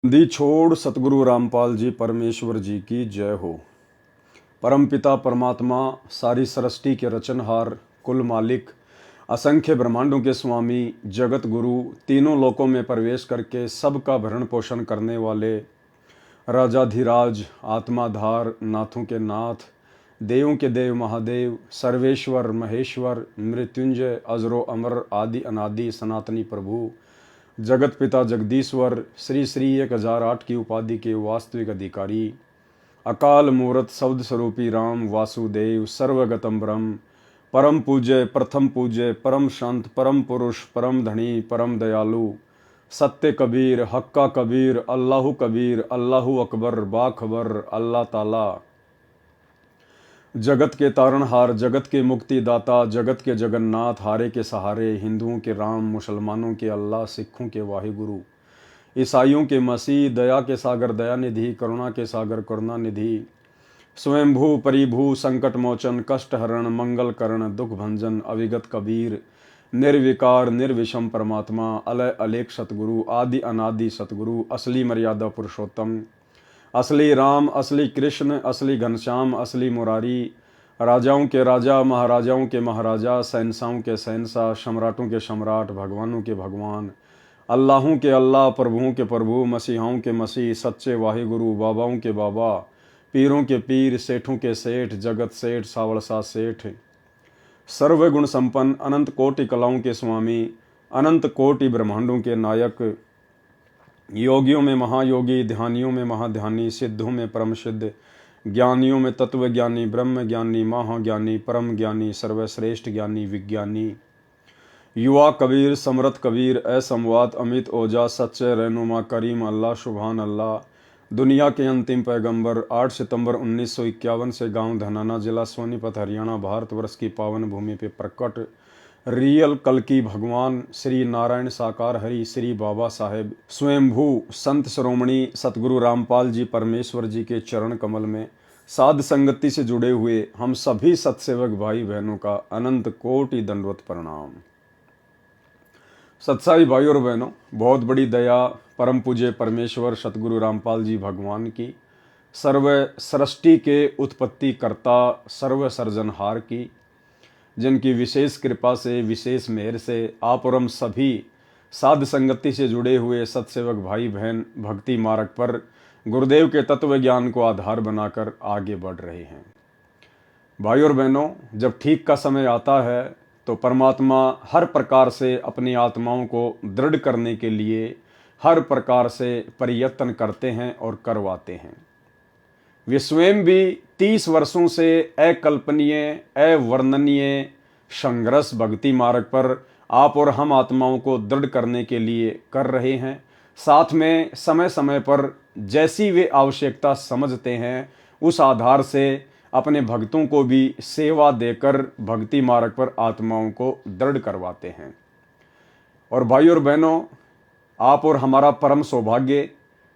दी छोड़ सतगुरु रामपाल जी परमेश्वर जी की जय हो। परमपिता परमात्मा सारी सृष्टि के रचनहार, कुल मालिक, असंख्य ब्रह्मांडों के स्वामी, जगत गुरु, तीनों लोकों में प्रवेश करके सबका भरण पोषण करने वाले राजाधिराज, आत्माधार, नाथों के नाथ, देवों के देव महादेव, सर्वेश्वर महेश्वर, मृत्युंजय, अजरो अमर, आदि अनादि सनातनी प्रभु, जगत पिता जगदीश्वर, श्री श्री 1008 की उपाधि के वास्तविक अधिकारी, अकाल मूर्त शब्द स्वरूपी राम वासुदेव, सर्वगतम ब्रह्म, परम पूज्य, प्रथम पूज्य, परम संत, परम पुरुष, परम धनी, परम दयालु, सत्य कबीर, हक्का कबीर, अल्लाहु कबीर, अल्लाहु अकबर, बाखबर, अल्लाह ताला, जगत के तारणहार, जगत के मुक्तिदाता, जगत के जगन्नाथ, हारे के सहारे, हिंदुओं के राम, मुसलमानों के अल्लाह, सिखों के वाहिगुरु, ईसाइयों के मसीह, दया के सागर दया निधि, करुणा के सागर करुणा निधि, स्वयंभू परिभू, संकट मोचन, कष्ट हरण, मंगल करण, दुख भंजन, अविगत कबीर, निर्विकार निर्विषम परमात्मा, अलय अलेख सतगुरु, आदि अनादि सतगुरु, असली मर्यादा पुरुषोत्तम, असली राम, असली कृष्ण, असली घनश्याम, असली मुरारी, राजाओं के राजा, महाराजाओं के महाराजा, शहंशाहों के शहंशाह, सम्राटों के सम्राट, भगवानों के भगवान, अल्लाहों के अल्लाह, प्रभुओं के प्रभु, मसीहाओं के मसीह, सच्चे वाहिगुरु, बाबाओं के बाबा, पीरों के पीर, सेठों के सेठ, जगत सेठ, सावड़सा सेठ, सर्वगुण संपन्न, अनंत कोटि कलाओं के स्वामी, अनंत कोटि ब्रह्मांडों के नायक, योगियों में महायोगी, ध्यानियों में महाध्यानी, सिद्धों में परम सिद्ध, ज्ञानियों में तत्व ज्ञानी, ब्रह्म ज्ञानी, महाज्ञानी, परम ज्ञानी, सर्वश्रेष्ठ ज्ञानी, विज्ञानी, युवा कबीर, समरथ कबीर, असमवात, अमित ओजा, सच्चे रहनुमा, करीम अल्लाह, सुभान अल्लाह, दुनिया के अंतिम पैगंबर, 8 सितंबर 1951 से गांव धनाना, जिला सोनीपत, हरियाणा, भारतवर्ष की पावन भूमि पे प्रकट रियल कल की भगवान श्री नारायण साकार हरि श्री बाबा साहेब स्वयंभू संत श्रोमणी सतगुरु रामपाल जी परमेश्वर जी के चरण कमल में साध संगति से जुड़े हुए हम सभी सत्सेवक भाई बहनों का अनंत कोटि दंडवत प्रणाम। सत्साई भाई और बहनों, बहुत बड़ी दया परम पूज्य परमेश्वर सतगुरु रामपाल जी भगवान की, सर्व सृष्टि के उत्पत्ति कर्ता, सर्व सर्जनहार की, जिनकी विशेष कृपा से, विशेष मेहर से आप और हम सभी साध संगति से जुड़े हुए सत्सेवक भाई बहन भक्ति मार्ग पर गुरुदेव के तत्व ज्ञान को आधार बनाकर आगे बढ़ रहे हैं। भाई और बहनों, जब ठीक का समय आता है तो परमात्मा हर प्रकार से अपनी आत्माओं को दृढ़ करने के लिए हर प्रकार से प्रयत्न करते हैं और करवाते हैं। वे स्वयं भी 30 वर्षों से अकल्पनीय, अवर्णनीय संघर्ष भक्ति मार्ग पर आप और हम आत्माओं को दृढ़ करने के लिए कर रहे हैं। साथ में समय समय पर जैसी वे आवश्यकता समझते हैं उस आधार से अपने भक्तों को भी सेवा देकर भक्ति मार्ग पर आत्माओं को दृढ़ करवाते हैं। और भाई और बहनों, आप और हमारा परम सौभाग्य,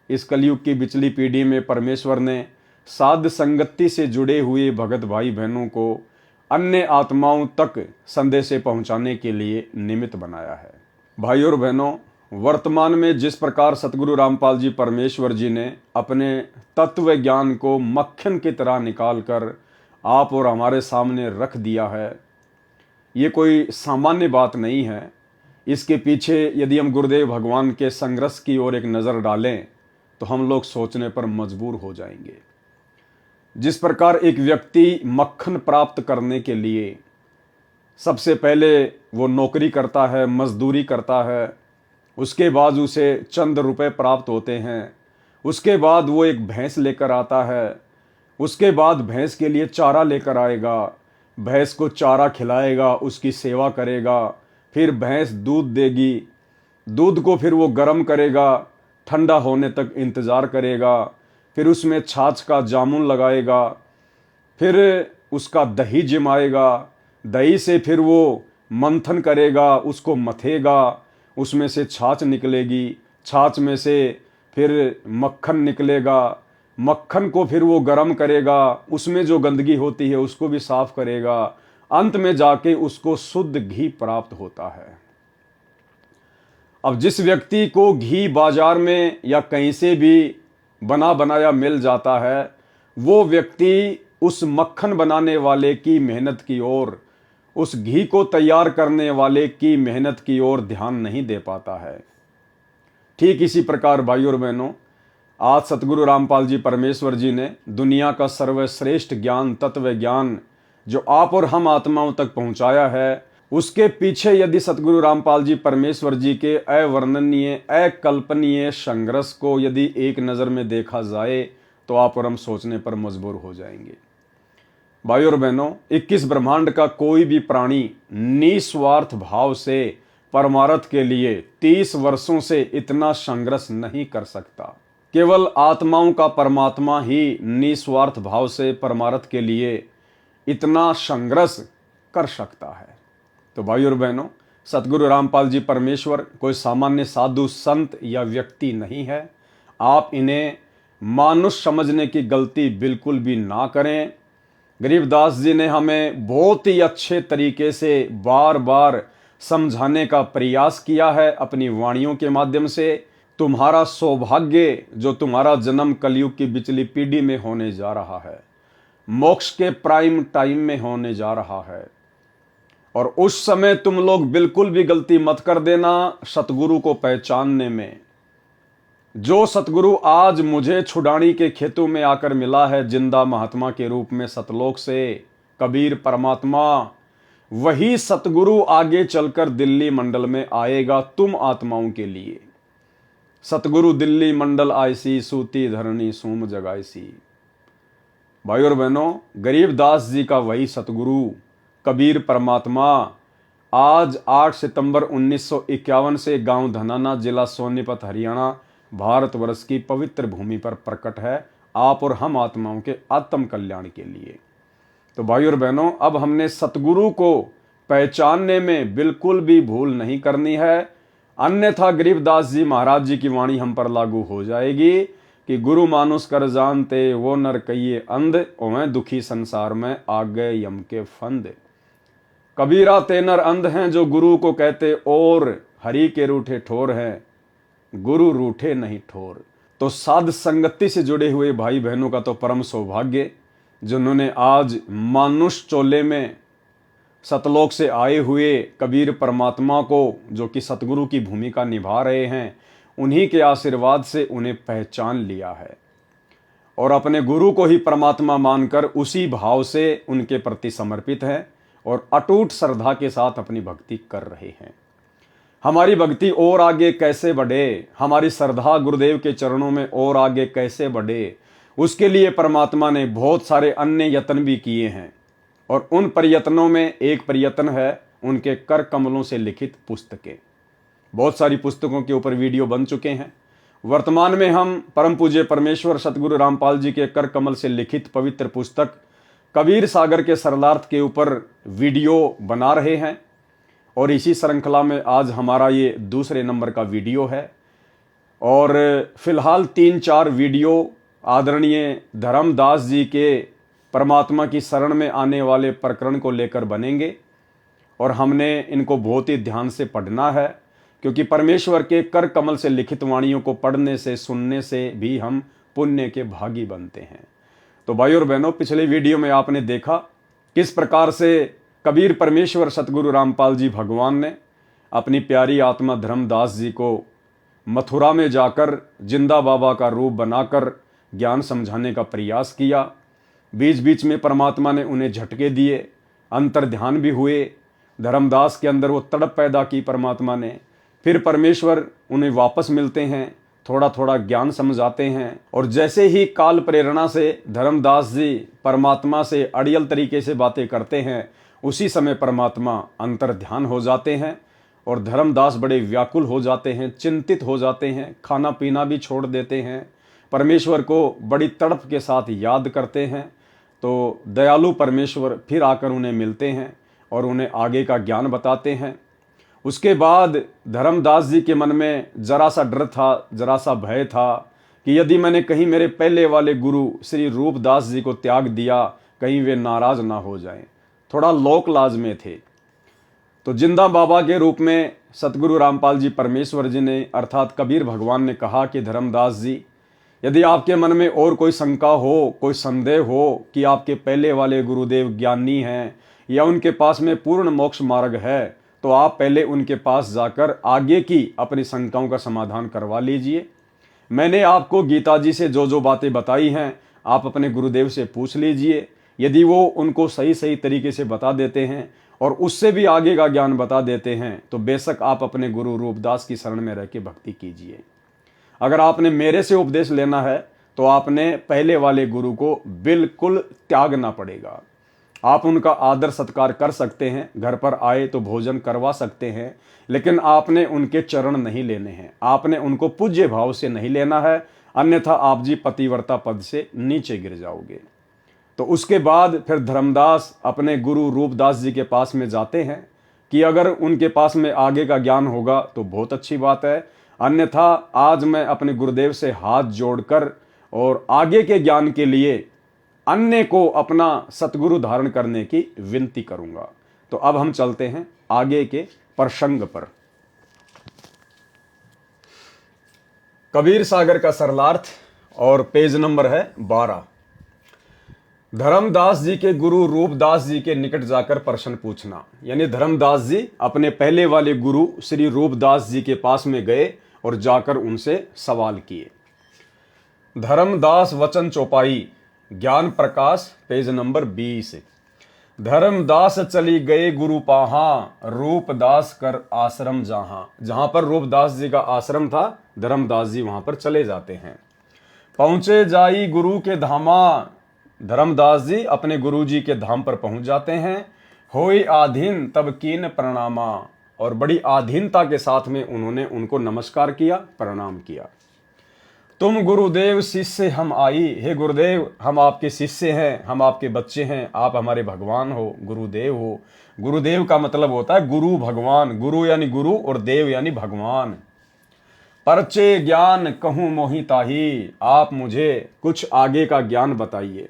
इस कलयुग की बिचली पीढ़ी में परमेश्वर ने साध संगति से जुड़े हुए भगत भाई बहनों को अन्य आत्माओं तक संदेश पहुंचाने के लिए निमित्त बनाया है। भाई और बहनों, वर्तमान में जिस प्रकार सतगुरु रामपाल जी परमेश्वर जी ने अपने तत्व ज्ञान को मक्खन की तरह निकालकर आप और हमारे सामने रख दिया है, ये कोई सामान्य बात नहीं है। इसके पीछे यदि हम गुरुदेव भगवान के संघर्ष की ओर एक नज़र डालें तो हम लोग सोचने पर मजबूर हो जाएंगे। जिस प्रकार एक व्यक्ति मक्खन प्राप्त करने के लिए सबसे पहले वो नौकरी करता है, मजदूरी करता है, उसके बाद उसे चंद रुपए प्राप्त होते हैं, उसके बाद वो एक भैंस लेकर आता है, उसके बाद भैंस के लिए चारा लेकर आएगा, भैंस को चारा खिलाएगा, उसकी सेवा करेगा, फिर भैंस दूध देगी, दूध को फिर वो गर्म करेगा, ठंडा होने तक इंतज़ार करेगा, फिर उसमें छाछ का जामुन लगाएगा, फिर उसका दही जमाएगा, दही से फिर वो मंथन करेगा, उसको मथेगा, उसमें से छाछ निकलेगी, छाछ में से फिर मक्खन निकलेगा, मक्खन को फिर वो गर्म करेगा, उसमें जो गंदगी होती है उसको भी साफ करेगा, अंत में जाके उसको शुद्ध घी प्राप्त होता है। अब जिस व्यक्ति को घी बाजार में या कहीं से भी बना बनाया मिल जाता है, वो व्यक्ति उस मक्खन बनाने वाले की मेहनत की ओर, उस घी को तैयार करने वाले की मेहनत की ओर ध्यान नहीं दे पाता है। ठीक इसी प्रकार भाइयों और बहनों, आज सतगुरु रामपाल जी परमेश्वर जी ने दुनिया का सर्वश्रेष्ठ ज्ञान, तत्व ज्ञान जो आप और हम आत्माओं तक पहुंचाया है, उसके पीछे यदि सतगुरु रामपाल जी परमेश्वर जी के अवर्णनीय, अकल्पनीय संघर्ष को यदि एक नज़र में देखा जाए तो आप और हम सोचने पर मजबूर हो जाएंगे। भाइयों और बहनों, 21 ब्रह्मांड का कोई भी प्राणी निस्वार्थ भाव से परमार्थ के लिए 30 वर्षों से इतना संघर्ष नहीं कर सकता। केवल आत्माओं का परमात्मा ही निस्वार्थ भाव से परमार्थ के लिए इतना संघर्ष कर सकता है। तो भाइयों और बहनों, सतगुरु रामपाल जी परमेश्वर कोई सामान्य साधु संत या व्यक्ति नहीं है। आप इन्हें मानुष समझने की गलती बिल्कुल भी ना करें। गरीबदास जी ने हमें बहुत ही अच्छे तरीके से बार बार समझाने का प्रयास किया है अपनी वाणियों के माध्यम से। तुम्हारा सौभाग्य जो तुम्हारा जन्म कलयुग की बिचली पीढ़ी में होने जा रहा है, मोक्ष के प्राइम टाइम में होने जा रहा है, और उस समय तुम लोग बिल्कुल भी गलती मत कर देना सतगुरु को पहचानने में। जो सतगुरु आज मुझे छुड़ानी के खेतों में आकर मिला है जिंदा महात्मा के रूप में सतलोक से, कबीर परमात्मा, वही सतगुरु आगे चलकर दिल्ली मंडल में आएगा तुम आत्माओं के लिए। सतगुरु दिल्ली मंडल आयसी, सूती धरनी सूम जगाईसी। भाई और बहनों, गरीबदास जी का वही सतगुरु कबीर परमात्मा आज 8 सितंबर 1951 से गांव धनाना, जिला सोनीपत, हरियाणा, भारतवर्ष की पवित्र भूमि पर प्रकट है, आप और हम आत्माओं के आत्म कल्याण के लिए। तो भाई और बहनों, अब हमने सतगुरु को पहचानने में बिल्कुल भी भूल नहीं करनी है, अन्यथा गरीबदास जी महाराज जी की वाणी हम पर लागू हो जाएगी कि गुरु मानुष कर जानते वो नर कहिए अंध, ओवें दुखी संसार में आ गए यम के फंद। कबीरा ते नर अंध हैं जो गुरु को कहते और, हरि के रूठे ठोर हैं गुरु रूठे नहीं ठोर। तो साध संगति से जुड़े हुए भाई बहनों का तो परम सौभाग्य जिन्होंने आज मानुष चोले में सतलोक से आए हुए कबीर परमात्मा को, जो कि सतगुरु की भूमिका निभा रहे हैं, उन्हीं के आशीर्वाद से उन्हें पहचान लिया है और अपने गुरु को ही परमात्मा मानकर उसी भाव से उनके प्रति समर्पित हैं और अटूट श्रद्धा के साथ अपनी भक्ति कर रहे हैं। हमारी भक्ति और आगे कैसे बढ़े, हमारी श्रद्धा गुरुदेव के चरणों में और आगे कैसे बढ़े, उसके लिए परमात्मा ने बहुत सारे अन्य यत्न भी किए हैं और उन प्रयत्नों में एक प्रयत्न है उनके कर कमलों से लिखित पुस्तकें। बहुत सारी पुस्तकों के ऊपर वीडियो बन चुके हैं। वर्तमान में हम परम पूज्य परमेश्वर सतगुरु रामपाल जी के कर कमल से लिखित पवित्र पुस्तक कबीर सागर के सरलार्थ के ऊपर वीडियो बना रहे हैं और इसी श्रृंखला में आज हमारा ये दूसरे नंबर का वीडियो है। और फिलहाल 3-4 वीडियो आदरणीय धर्मदास जी के परमात्मा की शरण में आने वाले प्रकरण को लेकर बनेंगे और हमने इनको बहुत ही ध्यान से पढ़ना है, क्योंकि परमेश्वर के कर कमल से लिखित वाणियों को पढ़ने से, सुनने से भी हम पुण्य के भागी बनते हैं। तो भाई और बहनों, पिछले वीडियो में आपने देखा किस प्रकार से कबीर परमेश्वर सतगुरु रामपाल जी भगवान ने अपनी प्यारी आत्मा धर्मदास जी को मथुरा में जाकर जिंदा बाबा का रूप बनाकर ज्ञान समझाने का प्रयास किया। बीच बीच में परमात्मा ने उन्हें झटके दिए, अंतर ध्यान भी हुए, धर्मदास के अंदर वो तड़प पैदा की परमात्मा ने। फिर परमेश्वर उन्हें वापस मिलते हैं, थोड़ा थोड़ा ज्ञान समझाते हैं और जैसे ही काल प्रेरणा से धर्मदास जी परमात्मा से अड़ियल तरीके से बातें करते हैं, उसी समय परमात्मा अंतर ध्यान हो जाते हैं और धर्मदास बड़े व्याकुल हो जाते हैं, चिंतित हो जाते हैं, खाना पीना भी छोड़ देते हैं, परमेश्वर को बड़ी तड़प के साथ याद करते हैं। तो दयालु परमेश्वर फिर आकर उन्हें मिलते हैं और उन्हें आगे का ज्ञान बताते हैं। उसके बाद धर्मदास जी के मन में जरा सा डर था, जरा सा भय था कि यदि मैंने कहीं मेरे पहले वाले गुरु श्री रूपदास जी को त्याग दिया, कहीं वे नाराज ना हो जाएं। थोड़ा लोक लाज में थे। तो जिंदा बाबा के रूप में सतगुरु रामपाल जी परमेश्वर जी ने अर्थात कबीर भगवान ने कहा कि धर्मदास जी, यदि आपके मन में और कोई शंका हो, कोई संदेह हो कि आपके पहले वाले गुरुदेव ज्ञानी हैं या उनके पास में पूर्ण मोक्ष मार्ग है, तो आप पहले उनके पास जाकर आगे की अपनी शंकाओं का समाधान करवा लीजिए। मैंने आपको गीता जी से जो जो बातें बताई हैं, आप अपने गुरुदेव से पूछ लीजिए। यदि वो उनको सही सही तरीके से बता देते हैं और उससे भी आगे का ज्ञान बता देते हैं, तो बेशक आप अपने गुरु रूपदास की शरण में रह के भक्ति कीजिए। अगर आपने मेरे से उपदेश लेना है तो आपने पहले वाले गुरु को बिल्कुल त्यागना पड़ेगा। आप उनका आदर सत्कार कर सकते हैं, घर पर आए तो भोजन करवा सकते हैं, लेकिन आपने उनके चरण नहीं लेने हैं, आपने उनको पूज्य भाव से नहीं लेना है, अन्यथा आप जी पतिव्रता पद से नीचे गिर जाओगे। तो उसके बाद फिर धर्मदास अपने गुरु रूपदास जी के पास में जाते हैं कि अगर उनके पास में आगे का ज्ञान होगा तो बहुत अच्छी बात है, अन्यथा आज मैं अपने गुरुदेव से हाथ जोड़कर और आगे के ज्ञान के लिए अन्य को अपना सतगुरु धारण करने की विनती करूंगा। तो अब हम चलते हैं आगे के प्रसंग पर। कबीर सागर का सरलार्थ और पेज नंबर है 12। धर्मदास जी के गुरु रूपदास जी के निकट जाकर प्रश्न पूछना, यानी धर्मदास जी अपने पहले वाले गुरु श्री रूपदास जी के पास में गए और जाकर उनसे सवाल किए। धर्मदास वचन चौपाई, ज्ञान प्रकाश, पेज नंबर 20। धर्मदास चली गए गुरु पाहा, रूपदास कर आश्रम जहां। जहां पर रूपदास जी का आश्रम था, धर्मदास जी वहां पर चले जाते हैं। पहुंचे जाई गुरु के धामा, धर्मदास जी अपने गुरु जी के धाम पर पहुंच जाते हैं। होई आधीन तब कीन प्रणामा, और बड़ी आधीनता के साथ में उन्होंने उनको नमस्कार किया, प्रणाम किया। तुम गुरुदेव शिष्य हम आई, हे गुरुदेव हम आपके शिष्य हैं, हम आपके बच्चे हैं, आप हमारे भगवान हो, गुरुदेव हो। गुरुदेव का मतलब होता है गुरु भगवान, गुरु यानी गुरु और देव यानी भगवान। परचे ज्ञान कहूं मोहि ताही, आप मुझे कुछ आगे का ज्ञान बताइए।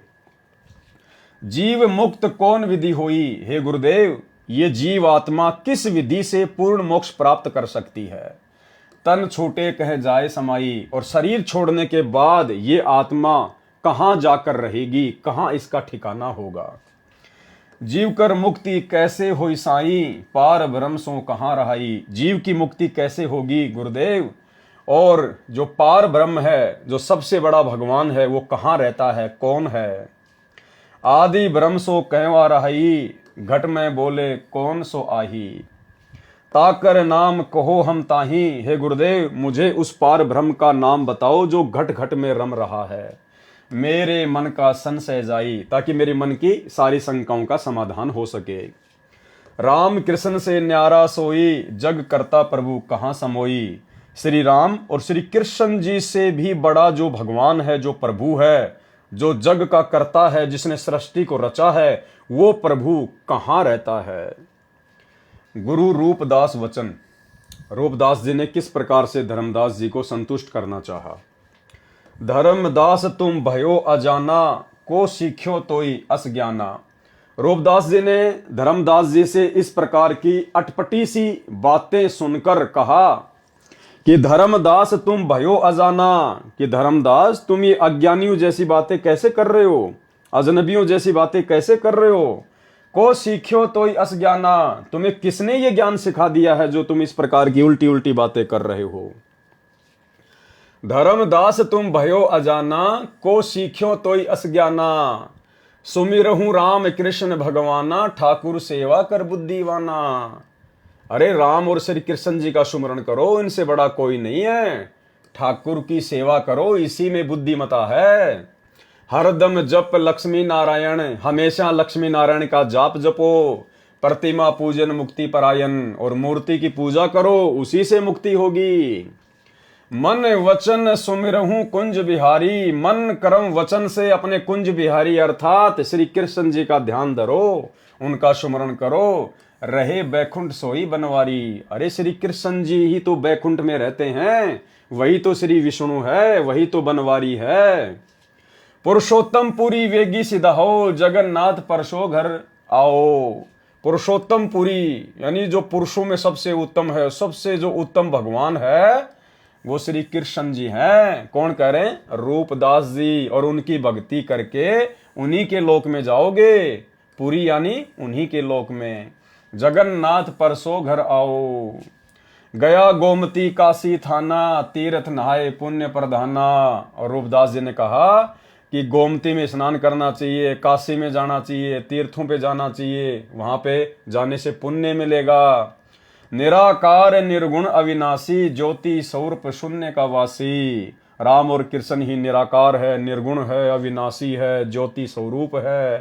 जीव मुक्त कौन विधि होई, हे गुरुदेव ये जीव आत्मा किस विधि से पूर्ण मोक्ष प्राप्त कर सकती है। तन छूटे कह जाए समाई, और शरीर छोड़ने के बाद ये आत्मा कहां जाकर रहेगी, कहां इसका ठिकाना होगा। जीव कर मुक्ति कैसे होई साई, पार ब्रह्म सो कहां रहाई। जीव की मुक्ति कैसे होगी गुरुदेव, और जो पार ब्रह्म है, जो सबसे बड़ा भगवान है, वो कहां रहता है, कौन है। आदि ब्रह्म सो कहवा रहाई, घट में बोले कौन सो आही। ताकर नाम कहो हम ताही, हे गुरुदेव मुझे उस पार ब्रह्म का नाम बताओ जो घट घट में रम रहा है। मेरे मन का संशय जाई, ताकि मेरे मन की सारी शंकाओं का समाधान हो सके। राम कृष्ण से न्यारा सोई, जग करता प्रभु कहाँ समोई। श्री राम और श्री कृष्ण जी से भी बड़ा जो भगवान है, जो प्रभु है, जो जग का कर्ता है, जिसने सृष्टि को रचा है, वो प्रभु कहाँ रहता है। गुरु रूपदास वचन, रूपदास जी ने किस प्रकार से धर्मदास जी को संतुष्ट करना चाहा। धर्मदास तुम भयो अजाना, को सीख्यो तोई अस ज्ञाना। रूपदास जी ने धर्मदास जी से इस प्रकार की अटपटी सी बातें सुनकर कहा कि धर्मदास तुम भयो अजाना, कि धर्मदास तुम ये अज्ञानियों जैसी बातें कैसे कर रहे हो, अजनबियों जैसी बातें कैसे कर रहे हो। को सीख्यो तो अस ज्ञाना, तुम्हें किसने ये ज्ञान सिखा दिया है जो तुम इस प्रकार की उल्टी उल्टी बातें कर रहे हो। धर्मदास तुम भयो अजाना, को सीख्यो तो अस ज्ञाना। सुमिरहूं राम कृष्ण भगवाना, ठाकुर सेवा कर बुद्धिवाना। अरे राम और श्री कृष्ण जी का सुमरण करो, इनसे बड़ा कोई नहीं है। ठाकुर की सेवा करो, इसी में बुद्धिमता है। हरदम जप लक्ष्मी नारायण, हमेशा लक्ष्मी नारायण का जाप जपो। प्रतिमा पूजन मुक्ति परायण, और मूर्ति की पूजा करो, उसी से मुक्ति होगी। मन वचन सुमिरहूं कुंज बिहारी, मन कर्म वचन से अपने कुंज बिहारी अर्थात श्री कृष्ण जी का ध्यान धरो, उनका सुमरण करो। रहे बैकुंठ सोई बनवारी। अरे श्री कृष्ण जी ही तो बैकुंठ में रहते हैं, वही तो श्री विष्णु है, वही तो बनवारी है। पुरुषोत्तम पुरी वेगी सिधा हो, जगन्नाथ परसो घर आओ। पुरुषोत्तम पुरी, यानी जो पुरुषों में सबसे उत्तम है, सबसे जो उत्तम भगवान है वो श्री कृष्ण जी हैं। कौन कह रहे हैं? रूपदास जी। और उनकी भक्ति करके उन्हीं के लोक में जाओगे। पुरी यानी उन्हीं के लोक में। जगन्नाथ परसो घर आओ, गया गोमती काशी थाना, तीर्थ नहाए पुण्य प्रधाना। और रूपदास जी ने कहा कि गोमती में स्नान करना चाहिए, काशी में जाना चाहिए, तीर्थों पे जाना चाहिए, वहां पे जाने से पुण्य मिलेगा। निराकार निर्गुण अविनाशी, ज्योति स्वरूप शून्य का वासी। राम और कृष्ण ही निराकार है, निर्गुण है, अविनाशी है, ज्योति स्वरूप है।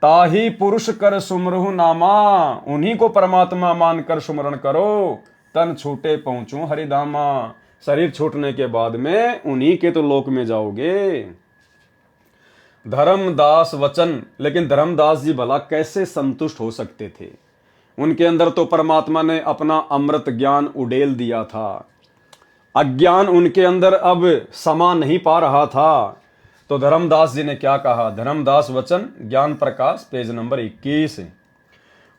ताही पुरुष कर सुमरहु नामा, उन्हीं को परमात्मा मानकर सुमरण करो। तन छूटे पहुंचू हरिधामा, शरीर छूटने के बाद में उन्हीं के तो लोक में जाओगे। धर्मदास वचन, लेकिन धर्मदास जी भला कैसे संतुष्ट हो सकते थे? उनके अंदर तो परमात्मा ने अपना अमृत ज्ञान उड़ेल दिया था। अज्ञान उनके अंदर अब समा नहीं पा रहा था। तो धर्मदास जी ने क्या कहा? धर्मदास वचन ज्ञान प्रकाश पेज नंबर 21।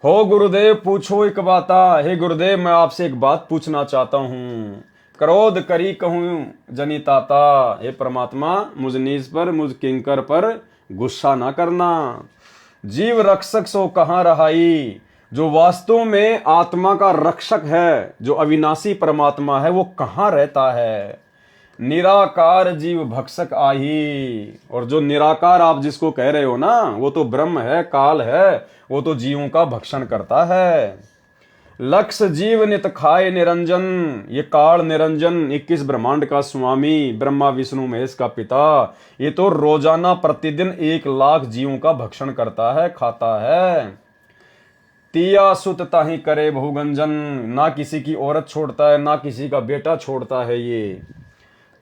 हो गुरुदेव पूछो एक बाता, हे गुरुदेव मैं आपसे एक बात पूछना चाहता हूं। क्रोध करी कहूं जनिताता, हे परमात्मा मुझ नीच पर, मुझ किंकर पर गुस्सा ना करना। जीव रक्षक सो कहां रहाई, जो वास्तव में आत्मा का रक्षक है, जो अविनाशी परमात्मा है, वो कहां रहता है? निराकार जीव भक्षक आही। और जो निराकार आप जिसको कह रहे हो ना, वो तो ब्रह्म है, काल है, वो तो जीवों का भक्षण करता है। लक्ष्य जीव नित खाए निरंजन, ये काल निरंजन 21 ब्रह्मांड का स्वामी, ब्रह्मा विष्णु महेश का पिता, ये तो रोजाना प्रतिदिन 1 लाख जीवों का भक्षण करता है, खाता है। तिया सुत ताही करे बहुगंजन, ना किसी की औरत छोड़ता है, ना किसी का बेटा छोड़ता है। ये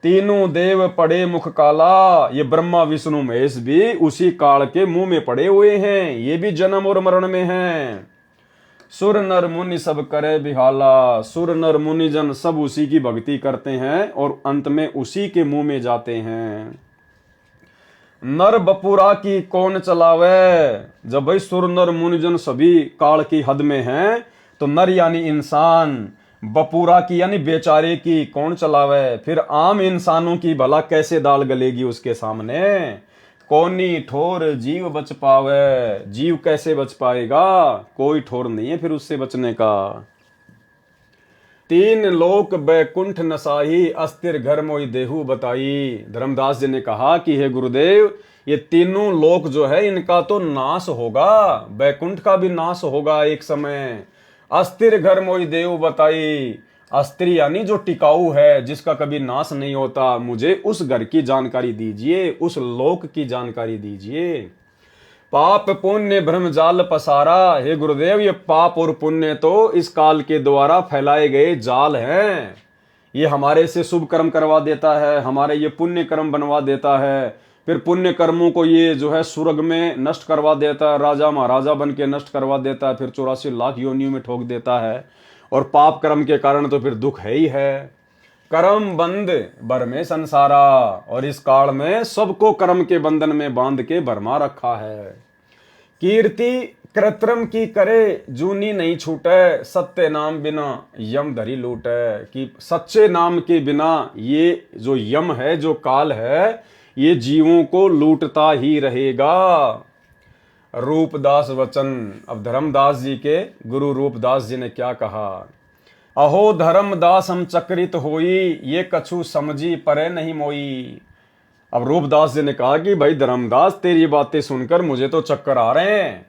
तीनों देव पड़े मुख काला, ये ब्रह्मा विष्णु महेश भी उसी काल के मुंह में पड़े हुए हैं, ये भी जन्म और मरण में हैं। सुर नर मुनि सब करे बिहाला, सुर नर मुनि जन सब उसी की भक्ति करते हैं और अंत में उसी के मुंह में जाते हैं। नर बपुरा की कौन चलावे, जब भाई सुर नर मुनिजन सभी काल की हद में हैं, तो नर यानी इंसान, बपुरा की यानी बेचारे की कौन चलावे? फिर आम इंसानों की भला कैसे दाल गलेगी उसके सामने? कौनी ठोर जीव बच पावे, जीव कैसे बच पाएगा? कोई ठोर नहीं है फिर उससे बचने का। 3 लोक बैकुंठ नसाही, अस्थिर घर मोई देहु बताई। धर्मदास जी ने कहा कि हे गुरुदेव, ये तीनों लोक जो है इनका तो नाश होगा, बैकुंठ का भी नाश होगा एक समय। अस्थिर घर मोई देहु बताई, अस्थिर यानी जो टिकाऊ है, जिसका कभी नाश नहीं होता, मुझे उस घर की जानकारी दीजिए, उस लोक की जानकारी दीजिए। पाप पुण्य भ्रमजाल पसारा, हे गुरुदेव ये पाप और पुण्य तो इस काल के द्वारा फैलाए गए जाल हैं। ये हमारे से शुभ कर्म करवा देता है, हमारे ये पुण्य कर्म बनवा देता है, फिर पुण्य कर्मों को ये जो है स्वर्ग में नष्ट करवा देता है, राजा महाराजा बन के नष्ट करवा देता है, फिर 84 लाख योनियों में ठोक देता है। और पाप कर्म के कारण तो फिर दुख है ही है। कर्म बंद बर में संसारा, और इस काल में सबको कर्म के बंधन में बांध के भरमा रखा है। कीर्ति कृत्रिम की करे जूनी नहीं छूटे, सत्य नाम बिना यम धरी लूटे। कि सच्चे नाम के बिना ये जो यम है, जो काल है, ये जीवों को लूटता ही रहेगा। रूपदास वचन। अब धर्मदास जी के गुरु रूपदास जी ने क्या कहा? अहो धर्मदास हम चक्रित होई, ये कछु समझी परे नहीं मोई। अब रूपदास जी ने कहा कि भाई धर्मदास, तेरी बातें सुनकर मुझे तो चक्कर आ रहे हैं।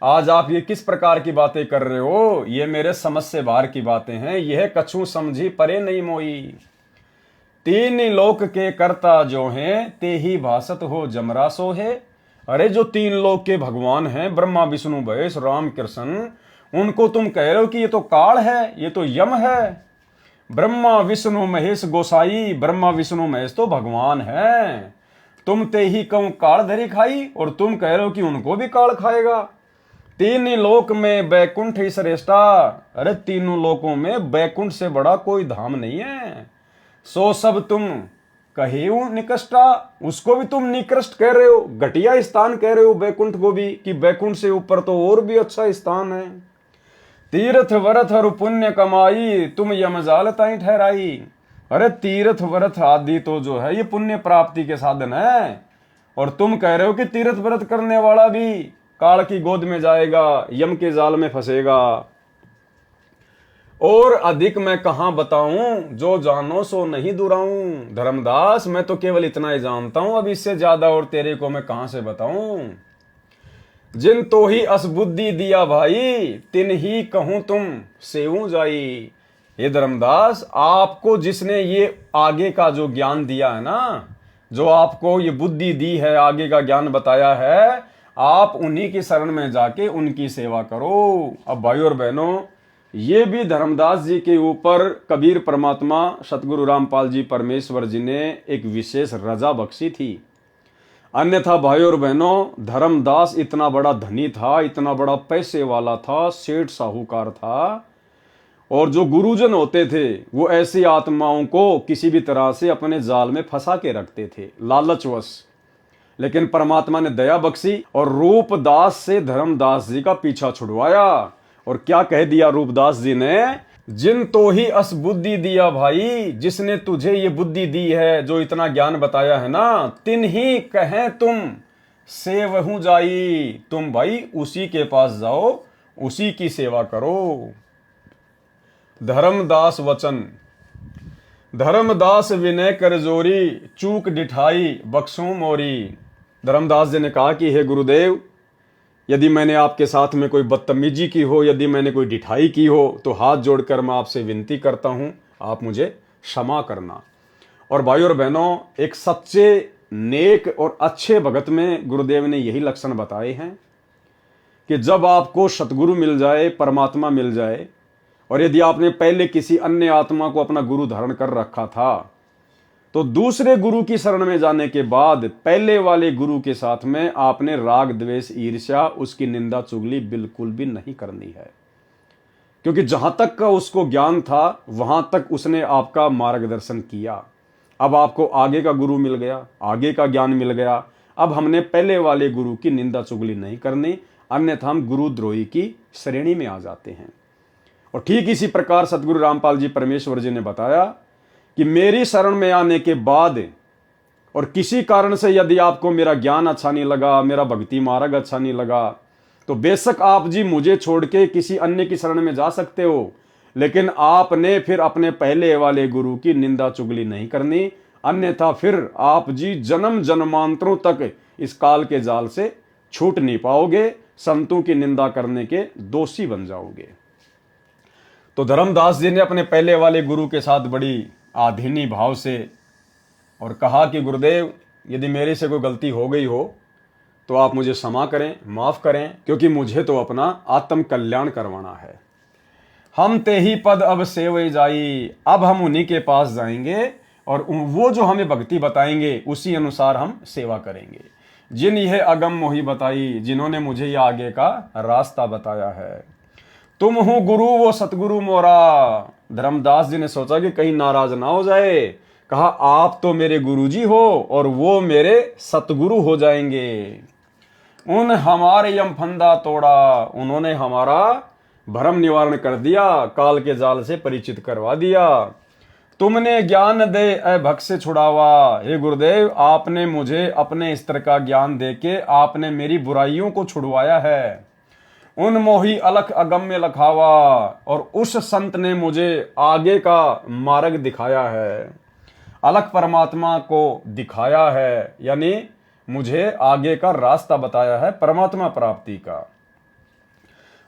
आज आप ये किस प्रकार की बातें कर रहे हो? ये मेरे समझ से बाहर की बातें हैं। यह कछु समझी परे नहीं मोई। 3 लोक के कर्ता जो हैं, ते ही भासत हो जमरा सो है। अरे जो 3 लोक के भगवान हैं, ब्रह्मा विष्णु महेश राम कृष्ण, उनको तुम कह रहे हो कि ये तो काल है, ये तो यम है। ब्रह्मा विष्णु महेश गोसाई, ब्रह्मा विष्णु महेश तो भगवान है। तुम ते ही कहूं काल धरी खाई, और तुम कह रहे हो कि उनको भी काल खाएगा। 3 लोक में बैकुंठ ही श्रेष्ठा। अरे तीनों लोकों में बैकुंठ से बड़ा कोई धाम नहीं है। सो सब तुम कहेऊ निकृष्टा, उसको भी तुम निकृष्ट कह रहे हो, घटिया स्थान कह रहे हो बैकुंठ को भी, कि बैकुंठ से ऊपर तो और भी अच्छा स्थान है। तीर्थ व्रत और पुण्य कमाई, तुम यमजाल ताई ठहराई। अरे तीर्थ व्रत आदि तो जो है ये पुण्य प्राप्ति के साधन है, और तुम कह रहे हो कि तीर्थ व्रत करने वाला भी काल की गोद में जाएगा, यम के जाल में फंसेगा। और अधिक मैं कहां बताऊं, जो जानो सो नहीं दुराऊं। धर्मदास मैं तो केवल इतना ही जानता हूं, अब इससे ज्यादा और तेरे को मैं कहां से बताऊं। जिन तो ही असबुद्धि दिया भाई, तिन ही कहूं तुम सेऊ जाई। ये धर्मदास, आपको जिसने ये आगे का जो ज्ञान दिया है ना, जो आपको ये बुद्धि दी है, आगे का ज्ञान बताया है, आप उन्हीं की शरण में जाके उनकी सेवा करो। अब भाई और बहनों, ये भी धर्मदास जी के ऊपर कबीर परमात्मा सतगुरु रामपाल जी परमेश्वर जी ने एक विशेष रजा बख्शी थी। अन्यथा भाई और बहनों, धर्मदास इतना बड़ा धनी था, इतना बड़ा पैसे वाला था, सेठ साहूकार था, और जो गुरुजन होते थे वो ऐसी आत्माओं को किसी भी तरह से अपने जाल में फंसा के रखते थे लालचवश। लेकिन परमात्मा ने दया बख्शी और रूपदास से धर्मदास जी का पीछा छुड़वाया। और क्या कह दिया रूपदास जी ने, जिन तो ही अस बुद्धि दिया भाई, जिसने तुझे ये बुद्धि दी है, जो इतना ज्ञान बताया है ना, तिन ही कहें तुम से वहू जाई। तुम भाई उसी के पास जाओ, उसी की सेवा करो। धर्मदास वचन, धर्मदास विनय कर जोरी, चूक डिठाई बख्शू मोरी। धर्मदास जी ने कहा कि हे गुरुदेव, यदि मैंने आपके साथ में कोई बदतमीजी की हो, यदि मैंने कोई डिठाई की हो, तो हाथ जोड़कर मैं आपसे विनती करता हूं, आप मुझे क्षमा करना। और भाई और बहनों, एक सच्चे नेक और अच्छे भगत में गुरुदेव ने यही लक्षण बताए हैं कि जब आपको सतगुरु मिल जाए, परमात्मा मिल जाए, और यदि आपने पहले किसी अन्य आत्मा को अपना गुरु धारण कर रखा था, तो दूसरे गुरु की शरण में जाने के बाद पहले वाले गुरु के साथ में आपने राग द्वेष ईर्ष्या, उसकी निंदा चुगली बिल्कुल भी नहीं करनी है। क्योंकि जहां तक का उसको ज्ञान था वहां तक उसने आपका मार्गदर्शन किया। अब आपको आगे का गुरु मिल गया, आगे का ज्ञान मिल गया, अब हमने पहले वाले गुरु की निंदा चुगली नहीं करनी, अन्यथा हम गुरुद्रोही की श्रेणी में आ जाते हैं। और ठीक इसी प्रकार सतगुरु रामपाल जी परमेश्वर जी ने बताया कि मेरी शरण में आने के बाद और किसी कारण से यदि आपको मेरा ज्ञान अच्छा नहीं लगा, मेरा भक्ति मार्ग अच्छा नहीं लगा, तो बेशक आप जी मुझे छोड़ के किसी अन्य की शरण में जा सकते हो, लेकिन आपने फिर अपने पहले वाले गुरु की निंदा चुगली नहीं करनी, अन्यथा फिर आप जी जन्म जन्मांतरों तक इस काल के जाल से छूट नहीं पाओगे, संतों की निंदा करने के दोषी बन जाओगे। तो धर्मदास जी ने अपने पहले वाले गुरु के साथ बड़ी आधीनी भाव से और कहा कि गुरुदेव, यदि मेरे से कोई गलती हो गई हो तो आप मुझे क्षमा करें, माफ करें, क्योंकि मुझे तो अपना आत्म कल्याण करवाना है। हम ते ही पद अब सेवे जाई, अब हम उन्हीं के पास जाएंगे और वो जो हमें भक्ति बताएंगे उसी अनुसार हम सेवा करेंगे। जिन यह अगम मोही बताई, जिन्होंने मुझे यह आगे का रास्ता बताया है। तुम हो गुरु वो सतगुरु मोरा। धर्मदास जी ने सोचा कि कहीं नाराज ना हो जाए, कहा आप तो मेरे गुरुजी हो और वो मेरे सतगुरु हो जाएंगे। उन हमारे यम फंदा तोड़ा, उन्होंने हमारा भ्रम निवारण कर दिया, काल के जाल से परिचित करवा दिया। तुमने ज्ञान दे ए भक्त से छुड़ावा। हे गुरुदेव, आपने मुझे अपने स्तर का ज्ञान देके आपने मेरी बुराइयों को छुड़वाया है। उन मोही अलख अगम्य लखावा, और उस संत ने मुझे आगे का मार्ग दिखाया है। अलख परमात्मा को दिखाया है, यानी मुझे आगे का रास्ता बताया है परमात्मा प्राप्ति का।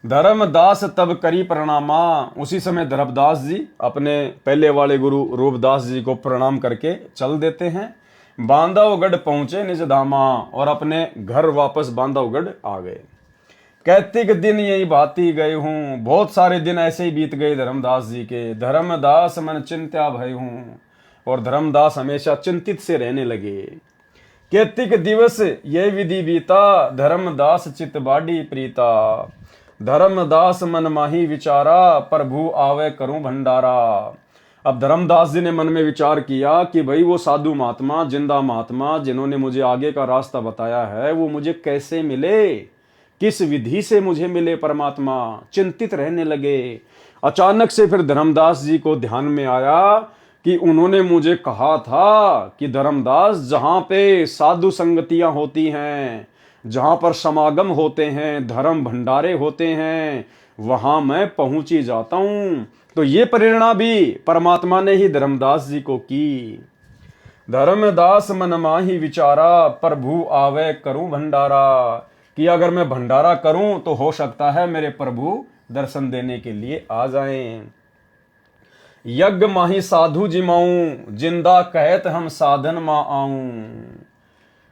धर्मदास तब करी प्रणामा। उसी समय धर्मदास जी अपने पहले वाले गुरु रूपदास जी को प्रणाम करके चल देते हैं। बांधवगढ़ पहुंचे निज धामा, और अपने घर वापस बांधवगढ़ आ गए। कैतिक दिन यही भाती गए हूँ। बहुत सारे दिन ऐसे ही बीत गए धर्मदास जी के। धर्मदास मन चिंत्या भय हूँ, और धर्मदास हमेशा चिंतित से रहने लगे। कैतिक दिवस ये विधि बीता, धर्मदास चित बाडी प्रीता। धर्मदास मन माही विचारा, प्रभु आवे करूं भंडारा। अब धर्मदास जी ने मन में विचार किया कि भाई वो साधु महात्मा, जिंदा महात्मा जिन्होंने मुझे आगे का रास्ता बताया है, वो मुझे कैसे मिले, किस विधि से मुझे मिले परमात्मा। चिंतित रहने लगे। अचानक से फिर धर्मदास जी को ध्यान में आया कि उन्होंने मुझे कहा था कि धर्मदास, जहां पे साधु संगतियां होती हैं, जहां पर समागम होते हैं, धर्म भंडारे होते हैं, वहां मैं पहुंच ही जाता हूं। तो ये प्रेरणा भी परमात्मा ने ही धर्मदास जी को की। धर्मदास मन माही विचारा, प्रभु आवे करूं भंडारा, कि अगर मैं भंडारा करूं तो हो सकता है मेरे प्रभु दर्शन देने के लिए आ जाएं। यज्ञ माही साधु जिमाऊं, जिंदा कहत हम साधन मा आऊं।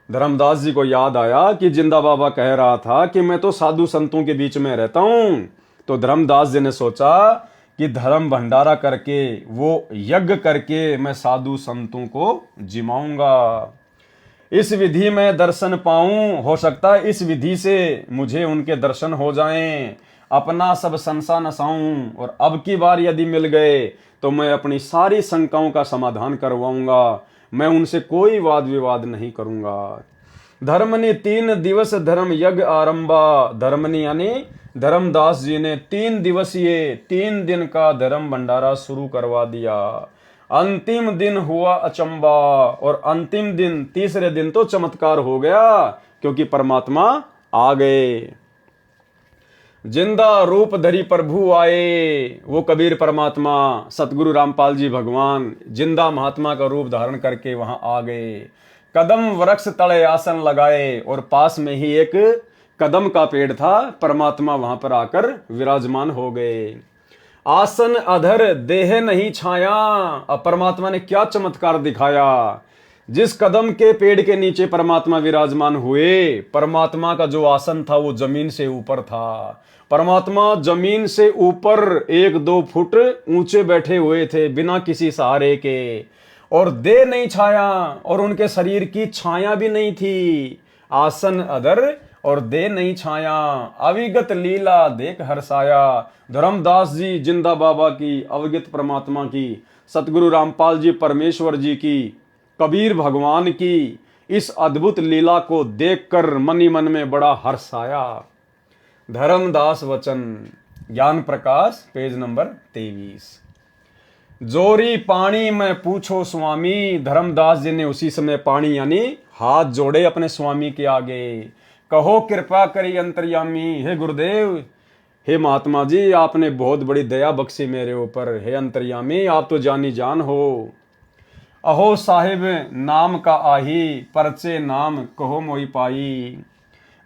धर्मदास जी को याद आया कि जिंदा बाबा कह रहा था कि मैं तो साधु संतों के बीच में रहता हूं। तो धर्मदास जी ने सोचा कि धर्म भंडारा करके, वो यज्ञ करके मैं साधु संतों को जिमाऊंगा। इस विधि में दर्शन पाऊं, हो सकता है इस विधि से मुझे उनके दर्शन हो जाएं, अपना सब संसा नसाऊं, और अब की बार यदि मिल गए तो मैं अपनी सारी शंकाओं का समाधान करवाऊंगा, मैं उनसे कोई वाद विवाद नहीं करूंगा। धर्मनि 3 दिवस धर्म यज्ञ आरंभा। धर्मनि यानी धर्मदास जी ने 3 दिवसीय 3 दिन का धर्म भंडारा शुरू करवा दिया। अंतिम दिन हुआ अचंबा, और अंतिम दिन, तीसरे दिन तो चमत्कार हो गया, क्योंकि परमात्मा आ गए। जिंदा रूप धरी प्रभु आए। वो कबीर परमात्मा, सतगुरु रामपाल जी भगवान जिंदा महात्मा का रूप धारण करके वहां आ गए। कदम वृक्ष तले आसन लगाए, और पास में ही एक कदम का पेड़ था, परमात्मा वहां पर आकर विराजमान हो गए। आसन अधर देह नहीं छाया। अब परमात्मा ने क्या चमत्कार दिखाया। जिस कदम के पेड़ के नीचे परमात्मा विराजमान हुए, परमात्मा का जो आसन था वो जमीन से ऊपर था। परमात्मा जमीन से ऊपर 1-2 फुट ऊंचे बैठे हुए थे, बिना किसी सहारे के, और देह नहीं छाया, और उनके शरीर की छाया भी नहीं थी। आसन अधर और देह नहीं छाया, अविगत लीला देख हर्षाया। धर्मदास जी जिंदा बाबा की, अवगत परमात्मा की, सतगुरु रामपाल जी परमेश्वर जी की, कबीर भगवान की इस अद्भुत लीला को देखकर मन ही मन में बड़ा हर्ष आया। धर्मदास वचन, ज्ञान प्रकाश, पेज नंबर 23। जोरी पानी में पूछो स्वामी। धर्मदास जी ने उसी समय पानी यानी हाथ जोड़े अपने स्वामी के आगे। कहो कृपा करी अंतर्यामी। हे गुरुदेव, हे महात्मा जी, आपने बहुत बड़ी दया बख्शी मेरे ऊपर। हे अंतर्यामी, आप तो जानी जान हो। अहो साहिब नाम का आही, परचे नाम कहो मोई पाई।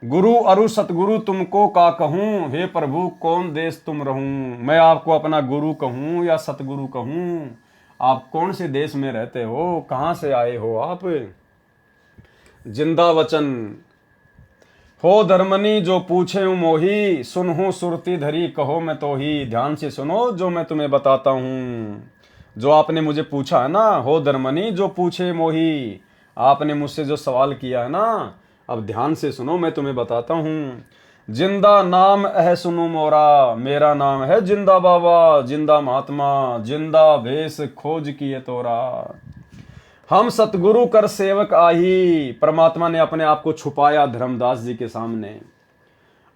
गुरु अरु सतगुरु तुमको का कहूँ, हे प्रभु कौन देश तुम रहूं। मैं आपको अपना गुरु कहूँ या सतगुरु कहूँ, आप कौन से देश में रहते हो, कहाँ से आए हो आप। जिंदा वचन, हो धर्मनी जो पूछे मोही, सुनहूं सुरती धरी कहो मैं तो ही। ध्यान से सुनो जो मैं तुम्हें बताता हूँ। जो आपने मुझे पूछा है ना, हो धर्मनी जो पूछे मोही, आपने मुझसे जो सवाल किया है ना, अब ध्यान से सुनो, मैं तुम्हें बताता हूँ। जिंदा नाम है सुनो मोरा, मेरा नाम है जिंदा बाबा, जिंदा महात्मा, जिंदा भेष खोज किए तोरा। हम सतगुरु कर सेवक आही। परमात्मा ने अपने आप को छुपाया धर्मदास जी के सामने।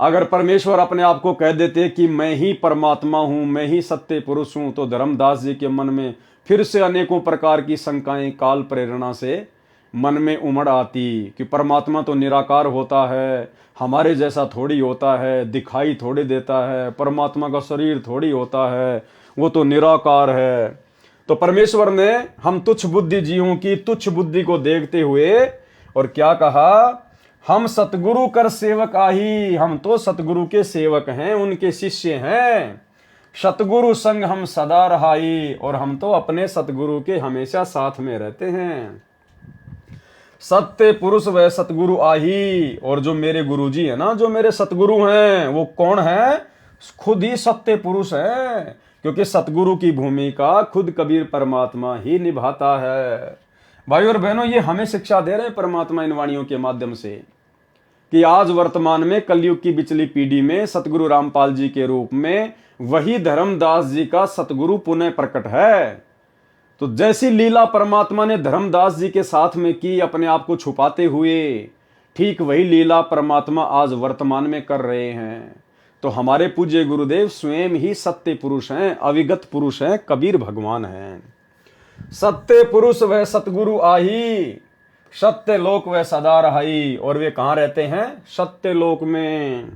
अगर परमेश्वर अपने आप को कह देते कि मैं ही परमात्मा हूं, मैं ही सत्य पुरुष हूं, तो धर्मदास जी के मन में फिर से अनेकों प्रकार की शंकाएं काल प्रेरणा से मन में उमड़ आती कि परमात्मा तो निराकार होता है, हमारे जैसा थोड़ी होता है, दिखाई थोड़ी देता है, परमात्मा का शरीर थोड़ी होता है, वो तो निराकार है। तो परमेश्वर ने हम तुच्छ बुद्धि जीवों की तुच्छ बुद्धि को देखते हुए और क्या कहा, हम सतगुरु कर सेवक आही। हम तो सतगुरु के सेवक हैं, उनके शिष्य हैं। सतगुरु संग हम सदा रहाई, और हम तो अपने सतगुरु के हमेशा साथ में रहते हैं। सत्य पुरुष वह सतगुरु आही। और जो मेरे गुरुजी है ना, जो मेरे सतगुरु हैं, वो कौन है, खुद ही सत्य पुरुष है, क्योंकि सतगुरु की भूमिका खुद कबीर परमात्मा ही निभाता है। भाई और बहनों, ये हमें शिक्षा दे रहे हैं परमात्मा इन वाणियों के माध्यम से कि आज वर्तमान में कलयुग की बिचली पीढ़ी में सतगुरु रामपाल जी के रूप में वही धर्मदास जी का सतगुरु पुनः प्रकट है। तो जैसी लीला परमात्मा ने धर्मदास जी के साथ में की अपने आप को छुपाते हुए, ठीक वही लीला परमात्मा आज वर्तमान में कर रहे हैं। तो हमारे पूज्य गुरुदेव स्वयं ही सत्य पुरुष हैं, अविगत पुरुष हैं, कबीर भगवान हैं। सत्य पुरुष वह सतगुरु आही, सत्य लोक वह सदा रहाई। और वे कहाँ रहते हैं? सत्य लोक में।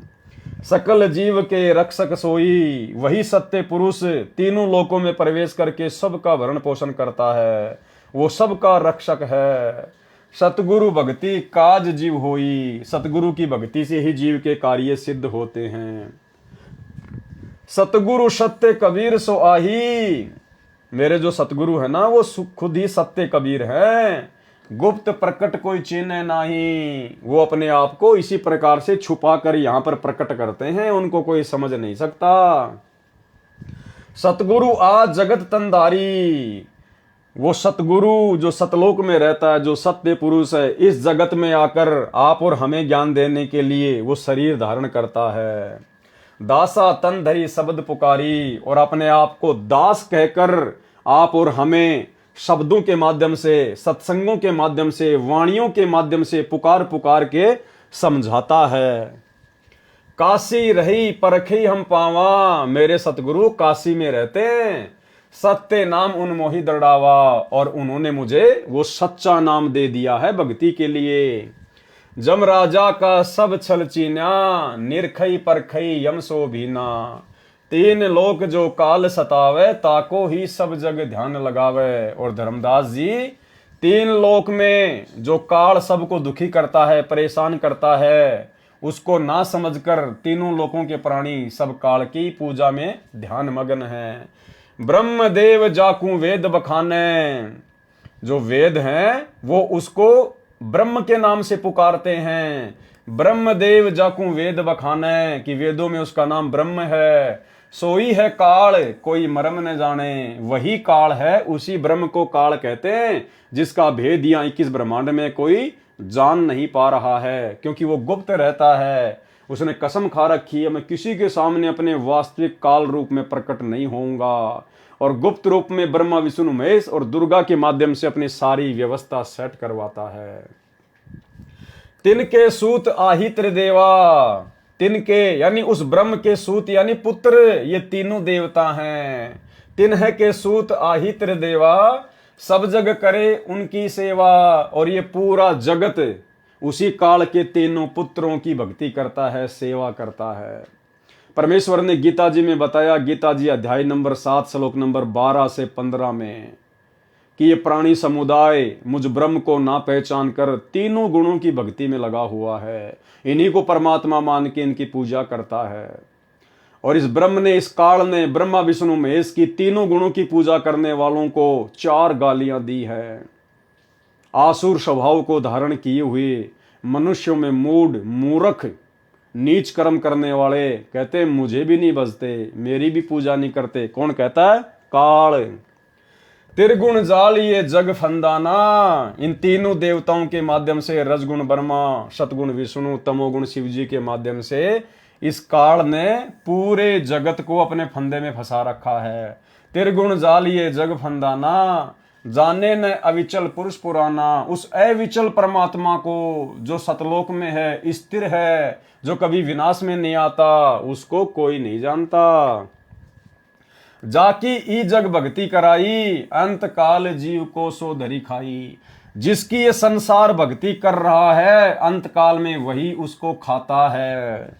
सकल जीव के रक्षक सोई, वही सत्य पुरुष तीनों लोकों में प्रवेश करके सबका भरण पोषण करता है, वो सबका रक्षक है। सतगुरु भक्ति काज जीव होई, सतगुरु की भक्ति से ही जीव के कार्य सिद्ध होते हैं। सतगुरु सत्य कबीर सो आही, मेरे जो सतगुरु है ना वो खुद ही सत्य कबीर है। गुप्त प्रकट कोई चिन्ह नहीं, वो अपने आप को इसी प्रकार से छुपा कर यहां पर प्रकट करते हैं, उनको कोई समझ नहीं सकता। सतगुरु आज जगत तंधारी, वो सतगुरु जो सतलोक में रहता है, जो सत्य पुरुष है, इस जगत में आकर आप और हमें ज्ञान देने के लिए वो शरीर धारण करता है। दासा तन धरी शब्द पुकारी, और अपने आप को दास कहकर आप और हमें शब्दों के माध्यम से, सत्संगों के माध्यम से, वाणियों के माध्यम से पुकार पुकार के समझाता है। काशी रही परखी हम पावा, मेरे सतगुरु काशी में रहते हैं, सत्य नाम उनमोहि दृढ़ावा, और उन्होंने मुझे वो सच्चा नाम दे दिया है भक्ति के लिए। जम राजा का सब छल चीन्या, निरखई परखई यम सो भीना। तीन लोक जो काल सतावे, ताको ही सब जग ध्यान लगावे। और धर्मदास जी, तीन लोक में जो काल सबको दुखी करता है, परेशान करता है, उसको ना समझकर तीनों लोकों के प्राणी सब काल की पूजा में ध्यान मग्न है। ब्रह्म देव जाकू वेद बखाने, जो वेद हैं वो उसको ब्रह्म के नाम से पुकारते हैं। ब्रह्म देव जाकू वेद बखाने, कि वेदों में उसका नाम ब्रह्म है। सोई है काल कोई मरम न जाने, वही काल है, उसी ब्रह्म को काल कहते हैं, जिसका भेद यहाँ 21 ब्रह्मांड में कोई जान नहीं पा रहा है, क्योंकि वो गुप्त रहता है। उसने कसम खा रखी है, मैं किसी के सामने अपने वास्तविक काल रूप में प्रकट नहीं होऊंगा, और गुप्त रूप में ब्रह्मा विष्णु महेश और दुर्गा के माध्यम से अपनी सारी व्यवस्था सेट करवाता है। तिनके सूत आही त्रिदेवा, तिनके यानी उस ब्रह्म के सूत यानी पुत्र, ये तीनों देवता हैं। तिन्ह के सूत आही त्रिदेवा, सब जग करे उनकी सेवा। और ये पूरा जगत उसी काल के तीनों पुत्रों की भक्ति करता है, सेवा करता है। परमेश्वर ने गीता जी में बताया, गीता जी अध्याय नंबर 7 श्लोक नंबर 12 से 15 में, कि ये प्राणी समुदाय मुझ ब्रह्म को ना पहचान कर तीनों गुणों की भक्ति में लगा हुआ है, इन्हीं को परमात्मा मान के इनकी पूजा करता है। और इस ब्रह्म ने, इस काल ने ब्रह्मा विष्णु महेश की तीनों गुणों की पूजा करने वालों को 4 गालियां दी है। आसुर स्वभाव को धारण किए हुए मनुष्यों में मूढ़, मूर्ख, नीच कर्म करने वाले कहते मुझे भी नहीं बजते, मेरी भी पूजा नहीं करते। कौन कहता है? काल। त्रिगुण जाल ये जग फंदाना, इन तीनों देवताओं के माध्यम से, रजगुण ब्रह्मा, सतगुण विष्णु, तमोगुण शिव जी के माध्यम से इस काल ने पूरे जगत को अपने फंदे में फंसा रखा है। त्रिगुण जाल ये जग फंदाना, जाने न अविचल पुरुष पुराना, उस अविचल परमात्मा को जो सतलोक में है, स्थिर है, जो कभी विनाश में नहीं आता, उसको कोई नहीं जानता। जाकी ई जग भक्ति कराई, अंत काल जीव को सो धरी खाई। जिसकी ये संसार भक्ति कर रहा है, अंत काल में वही उसको खाता है।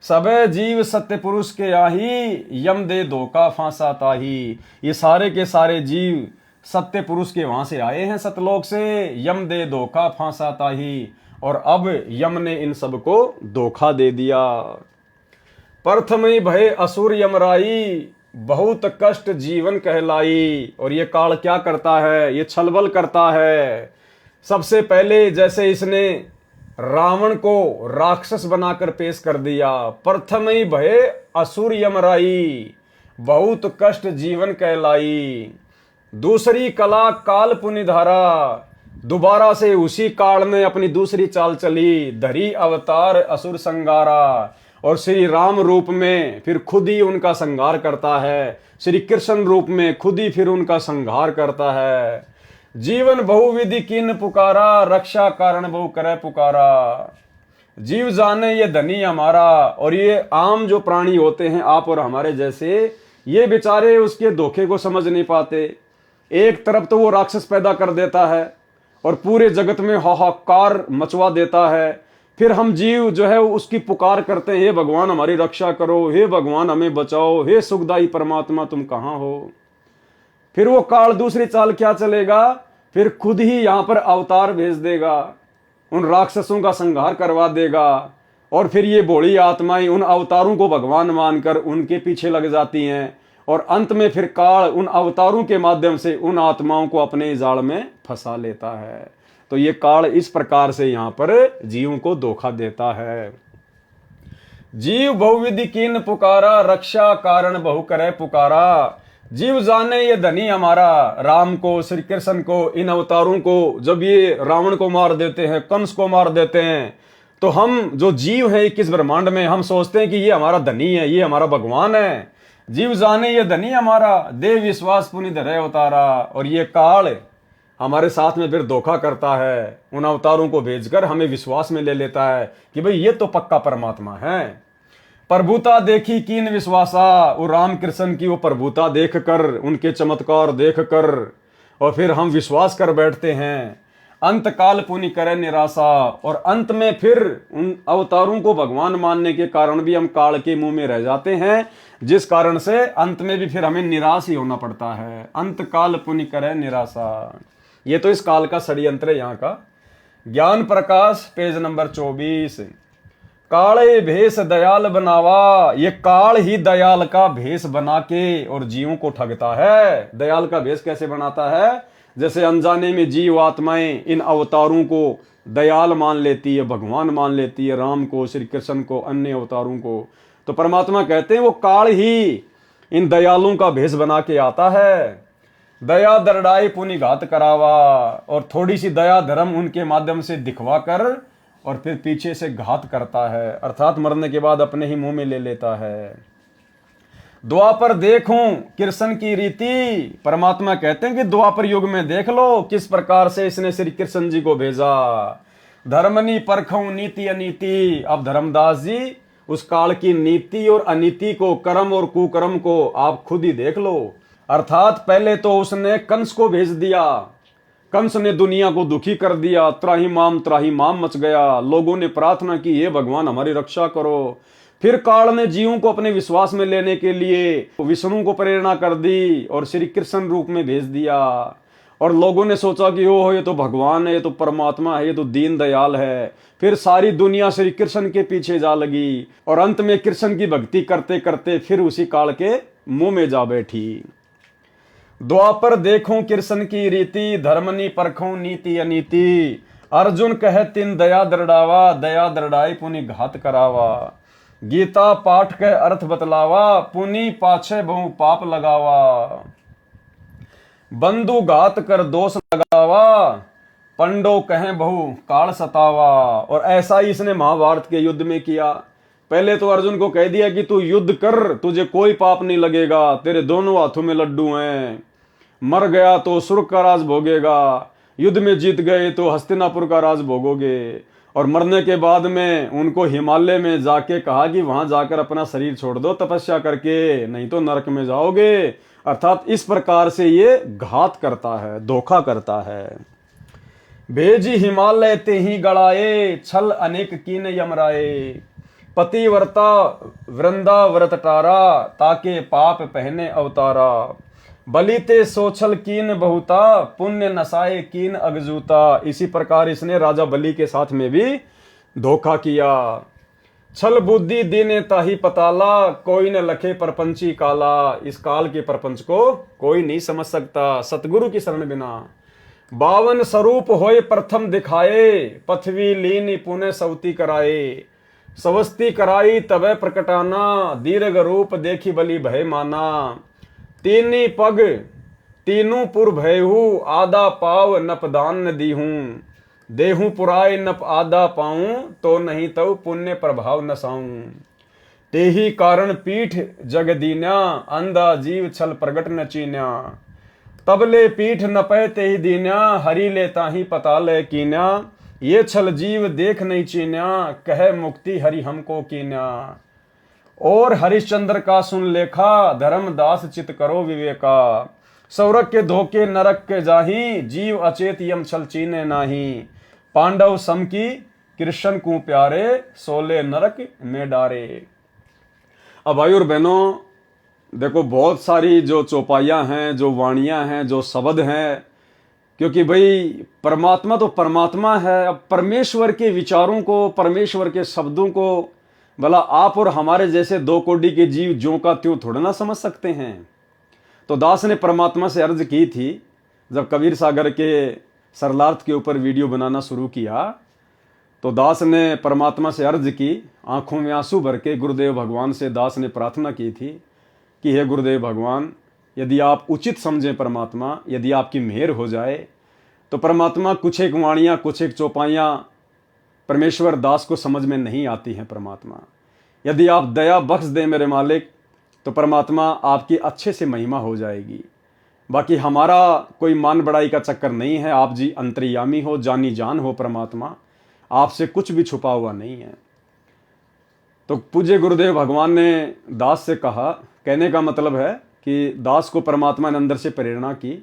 सबे जीव सत्य पुरुष के आही, यम दे धोखा फांसा ताही। ये सारे के सारे जीव सत्य पुरुष के वहां से आए हैं, सतलोक से। यम दे धोखा फांसा ताही, और अब यम ने इन सबको धोखा दे दिया। प्रथम भय असुर यमराई, बहुत कष्ट जीवन कहलाई। और ये काल क्या करता है? ये छलबल करता है। सबसे पहले जैसे इसने रावण को राक्षस बनाकर पेश कर दिया, प्रथम ही भय असुर यमराई, बहुत कष्ट जीवन कहलाई। दूसरी कला काल पुनिधारा, दोबारा से उसी काल में अपनी दूसरी चाल चली, धरी अवतार असुर संगारा। और श्री राम रूप में फिर खुद ही उनका संहार करता है, श्री कृष्ण रूप में खुद ही फिर उनका संहार करता है। जीवन बहुविधि कीन पुकारा, रक्षा कारण बहु करे पुकारा। जीव जाने ये धनी हमारा, और ये आम जो प्राणी होते हैं आप और हमारे जैसे, ये बेचारे उसके धोखे को समझ नहीं पाते। एक तरफ तो वो राक्षस पैदा कर देता है और पूरे जगत में हाहाकार मचवा देता है, फिर हम जीव जो है उसकी पुकार करते हैं, हे भगवान हमारी रक्षा करो, हे भगवान हमें बचाओ, हे सुखदाई परमात्मा तुम कहाँ हो। फिर वो काल दूसरी चाल क्या चलेगा, फिर खुद ही यहां पर अवतार भेज देगा, उन राक्षसों का संहार करवा देगा, और फिर ये भोली आत्माएं उन अवतारों को भगवान मानकर उनके पीछे लग जाती हैं, और अंत में फिर काल उन अवतारों के माध्यम से उन आत्माओं को अपने जाल में फंसा लेता है। तो ये काल इस प्रकार से यहां पर जीवों को धोखा देता है। जीव बहुविधि कीन पुकारा, रक्षा कारण बहु करे पुकारा। जीव जाने ये धनी हमारा, राम को, श्री कृष्ण को, इन अवतारों को जब ये रावण को मार देते हैं, कंस को मार देते हैं, तो हम जो जीव हैं 21 ब्रह्मांड में, हम सोचते हैं कि ये हमारा धनी है, ये हमारा भगवान है। जीव जाने ये धनी हमारा, देव विश्वास पुनि धरे अवतारा। और ये काल हमारे साथ में फिर धोखा करता है, उन अवतारों को भेजकर हमें विश्वास में ले लेता है कि भाई ये तो पक्का परमात्मा है। प्रभुता देखी कीन विश्वासा, वो राम कृष्ण की वो प्रभुता देखकर, उनके चमत्कार देखकर, और फिर हम विश्वास कर बैठते हैं। अंत काल पुनि करे निराशा, और अंत में फिर उन अवतारों को भगवान मानने के कारण भी हम काल के मुंह में रह जाते हैं, जिस कारण से अंत में भी फिर हमें निराश ही होना पड़ता है। अंत काल पुनि करे निराशा, ये तो इस काल का षड्यंत्र है यहाँ का। ज्ञान प्रकाश पेज नंबर 24। काले भेष दयाल बनावा, ये काल ही दयाल का भेष बना के और जीवों को ठगता है। दयाल का भेष कैसे बनाता है, जैसे अनजाने में जीव आत्माएं इन अवतारों को दयाल मान लेती है, भगवान मान लेती है, राम को, श्री कृष्ण को, अन्य अवतारों को। तो परमात्मा कहते हैं वो काल ही इन दयालुओं का भेष बना के आता है। दया दरड़ाई पुनि घात करावा, और थोड़ी सी दया धर्म उनके माध्यम से दिखवा कर और फिर पीछे से घात करता है, अर्थात मरने के बाद अपने ही मुंह में ले लेता है। द्वापर देखूं कृष्ण की रीति, परमात्मा कहते हैं कि द्वापर युग में देख लो किस प्रकार से इसने श्री कृष्ण जी को भेजा। धर्मनी परखूं नीति अनीति, अब धर्मदास जी उस काल की नीति और अनीति को, कर्म और कुकर्म को आप खुद ही देख लो। अर्थात पहले तो उसने कंस को भेज दिया, कंस ने दुनिया को दुखी कर दिया, त्राही माम मच गया। लोगों ने प्रार्थना की, हे भगवान हमारी रक्षा करो। फिर काल ने जीवों को अपने विश्वास में लेने के लिए विष्णु को प्रेरणा कर दी और श्री कृष्ण रूप में भेज दिया, और लोगों ने सोचा कि ओह ये तो भगवान है, ये तो परमात्मा है, ये तो दीन दयाल है। फिर सारी दुनिया श्री कृष्ण के पीछे जा लगी, और अंत में कृष्ण की भक्ति करते करते फिर उसी काल के मुंह में जा बैठी। द्वापर देखूं कृष्ण की रीति, धर्मनी परखूं नीति अनीति। अर्जुन कहे तिन दया दृढ़ावा, दया दृढ़ाई पुनि घात करावा। गीता पाठ के अर्थ बतलावा, पुनि पाछे बहु पाप लगावा। बंधु घात कर दोष लगावा, पंडो कहें बहु काल सतावा। और ऐसा ही इसने महाभारत के युद्ध में किया। पहले तो अर्जुन को कह दिया कि तू युद्ध कर, तुझे कोई पाप नहीं लगेगा, तेरे दोनों हाथों में लड्डू हैं। मर गया तो स्वर्ग का राज भोगेगा, युद्ध में जीत गए तो हस्तिनापुर का राज भोगोगे। और मरने के बाद में उनको हिमालय में जाके कहा कि वहां जाकर अपना शरीर छोड़ दो तपस्या करके, नहीं तो नरक में जाओगे। अर्थात इस प्रकार से ये घात करता है, धोखा करता है। भेजी हिमालय ते ही गड़ाए, छल अनेक कीन यमराए। पतिव्रता वृंदा व्रत टारा, ताके पाप पहने अवतारा। बलिते सोछल कीन बहुता, पुण्य नसाए कीन अगजूता। इसी प्रकार इसने राजा बलि के साथ में भी धोखा किया। छल बुद्धि दीने ताही पताला, कोई न लखे परपंची काला। इस काल के परपंच को कोई नहीं समझ सकता सतगुरु की शरण बिना। 52 स्वरूप होए प्रथम दिखाए, पृथ्वी लीन पुण्य सवती कराए। सवस्ती कराई तबे प्रकटाना, दीर्घ रूप देखी बलि भय माना। तीनी पग तीनू पुर भयहू, आधा पाव नपदान न दीहूं। देहूं पुराए नप आधा पाऊं, तो नहीं तो पुण्य प्रभाव न साऊं। तेही कारण पीठ जग दीन्या, अंधा जीव छल प्रगट न चीन्या। तबले पीठ न पै तेही दीन्या, हरि ले ताही पता ले कीन्या। ये छल जीव देख नहीं चीन्या, कहे मुक्ति हरि हमको कीन्या। और हरिश्चंद्र का सुन लेखा, धर्मदास चित करो विवेका। सौरक के धोखे नरक के जाही, जीव अचेत यम छल चीने नाही। पांडव सम की कृष्ण को प्यारे, सोले नरक में डारे। अब भाई और बहनों, देखो बहुत सारी जो चौपाइयाँ हैं, जो वाणियाँ हैं, जो शब्द हैं, क्योंकि भाई परमात्मा तो परमात्मा है। अब परमेश्वर के विचारों को, परमेश्वर के शब्दों को भला आप और हमारे जैसे दो कोड़ी के जीव ज्यों का त्यों थोड़ा ना समझ सकते हैं। तो दास ने परमात्मा से अर्ज की थी, जब कबीर सागर के सरलार्थ के ऊपर वीडियो बनाना शुरू किया, तो दास ने परमात्मा से अर्ज की, आंखों में आंसू भर के गुरुदेव भगवान से दास ने प्रार्थना की थी कि हे गुरुदेव भगवान, यदि आप उचित समझें परमात्मा, यदि आपकी मेहर हो जाए तो परमात्मा कुछ एक वाणियाँ, कुछ एक चौपाइयाँ परमेश्वर दास को समझ में नहीं आती हैं। परमात्मा यदि आप दया बख्श दें मेरे मालिक, तो परमात्मा आपकी अच्छे से महिमा हो जाएगी। बाकी हमारा कोई मान बढ़ाई का चक्कर नहीं है। आप जी अंतर्यामी हो, जानी जान हो परमात्मा, आपसे कुछ भी छुपा हुआ नहीं है। तो पूज्य गुरुदेव भगवान ने दास से कहा, कहने का मतलब है कि दास को परमात्मा ने अंदर से प्रेरणा की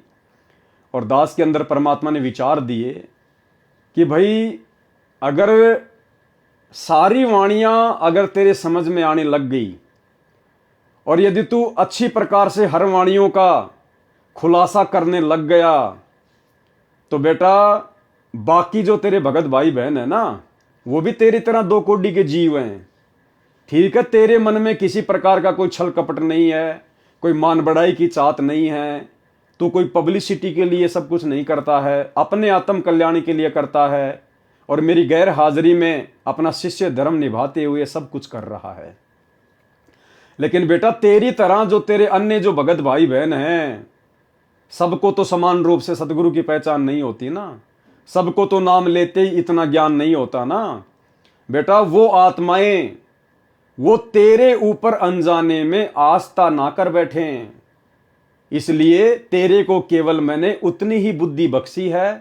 और दास के अंदर परमात्मा ने विचार दिए कि भाई अगर सारी वाणियां अगर तेरे समझ में आने लग गई और यदि तू अच्छी प्रकार से हर वाणियों का खुलासा करने लग गया, तो बेटा बाकी जो तेरे भगत भाई बहन है ना, वो भी तेरी तरह दो कोड़ी के जीव हैं। ठीक है, तेरे मन में किसी प्रकार का कोई छल कपट नहीं है, कोई मान बढ़ाई की चाहत नहीं है, तू कोई पब्लिसिटी के लिए सब कुछ नहीं करता है, अपने आत्म कल्याण के लिए करता है और मेरी गैर हाजिरी में अपना शिष्य धर्म निभाते हुए सब कुछ कर रहा है। लेकिन बेटा तेरी तरह जो तेरे अन्य जो भगत भाई बहन हैं, सबको तो समान रूप से सदगुरु की पहचान नहीं होती ना, सबको तो नाम लेते ही इतना ज्ञान नहीं होता ना। बेटा वो आत्माएं वो तेरे ऊपर अनजाने में आस्था ना कर बैठे, इसलिए तेरे को केवल मैंने उतनी ही बुद्धि बख्शी है,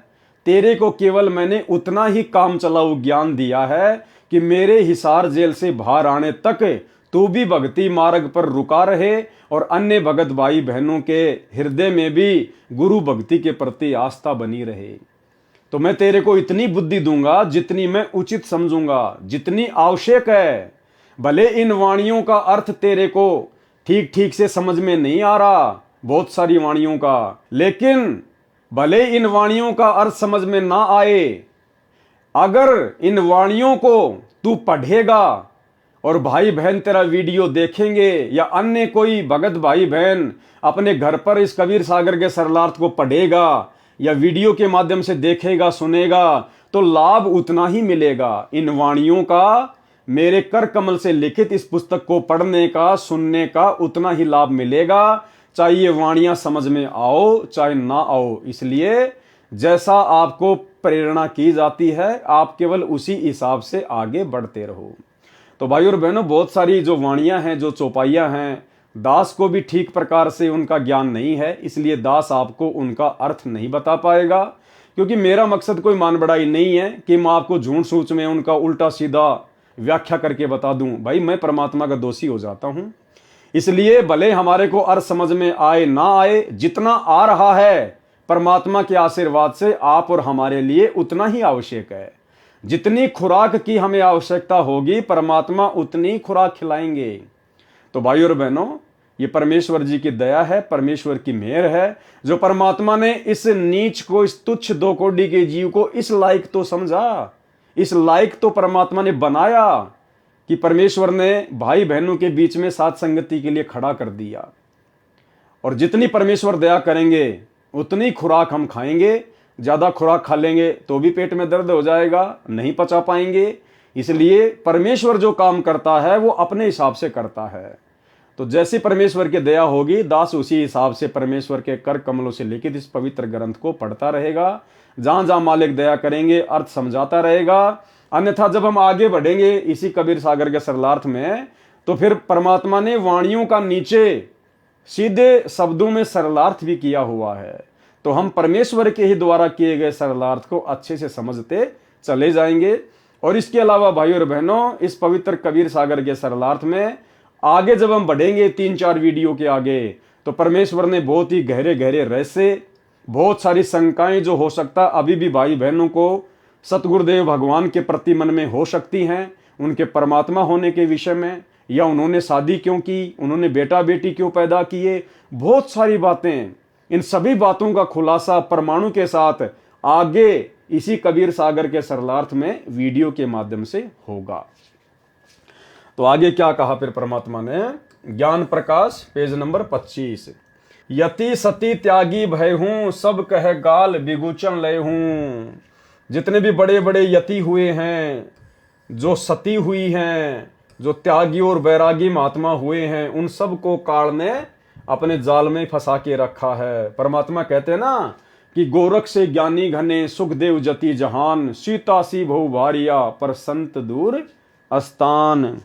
तेरे को केवल मैंने उतना ही काम चलाऊ ज्ञान दिया है कि मेरे हिसार जेल से बाहर आने तक तू भी भक्ति मार्ग पर रुका रहे और अन्य भगत भाई बहनों के हृदय में भी गुरु भक्ति के प्रति आस्था बनी रहे। तो मैं तेरे को इतनी बुद्धि दूंगा जितनी मैं उचित समझूंगा, जितनी आवश्यक है। भले इन वाणियों का अर्थ तेरे को ठीक ठीक से समझ में नहीं आ रहा, बहुत सारी वाणियों का, लेकिन भले इन वाणियों का अर्थ समझ में ना आए, अगर इन वाणियों को तू पढ़ेगा और भाई बहन तेरा वीडियो देखेंगे या अन्य कोई भगत भाई बहन अपने घर पर इस कबीर सागर के सरलार्थ को पढ़ेगा या वीडियो के माध्यम से देखेगा, सुनेगा, तो लाभ उतना ही मिलेगा। इन वाणियों का, मेरे कर कमल से लिखित इस पुस्तक को पढ़ने का, सुनने का उतना ही लाभ मिलेगा, चाहे ये वाणियां समझ में आओ चाहे ना आओ। इसलिए जैसा आपको प्रेरणा की जाती है, आप केवल उसी हिसाब से आगे बढ़ते रहो। तो भाई और बहनों, बहुत सारी जो वाणियां हैं, जो चौपाइयां हैं, दास को भी ठीक प्रकार से उनका ज्ञान नहीं है, इसलिए दास आपको उनका अर्थ नहीं बता पाएगा। क्योंकि मेरा मकसद कोई मान बढ़ाई नहीं है कि मैं आपको झूठ सूच में उनका उल्टा सीधा व्याख्या करके बता दूं। भाई मैं परमात्मा का दोषी हो जाता हूं, इसलिए भले हमारे को अर्थ समझ में आए ना आए, जितना आ रहा है परमात्मा के आशीर्वाद से आप और हमारे लिए उतना ही आवश्यक है। जितनी खुराक की हमें आवश्यकता होगी, परमात्मा उतनी खुराक खिलाएंगे। तो भाई और बहनों, ये परमेश्वर जी की दया है, परमेश्वर की मेहर है, जो परमात्मा ने इस नीच को, इस तुच्छ दो कोड़ी के जीव को इस लायक तो समझा, इस लायक तो परमात्मा ने बनाया कि परमेश्वर ने भाई बहनों के बीच में साथ संगति के लिए खड़ा कर दिया। और जितनी परमेश्वर दया करेंगे उतनी खुराक हम खाएंगे। ज्यादा खुराक खा लेंगे तो भी पेट में दर्द हो जाएगा, नहीं पचा पाएंगे। इसलिए परमेश्वर जो काम करता है वो अपने हिसाब से करता है। तो जैसी परमेश्वर की दया होगी, दास उसी हिसाब से परमेश्वर के कर कमलों से लिखित इस पवित्र ग्रंथ को पढ़ता रहेगा। जहां जहां मालिक दया करेंगे अर्थ समझाता रहेगा। अन्यथा जब हम आगे बढ़ेंगे इसी कबीर सागर के सरलार्थ में, तो फिर परमात्मा ने वाणियों का नीचे सीधे शब्दों में सरलार्थ भी किया हुआ है। तो हम परमेश्वर के ही द्वारा किए गए सरलार्थ को अच्छे से समझते चले जाएंगे। और इसके अलावा भाइयों और बहनों, इस पवित्र कबीर सागर के सरलार्थ में आगे जब हम बढ़ेंगे 3-4 वीडियो के आगे, तो परमेश्वर ने बहुत ही गहरे गहरे रहस्य, बहुत सारी शंकाएं जो हो सकता अभी भी भाई बहनों को सतगुरुदेव भगवान के प्रति मन में हो सकती हैं, उनके परमात्मा होने के विषय में, या उन्होंने शादी क्यों की, उन्होंने बेटा बेटी क्यों पैदा किए, बहुत सारी बातें, इन सभी बातों का खुलासा परमाणु के साथ आगे इसी कबीर सागर के सरलार्थ में वीडियो के माध्यम से होगा। तो आगे क्या कहा फिर परमात्मा ने, ज्ञान प्रकाश पेज नंबर 25, यति सती त्यागी भय हूं, सब कह गाल बिगुचन लय हूं। जितने भी बड़े बड़े यति हुए हैं, जो सती हुई हैं, जो त्यागी और बैरागी महात्मा हुए हैं, उन सब को काल ने अपने जाल में फंसा के रखा है। परमात्मा कहते हैं ना कि गोरख से ज्ञानी घने, सुखदेव जति जहान, सीता सी बहु भारिया, पर संत दूर अस्तान।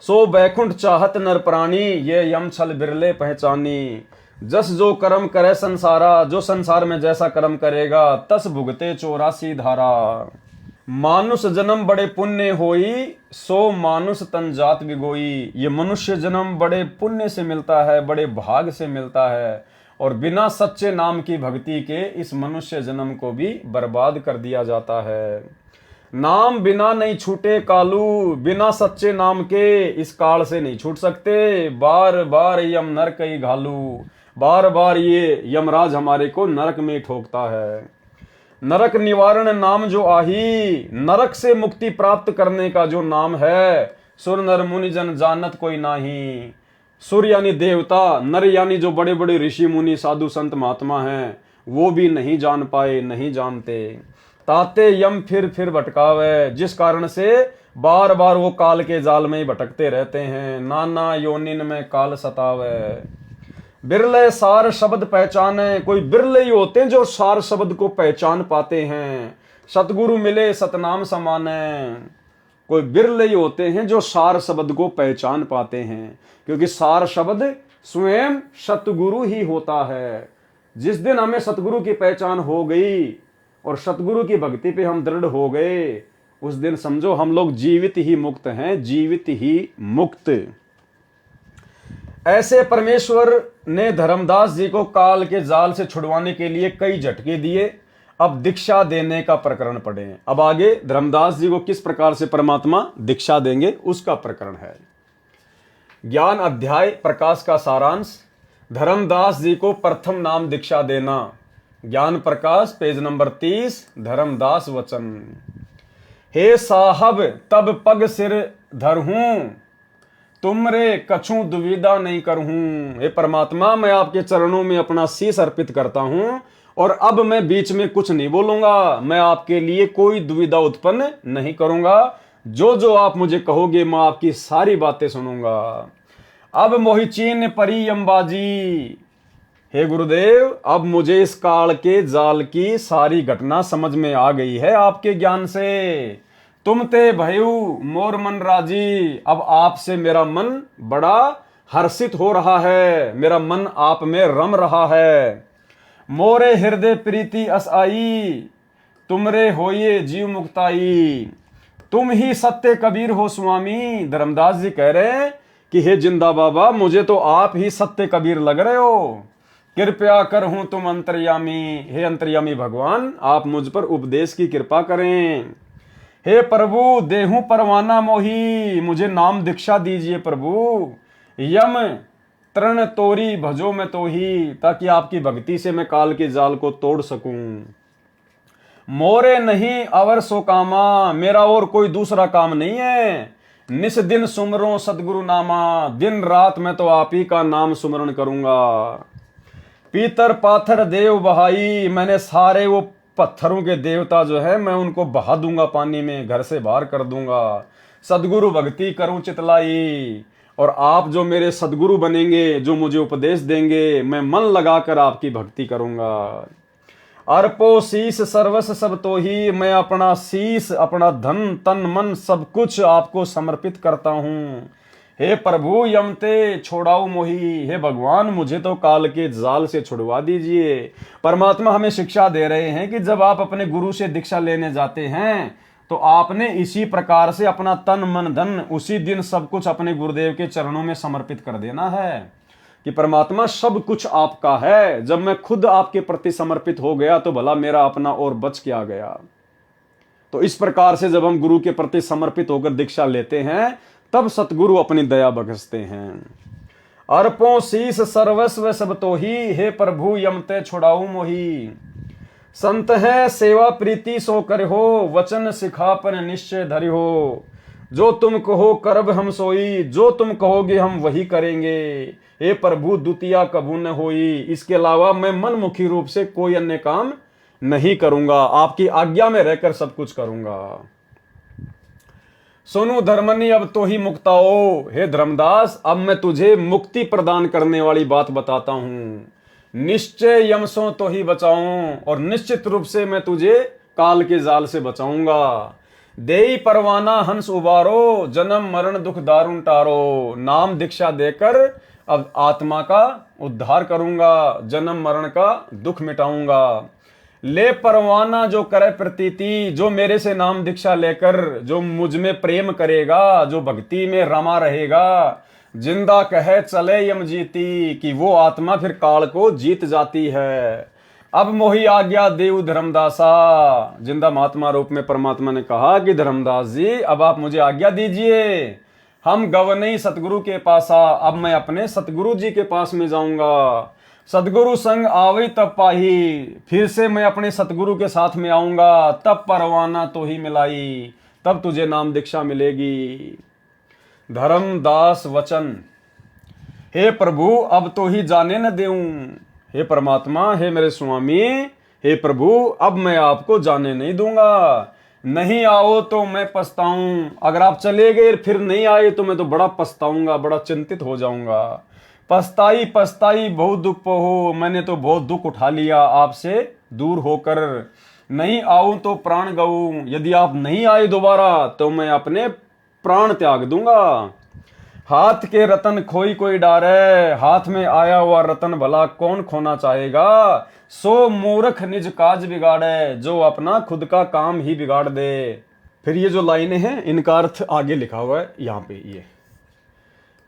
सो बैकुंठ चाहत नर प्राणी, ये यम छल बिरले पहचानी। जस जो कर्म करे संसारा, जो संसार में जैसा कर्म करेगा, तस भुगते 84 धारा। मानुष जन्म बड़े पुण्य होई, सो मानुष तन जात बिगोई। ये मनुष्य जन्म बड़े पुण्य से मिलता है, बड़े भाग से मिलता है, और बिना सच्चे नाम की भक्ति के इस मनुष्य जन्म को भी बर्बाद कर दिया जाता है। नाम बिना नहीं छूटे कालू, बिना सच्चे नाम के इस काल से नहीं छूट सकते। बार बार यम नरक ही घालू, बार बार ये यमराज हमारे को नरक में ठोकता है। नरक निवारण नाम जो आही, नरक से मुक्ति प्राप्त करने का जो नाम है, सुर नर मुनि जन जानत कोई नाही। सुर यानी देवता, नर यानी जो बड़े बड़े ऋषि मुनि साधु संत महात्मा हैं, वो भी नहीं जान पाए, नहीं जानते। ताते यम फिर भटकावे, जिस कारण से बार बार वो काल के जाल में ही भटकते रहते हैं। नाना योनिन में काल सतावे। बिरले सार शब्द पहचाने, कोई बिरले ही होते हैं जो सार शब्द को पहचान पाते हैं। सतगुरु मिले सतनाम समाने, कोई बिरले ही होते हैं जो सार शब्द को पहचान पाते हैं, क्योंकि सार शब्द स्वयं सतगुरु ही होता है। जिस दिन हमें सतगुरु की पहचान हो गई और सतगुरु की भक्ति पे हम दृढ़ हो गए, उस दिन समझो हम लोग जीवित ही मुक्त हैं, जीवित ही मुक्त। ऐसे परमेश्वर ने धर्मदास जी को काल के जाल से छुड़वाने के लिए कई झटके दिए। अब दीक्षा देने का प्रकरण पढ़े। अब आगे धर्मदास जी को किस प्रकार से परमात्मा दीक्षा देंगे उसका प्रकरण है। ज्ञान अध्याय प्रकाश का सारांश, धर्मदास जी को प्रथम नाम दीक्षा देना। ज्ञान प्रकाश पेज नंबर 30, धर्मदास वचन। हे साहब तब पग सिर धरहूं, तुमरे कछु दुविधा नहीं करहूं। हे परमात्मा, मैं आपके चरणों में अपना शीश अर्पित करता हूं, और अब मैं बीच में कुछ नहीं बोलूंगा। मैं आपके लिए कोई दुविधा उत्पन्न नहीं करूंगा। जो जो आप मुझे कहोगे मैं आपकी सारी बातें सुनूंगा। अब मोहि चीन परी अंबाजी। हे गुरुदेव, अब मुझे इस काल के जाल की सारी घटना समझ में आ गई है आपके ज्ञान से। तुम ते भयु मोर मन राजी। अब आपसे मेरा मन बड़ा हर्षित हो रहा है, मेरा मन आप में रम रहा है। मोरे हृदय प्रीति अस आई, तुमरे होइए जीव मुक्ताई। तुम ही सत्य कबीर हो स्वामी। धर्मदास जी कह रहे हैं कि हे जिंदा बाबा, मुझे तो आप ही सत्य कबीर लग रहे हो। कृपया कर हूं तुम अंतर्यामी। हे अंतर्यामी भगवान, आप मुझ पर उपदेश की कृपा करें। हे प्रभु देहू परवाना मोही, मुझे नाम दीक्षा दीजिए प्रभु। यम तृण तोरी भजो में तो ही, ताकि आपकी भक्ति से मैं काल के जाल को तोड़ सकूं। मोरे नहीं अवर सो कामा, मेरा और कोई दूसरा काम नहीं है। निस दिन सुमरो सतगुरु नामा, दिन रात मैं तो आप ही का नाम सुमरण करूंगा। पीतर पाथर देव बहाई, मैंने सारे वो पत्थरों के देवता जो है मैं उनको बहा दूंगा पानी में, घर से बाहर कर दूंगा। सदगुरु भक्ति करूं चितलाई, और आप जो मेरे सदगुरु बनेंगे, जो मुझे उपदेश देंगे, मैं मन लगाकर आपकी भक्ति करूंगा। अर्पो शीस सर्वस सब तो ही, मैं अपना शीस, अपना धन तन मन सब कुछ आपको समर्पित करता हूं। हे प्रभु यमते छोड़ाओ मोही, हे भगवान मुझे तो काल के जाल से छुड़वा दीजिए। परमात्मा हमें शिक्षा दे रहे हैं कि जब आप अपने गुरु से दीक्षा लेने जाते हैं तो आपने इसी प्रकार से अपना तन मन धन उसी दिन सब कुछ अपने गुरुदेव के चरणों में समर्पित कर देना है कि परमात्मा सब कुछ आपका है। जब मैं खुद आपके प्रति समर्पित हो गया तो भला मेरा अपना और बच क्या गया। तो इस प्रकार से जब हम गुरु के प्रति समर्पित होकर दीक्षा लेते हैं तब सतगुरु अपनी दया बख्शते हैं। अर्पों शीस सर्वस्व सब तो ही, हे प्रभु यमते छुड़ाऊ मोही। संत है सेवा प्रीति सो कर हो, वचन सिखापन निश्चय धरि हो। जो तुम कहो करब हम सोई, जो तुम कहोगे हम वही करेंगे। हे प्रभु द्वितीया कबू न होई, इसके अलावा मैं मनमुखी रूप से कोई अन्य काम नहीं करूंगा, आपकी आज्ञा में रहकर सब कुछ करूंगा। सुनो धर्मनी अब तो ही मुक्ताओ, हे धर्मदास अब मैं तुझे मुक्ति प्रदान करने वाली बात बताता हूं। निश्चय यमसों तो ही बचाऊं, और निश्चित रूप से मैं तुझे काल के जाल से बचाऊंगा। देई परवाना हंस उबारो, जन्म मरण दुख दारुण टारो। नाम दीक्षा देकर अब आत्मा का उद्धार करूंगा, जन्म मरण का दुख मिटाऊंगा। ले परवाना जो करे प्रतीति, जो मेरे से नाम दीक्षा लेकर जो मुझ में प्रेम करेगा, जो भक्ति में रमा रहेगा, जिंदा कहे चले यम जीती, कि वो आत्मा फिर काल को जीत जाती है। अब मोही आज्ञा देव धर्मदासा, जिंदा महात्मा रूप में परमात्मा ने कहा कि धर्मदास जी अब आप मुझे आज्ञा दीजिए, हम गवनई सतगुरु के पास आ, अब मैं अपने सतगुरु जी के पास में जाऊंगा। सतगुरु संग आवे तब पाही, फिर से मैं अपने सतगुरु के साथ में आऊंगा, तब परवाना तो ही मिलाई, तब तुझे नाम दीक्षा मिलेगी। धर्मदास वचन, हे प्रभु अब तो ही जाने न देऊं। हे परमात्मा, हे मेरे स्वामी, हे प्रभु अब मैं आपको जाने नहीं दूंगा। नहीं आओ तो मैं पछताऊं, अगर आप चले गए फिर नहीं आए तो मैं तो बड़ा पछताऊंगा, बड़ा चिंतित हो जाऊंगा। पछताई पछताई बहुत दुख हो, मैंने तो बहुत दुख उठा लिया आपसे दूर होकर। नहीं आऊं तो प्राण गऊं, यदि आप नहीं आए दोबारा तो मैं अपने प्राण त्याग दूंगा। हाथ के रतन खोई कोई डारे, हाथ में आया हुआ रतन भला कौन खोना चाहेगा। सो मूर्ख निज काज बिगाड़े, जो अपना खुद का काम ही बिगाड़ दे। फिर ये जो लाइनें हैं इनका अर्थ आगे लिखा हुआ है यहाँ पे। ये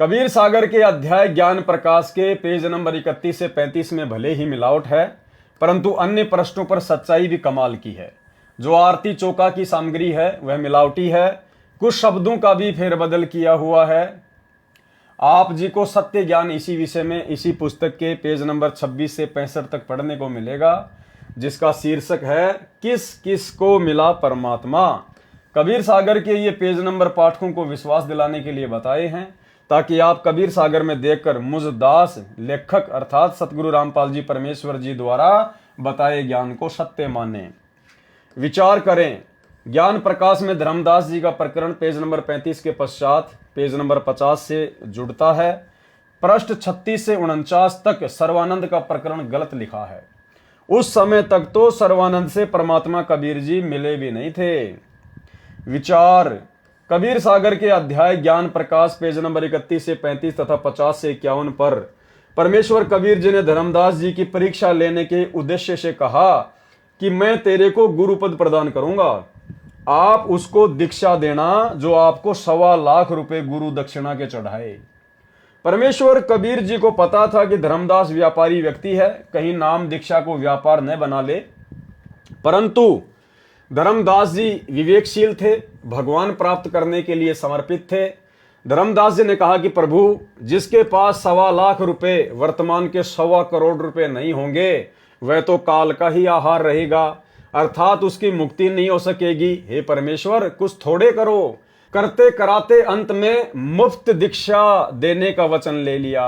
कबीर सागर के अध्याय ज्ञान प्रकाश के पेज नंबर 31 से 35 में भले ही मिलावट है, परंतु अन्य प्रश्नों पर सच्चाई भी कमाल की है। जो आरती चौका की सामग्री है वह मिलावटी है, कुछ शब्दों का भी फेरबदल किया हुआ है। आप जी को सत्य ज्ञान इसी विषय में इसी पुस्तक के पेज नंबर 26 से 65 तक पढ़ने को मिलेगा, जिसका शीर्षक है किस किस को मिला परमात्मा। कबीर सागर के ये पेज नंबर पाठकों को विश्वास दिलाने के लिए बताए हैं, ताकि आप कबीर सागर में देखकर मुझ दास लेखक अर्थात सतगुरु रामपाल जी परमेश्वर जी द्वारा बताए ज्ञान को सत्य माने। विचार करें, ज्ञान प्रकाश में धर्मदास जी का प्रकरण पेज नंबर 35 के पश्चात पेज नंबर 50 से जुड़ता है। पृष्ठ 36 से 49 तक सर्वानंद का प्रकरण गलत लिखा है। उस समय तक तो सर्वानंद से परमात्मा कबीर जी मिले भी नहीं थे। विचार, कबीर सागर के अध्याय ज्ञान प्रकाश पेज नंबर 31 से 35 तथा 50 से 51 पर परमेश्वर कबीर जी ने धर्मदास जी की परीक्षा लेने के उद्देश्य से कहा कि मैं तेरे को गुरुपद प्रदान करूंगा, आप उसको दीक्षा देना जो आपको 1.25 लाख रुपए गुरु दक्षिणा के चढ़ाए। परमेश्वर कबीर जी को पता था कि धर्मदास व्यापारी व्यक्ति है, कहीं नाम दीक्षा को व्यापार न बना ले, परंतु धर्मदास जी विवेकशील थे, भगवान प्राप्त करने के लिए समर्पित थे। धर्मदास जी ने कहा कि प्रभु, जिसके पास 1.25 लाख रुपए वर्तमान के 1.25 करोड़ रुपए नहीं होंगे वह तो काल का ही आहार रहेगा, अर्थात उसकी मुक्ति नहीं हो सकेगी। हे परमेश्वर कुछ थोड़े करो। करते कराते अंत में मुफ्त दीक्षा देने का वचन ले लिया।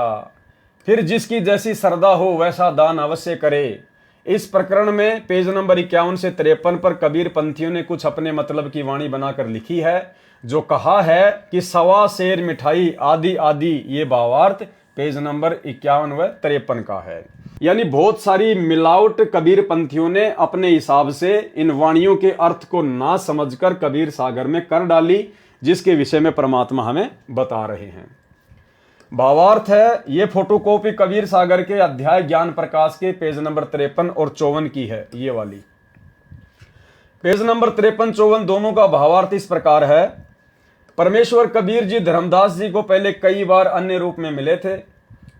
फिर जिसकी जैसी श्रद्धा हो वैसा दान अवश्य करे। इस प्रकरण में पेज नंबर 51 से 53 पर कबीर पंथियों ने कुछ अपने मतलब की वाणी बनाकर लिखी है, जो कहा है कि 1.25 सेर मिठाई आदि आदि, ये भावार्थ पेज नंबर 51 व 53 का है। यानी बहुत सारी मिलावट कबीर पंथियों ने अपने हिसाब से इन वाणियों के अर्थ को ना समझकर कबीर सागर में कर डाली, जिसके विषय में परमात्मा हमें बता रहे हैं। भावार्थ है, ये फोटोकॉपी कबीर सागर के अध्याय ज्ञान प्रकाश के पेज नंबर 53 और 54 की है। ये वाली पेज नंबर 53 54 दोनों का भावार्थ इस प्रकार है। परमेश्वर कबीर जी धर्मदास जी को पहले कई बार अन्य रूप में मिले थे।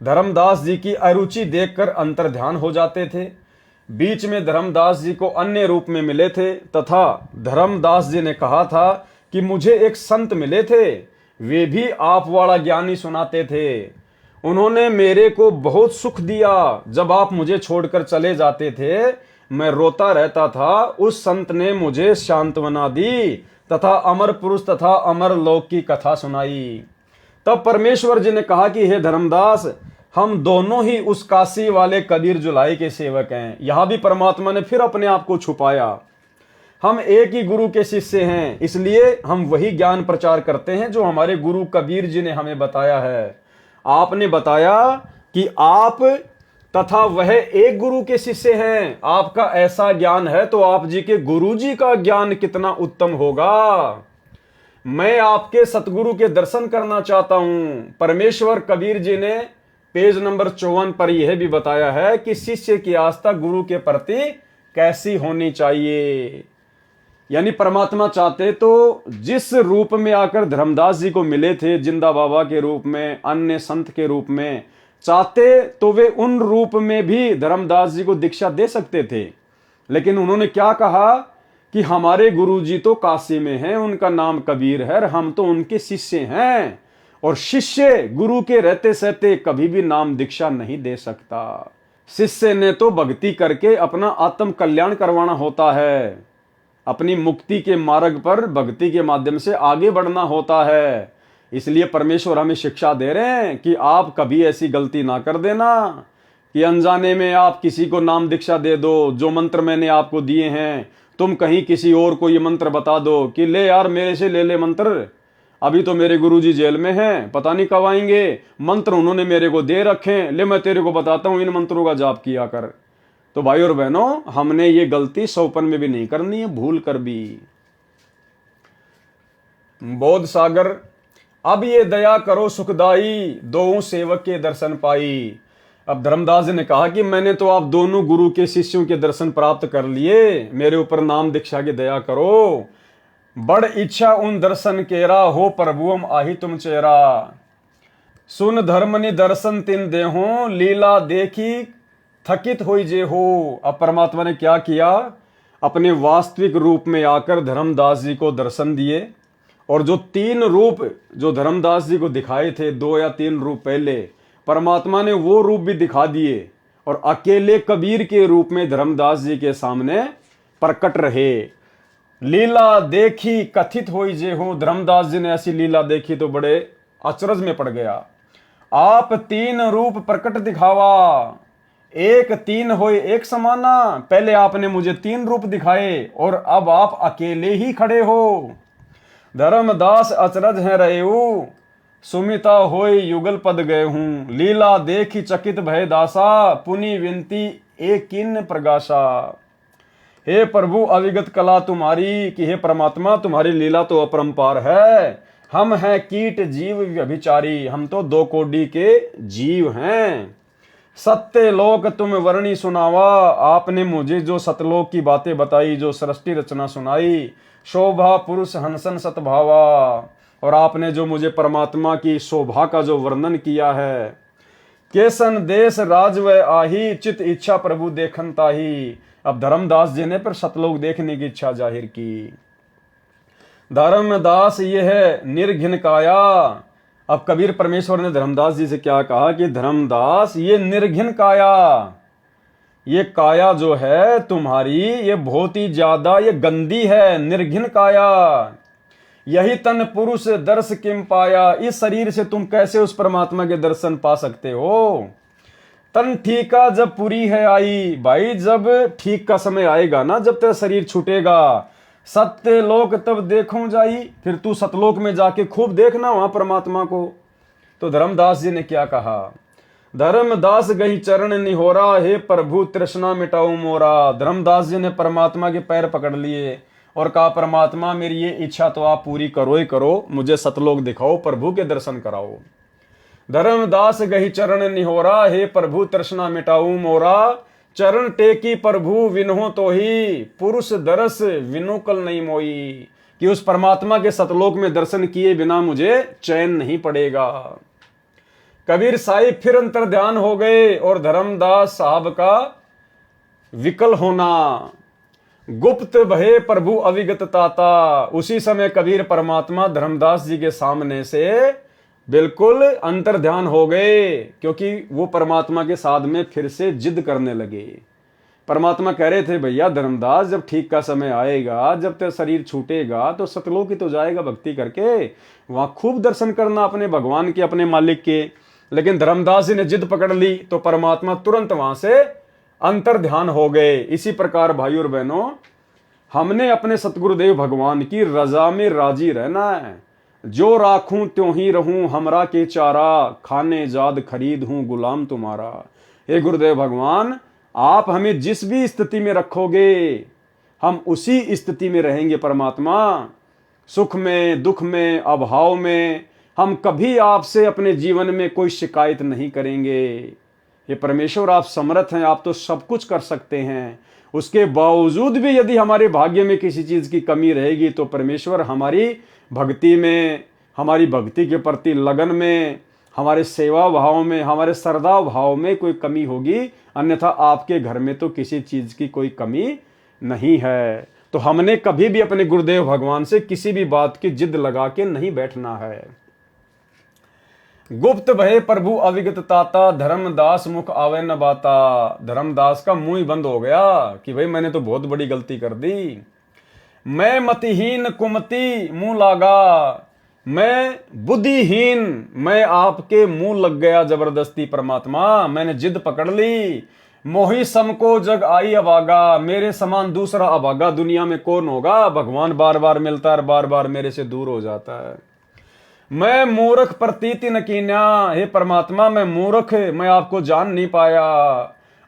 धर्मदास जी की अरुचि देखकर अंतर्ध्यान हो जाते थे। बीच में धर्मदास जी को अन्य रूप में मिले थे तथा धर्मदास जी ने कहा था कि मुझे एक संत मिले थे, वे भी आप वाला ज्ञानी सुनाते थे। उन्होंने मेरे को बहुत सुख दिया। जब आप मुझे छोड़कर चले जाते थे मैं रोता रहता था। उस संत ने मुझे सांत्वना दी तथा अमर पुरुष तथा अमर लोक की कथा सुनाई। तब परमेश्वर जी ने कहा कि हे धर्मदास, हम दोनों ही उस काशी वाले कबीर जुलाई के सेवक हैं। यहां भी परमात्मा ने फिर अपने आप को छुपाया। हम एक ही गुरु के शिष्य हैं, इसलिए हम वही ज्ञान प्रचार करते हैं जो हमारे गुरु कबीर जी ने हमें बताया है। आपने बताया कि आप तथा वह एक गुरु के शिष्य हैं। आपका ऐसा ज्ञान है तो आप जी के गुरु जी का ज्ञान कितना उत्तम होगा। मैं आपके सतगुरु के दर्शन करना चाहता हूं। परमेश्वर कबीर जी ने पेज नंबर 54 पर यह भी बताया है कि शिष्य की आस्था गुरु के प्रति कैसी होनी चाहिए। यानी परमात्मा चाहते तो जिस रूप में आकर धर्मदास जी को मिले थे, जिंदा बाबा के रूप में, अन्य संत के रूप में, चाहते तो वे उन रूप में भी धर्मदास जी को दीक्षा दे सकते थे। लेकिन उन्होंने क्या कहा कि हमारे गुरु जी तो काशी में हैं, उनका नाम कबीर है, हम तो उनके शिष्य हैं। और शिष्य गुरु के रहते सहते कभी भी नाम दीक्षा नहीं दे सकता। शिष्य ने तो भक्ति करके अपना आत्म कल्याण करवाना होता है। अपनी मुक्ति के मार्ग पर भक्ति के माध्यम से आगे बढ़ना होता है। इसलिए परमेश्वर हमें शिक्षा दे रहे हैं कि आप कभी ऐसी गलती ना कर देना कि अनजाने में आप किसी को नाम दीक्षा दे दो। जो मंत्र मैंने आपको दिए हैं तुम कहीं किसी और को ये मंत्र बता दो कि ले यार मेरे से ले ले मंत्र, अभी तो मेरे गुरुजी जेल में हैं, पता नहीं कब आएंगे, मंत्र उन्होंने मेरे को दे रखे, ले मैं तेरे को बताता हूं इन मंत्रों का जाप किया कर। तो भाई और बहनों, हमने ये गलती सौपन में भी नहीं करनी है, भूल कर भी। बोध सागर, अब ये दया करो सुखदाई, दो सेवक के दर्शन पाई। अब धर्मदास जी ने कहा कि मैंने तो आप दोनों गुरु के शिष्यों के दर्शन प्राप्त कर लिए, मेरे ऊपर नाम दीक्षा की दया करो। बड़ इच्छा उन दर्शन केरा, हो प्रभुअम आही तुम चेहरा। सुन धर्मनि दर्शन तिन देहो, लीला देखी थकित होई जे हो। अब परमात्मा ने क्या किया, अपने वास्तविक रूप में आकर धर्मदास जी को दर्शन दिए। और जो 3 रूप जो धर्मदास जी को दिखाए थे, 2 या 3 रूप पहले, परमात्मा ने वो रूप भी दिखा दिए और अकेले कबीर के रूप में धर्मदास जी के सामने प्रकट रहे। लीला देखी कथित होई जे हो। धर्मदास जी ने ऐसी लीला देखी तो बड़े अचरज में पड़ गया। आप 3 रूप प्रकट दिखावा, एक 3 होए एक समाना। पहले आपने मुझे 3 रूप दिखाए और अब आप अकेले ही खड़े हो। धर्मदास अचरज है रहे हो, सुमिता होय युगल पद गए हूं। लीला देखी चकित भय दासा, पुनि विनती एक किन प्रगाशा। हे प्रभु अविगत कला तुम्हारी, कि हे परमात्मा तुम्हारी लीला तो अपरंपार है। हम हैं कीट जीव व्यभिचारी, हम तो 2 कोटि के जीव हैं। सत्य लोक तुम वर्णी सुनावा, आपने मुझे जो सतलोक की बातें बताई, जो सृष्टि रचना सुनाई। शोभा पुरुष हंसन सतभावा, और आपने जो मुझे परमात्मा की शोभा का जो वर्णन किया है। केसन देश राज व आही, चित इच्छा प्रभु देखन ताही। अब धर्मदास जी ने पर सतलोक देखने की इच्छा जाहिर की। धर्मदास ये है निर्घिन काया। अब कबीर परमेश्वर ने धर्मदास जी से क्या कहा कि धर्मदास ये निर्घिन काया, ये काया जो है तुम्हारी ये बहुत ही ज्यादा ये गंदी है, निर्घिन काया। यही तन पुरुष दर्श किम पाया, इस शरीर से तुम कैसे उस परमात्मा के दर्शन पा सकते हो। तन ठीका जब पूरी है आई, भाई जब ठीक का समय आएगा ना, जब तेरा शरीर छूटेगा, सत्य लोक तब देखूं जाई, फिर तू सतलोक में जाके खूब देखना वहां परमात्मा को। तो धर्मदास जी ने क्या कहा, धर्मदास गही चरण निहोरा, हे प्रभु तृष्णा मिटाऊ मोरा। धर्मदास जी ने परमात्मा के पैर पकड़ लिए और कहा परमात्मा मेरी ये इच्छा तो आप पूरी करो ही करो, मुझे सतलोक दिखाओ, प्रभु के दर्शन कराओ। धर्मदास गही चरण निहोरा, हे प्रभु तृष्णा मिटाऊ मोरा। चरण टेकी प्रभु विनहो तो ही, पुरुष दरस विनु कल नहीं मोई। कि उस परमात्मा के सतलोक में दर्शन किए बिना मुझे चैन नहीं पड़ेगा। कबीर साहिब फिर अंतर ध्यान हो गए और धर्मदास साहब का विकल होना। गुप्त भये प्रभु अविगत ताता। उसी समय कबीर परमात्मा धर्मदास जी के सामने से बिल्कुल अंतर ध्यान हो गए, क्योंकि वो परमात्मा के साथ में फिर से जिद करने लगे। परमात्मा कह रहे थे, भैया धर्मदास, जब ठीक का समय आएगा, जब तेरा शरीर छूटेगा तो सतलोक ही तो जाएगा भक्ति करके, वहां खूब दर्शन करना अपने भगवान के, अपने मालिक के। लेकिन धर्मदास जी ने जिद पकड़ ली तो परमात्मा तुरंत वहां से अंतर ध्यान हो गए। इसी प्रकार भाई और बहनों, हमने अपने सतगुरुदेव भगवान की रजा में राजी रहना है। जो राखूं त्यों ही रहूं, हमरा के चारा, खाने जाद खरीद हूं गुलाम तुम्हारा। हे गुरुदेव भगवान, आप हमें जिस भी स्थिति में रखोगे हम उसी स्थिति में रहेंगे। परमात्मा, सुख में, दुख में, अभाव में हम कभी आपसे अपने जीवन में कोई शिकायत नहीं करेंगे। ये परमेश्वर, आप समर्थ हैं, आप तो सब कुछ कर सकते हैं। उसके बावजूद भी यदि हमारे भाग्य में किसी चीज की कमी रहेगी तो परमेश्वर हमारी भक्ति में, हमारी भक्ति के प्रति लगन में, हमारे सेवा भाव में, हमारे श्रद्धा भाव में कोई कमी होगी। अन्यथा आपके घर में तो किसी चीज की कोई कमी नहीं है। तो हमने कभी भी अपने गुरुदेव भगवान से किसी भी बात की जिद लगा के नहीं बैठना है। गुप्त भये प्रभु अविगत ताता, धर्मदास मुख आवे न बाता। धर्मदास का मुंह ही बंद हो गया कि भाई मैंने तो बहुत बड़ी गलती कर दी। मैं मतिहीन कुमति मुंह लागा, मैं बुद्धिहीन, मैं आपके मुंह लग गया जबरदस्ती। परमात्मा, मैंने जिद पकड़ ली। मोही सम को जग आई अभागा, मेरे समान दूसरा अभागा दुनिया में कौन होगा। भगवान बार बार मिलता है, बार बार मेरे से दूर हो जाता है। मैं मूर्ख प्रतीति न कीन्या, हे परमात्मा मैं मूर्ख, मैं आपको जान नहीं पाया।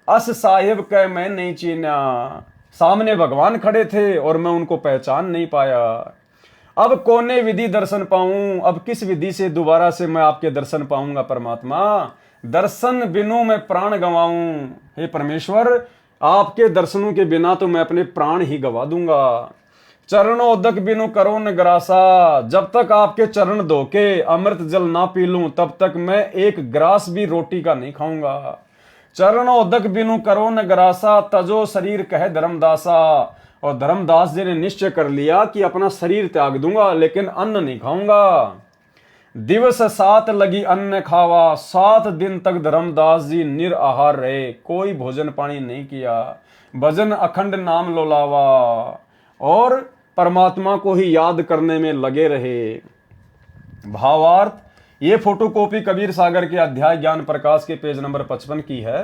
अस साहिब कह मैं नहीं चीन्या, सामने भगवान खड़े थे और मैं उनको पहचान नहीं पाया। अब कोने विधि दर्शन पाऊं, अब किस विधि से दोबारा से मैं आपके दर्शन पाऊंगा। परमात्मा, दर्शन बिनु मैं प्राण गंवाऊं। हे परमेश्वर, आपके दर्शनों के बिना तो मैं अपने प्राण ही गवा दूंगा। चरणोदक बिनु करो न ग्रासा, जब तक आपके चरण धो के अमृत जल ना पी लूं तब तक मैं एक ग्रास भी रोटी का नहीं खाऊंगा। चरणोदक बिनु करो न ग्रासा, तजो शरीर कहे धर्मदासा। और धर्मदास जी ने निश्चय कर लिया कि अपना शरीर त्याग दूंगा लेकिन अन्न नहीं खाऊंगा। दिवस 7 लगी अन्न खावा, 7 दिन तक धर्मदास जी निराहार रहे, कोई भोजन पानी नहीं किया। भजन अखंड नाम लोलावा और परमात्मा को ही याद करने में लगे रहे। भावार्थ, ये फोटोकॉपी कबीर सागर के अध्याय ज्ञान प्रकाश के पेज नंबर 55 की है।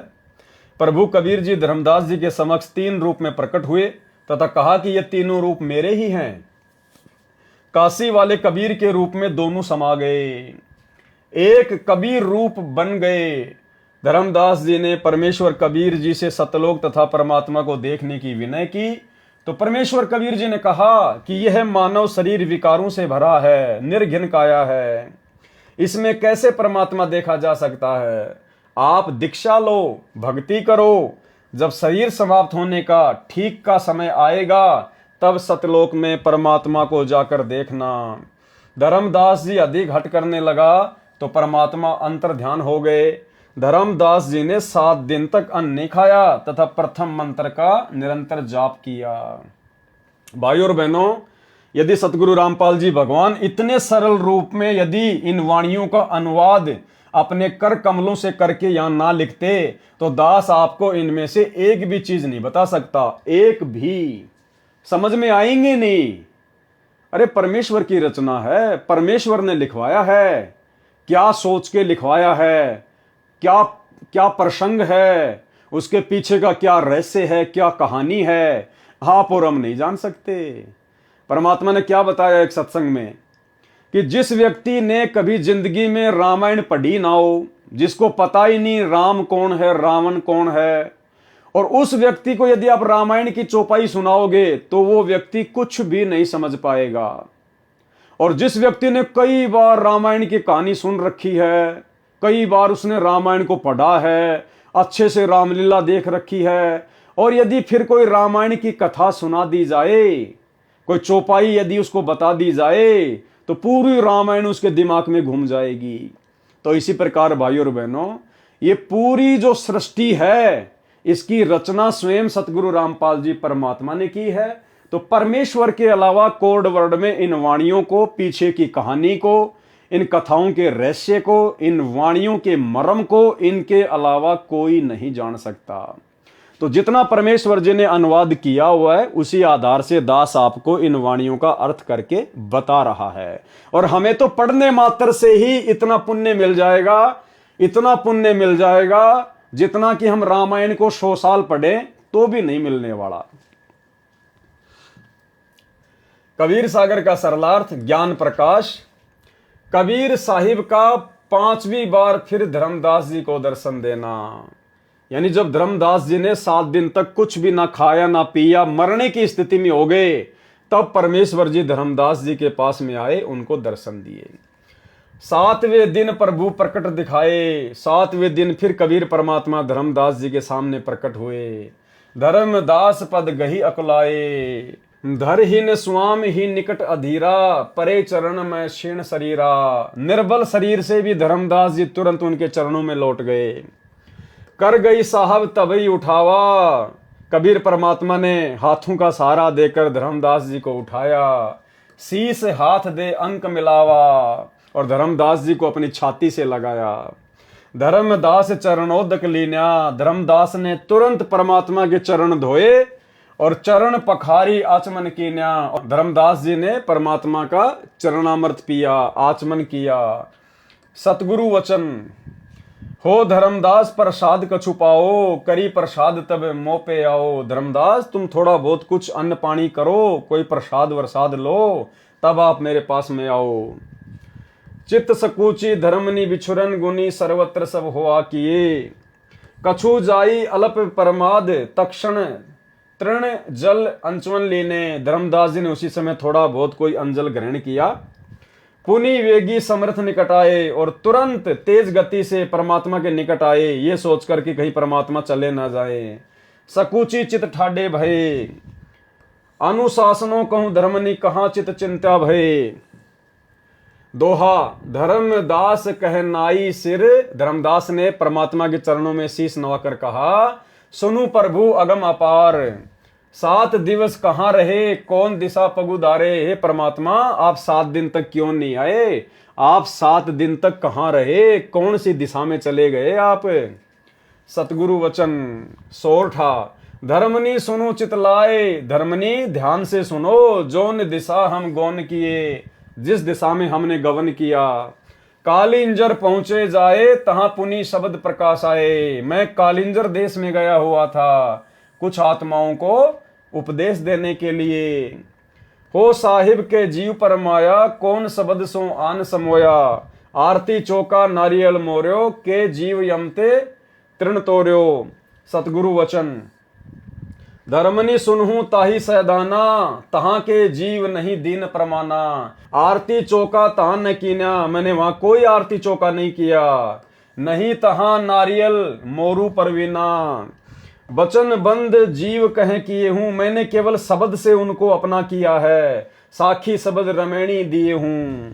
प्रभु कबीर जी धर्मदास जी के समक्ष 3 रूप में प्रकट हुए तथा कहा कि ये तीनों रूप मेरे ही हैं। काशी वाले कबीर के रूप में दोनों समा गए, एक कबीर रूप बन गए। धर्मदास जी ने परमेश्वर कबीर जी से सतलोक तथा परमात्मा को देखने की विनय की तो परमेश्वर कबीर जी ने कहा कि यह मानव शरीर विकारों से भरा है, निर्घिन काया है, इसमें कैसे परमात्मा देखा जा सकता है। आप दीक्षा लो, भक्ति करो, जब शरीर समाप्त होने का ठीक का समय आएगा तब सतलोक में परमात्मा को जाकर देखना। धर्मदास जी अधिक हट करने लगा तो परमात्मा अंतर ध्यान हो गए। धर्मदास जी ने 7 दिन तक अन्न नहीं खाया तथा प्रथम मंत्र का निरंतर जाप किया। भाइयों और बहनों, यदि सतगुरु रामपाल जी भगवान इतने सरल रूप में यदि इन वाणियों का अनुवाद अपने कर कमलों से करके यहां ना लिखते तो दास आपको इनमें से एक भी चीज नहीं बता सकता, एक भी समझ में आएंगे नहीं। अरे परमेश्वर की रचना है, परमेश्वर ने लिखवाया है, क्या सोच के लिखवाया है, क्या क्या प्रसंग है, उसके पीछे का क्या रहस्य है, क्या कहानी है, आप और हम नहीं जान सकते। परमात्मा ने क्या बताया एक सत्संग में कि जिस व्यक्ति ने कभी जिंदगी में रामायण पढ़ी ना हो, जिसको पता ही नहीं राम कौन है, रावण कौन है, और उस व्यक्ति को यदि आप रामायण की चौपाई सुनाओगे तो वो व्यक्ति कुछ भी नहीं समझ पाएगा। और जिस व्यक्ति ने कई बार रामायण की कहानी सुन रखी है, कई बार उसने रामायण को पढ़ा है, अच्छे से रामलीला देख रखी है। और यदि फिर कोई रामायण की कथा सुना दी जाए, कोई चौपाई यदि उसको बता दी जाए, तो पूरी रामायण उसके दिमाग में घूम जाएगी। तो इसी प्रकार भाइयों और बहनों, ये पूरी जो सृष्टि है, इसकी रचना स्वयं सतगुरु रामपाल जी परमात्मा ने की है। तो परमेश्वर के अलावा कोड वर्ड में इन वाणियों को, पीछे की कहानी को, इन कथाओं के रहस्य को, इन वाणियों के मर्म को, इनके अलावा कोई नहीं जान सकता। तो जितना परमेश्वर जी ने अनुवाद किया हुआ है, उसी आधार से दास आपको इन वाणियों का अर्थ करके बता रहा है। और हमें तो पढ़ने मात्र से ही इतना पुण्य मिल जाएगा, इतना पुण्य मिल जाएगा जितना कि हम रामायण को 100 साल पढ़े तो भी नहीं मिलने वाला। कबीर सागर का सरलार्थ ज्ञान प्रकाश। कबीर साहिब का 5वीं बार फिर धर्मदास जी को दर्शन देना, यानी जब धर्मदास जी ने 7 दिन तक कुछ भी ना खाया ना पिया, मरने की स्थिति में हो गए, तब परमेश्वर जी धर्मदास जी के पास में आए, उनको दर्शन दिए। 7वें दिन प्रभु प्रकट दिखाए। 7वें दिन फिर कबीर परमात्मा धर्मदास जी के सामने प्रकट हुए। धर्मदास पद गही अकुलाए, धर ही न स्वाम ही निकट अधीरा, परे चरण में क्षीण शरीरा। निर्बल शरीर से भी धर्मदास जी तुरंत उनके चरणों में लौट गए। कर गई साहब तभी उठावा, कबीर परमात्मा ने हाथों का सहारा देकर धर्मदास जी को उठाया। शीश हाथ दे अंक मिलावा, और धर्मदास जी को अपनी छाती से लगाया। धर्मदास चरणोदक लीन्या, धर्मदास ने तुरंत परमात्मा के चरण धोए और चरण पखारी आचमन कीन्या। धर्मदास जी ने परमात्मा का चरणामृत पिया, आचमन किया। सतगुरु वचन हो धर्मदास प्रसाद कछु पाओ, करी प्रसाद तब मोह पे आओ। धर्मदास तुम थोड़ा बहुत कुछ अन्न पानी करो, कोई प्रसाद वरसाद लो, तब आप मेरे पास में आओ। चित्त सकूची धर्मनी बिछुरन गुनी, सर्वत्र सब हुआ किए। कछु जाई अल्प परमाद, तक्षण तृण जल अंचवन लेने। धर्मदास जी ने उसी समय थोड़ा बहुत कोई अंजल ग्रहण किया। पुनि वेगी समर्थ निकट आए, और तुरंत तेज गति से परमात्मा के निकट आए, ये सोचकर कि कहीं परमात्मा चले ना जाए। सकूची चित ठाडे भये, अनुशासनों कहूं धर्मनी, कहां चित चिंता भये। दोहा धर्मदास कह नाई सिर, धर्मदास ने परमात्मा के चरणों में शीश नवाकर कहा, सुनु प्रभु अगम अपार। 7 दिवस कहाँ रहे, कौन दिशा पगुदारे। हे परमात्मा, आप 7 दिन तक क्यों नहीं आए? आप 7 दिन तक कहाँ रहे, कौन सी दिशा में चले गए आप? सतगुरु वचन सोरठा, धर्मनी सुनो चितलाए। धर्मनी ध्यान से सुनो, जोन दिशा हम गौन किए, जिस दिशा में हमने गवन किया। कालिंजर पहुंचे जाए, तहां पुनि शब्द प्रकाश आए। मैं कालिंजर देश में गया हुआ था कुछ आत्माओं को उपदेश देने के लिए। हो साहिब के जीव पर माया, कौन शब्द सो आन समोया। आरती चौका नारियल मोर्यो, के जीव यमते तृण तोर्यो। सतगुरु वचन धर्मनी सुनहूं ताही सहदाना, तहां के जीव नहीं दीन प्रमाना। आरती चौका तहां न कीना, मैंने वहां कोई आरती चौका नहीं किया। नहीं तहां नारियल मोरू परवीना, वचन बंद जीव कहे किए हूं, मैंने केवल शब्द से उनको अपना किया है। साखी शब्द रमैणी दिए हूं,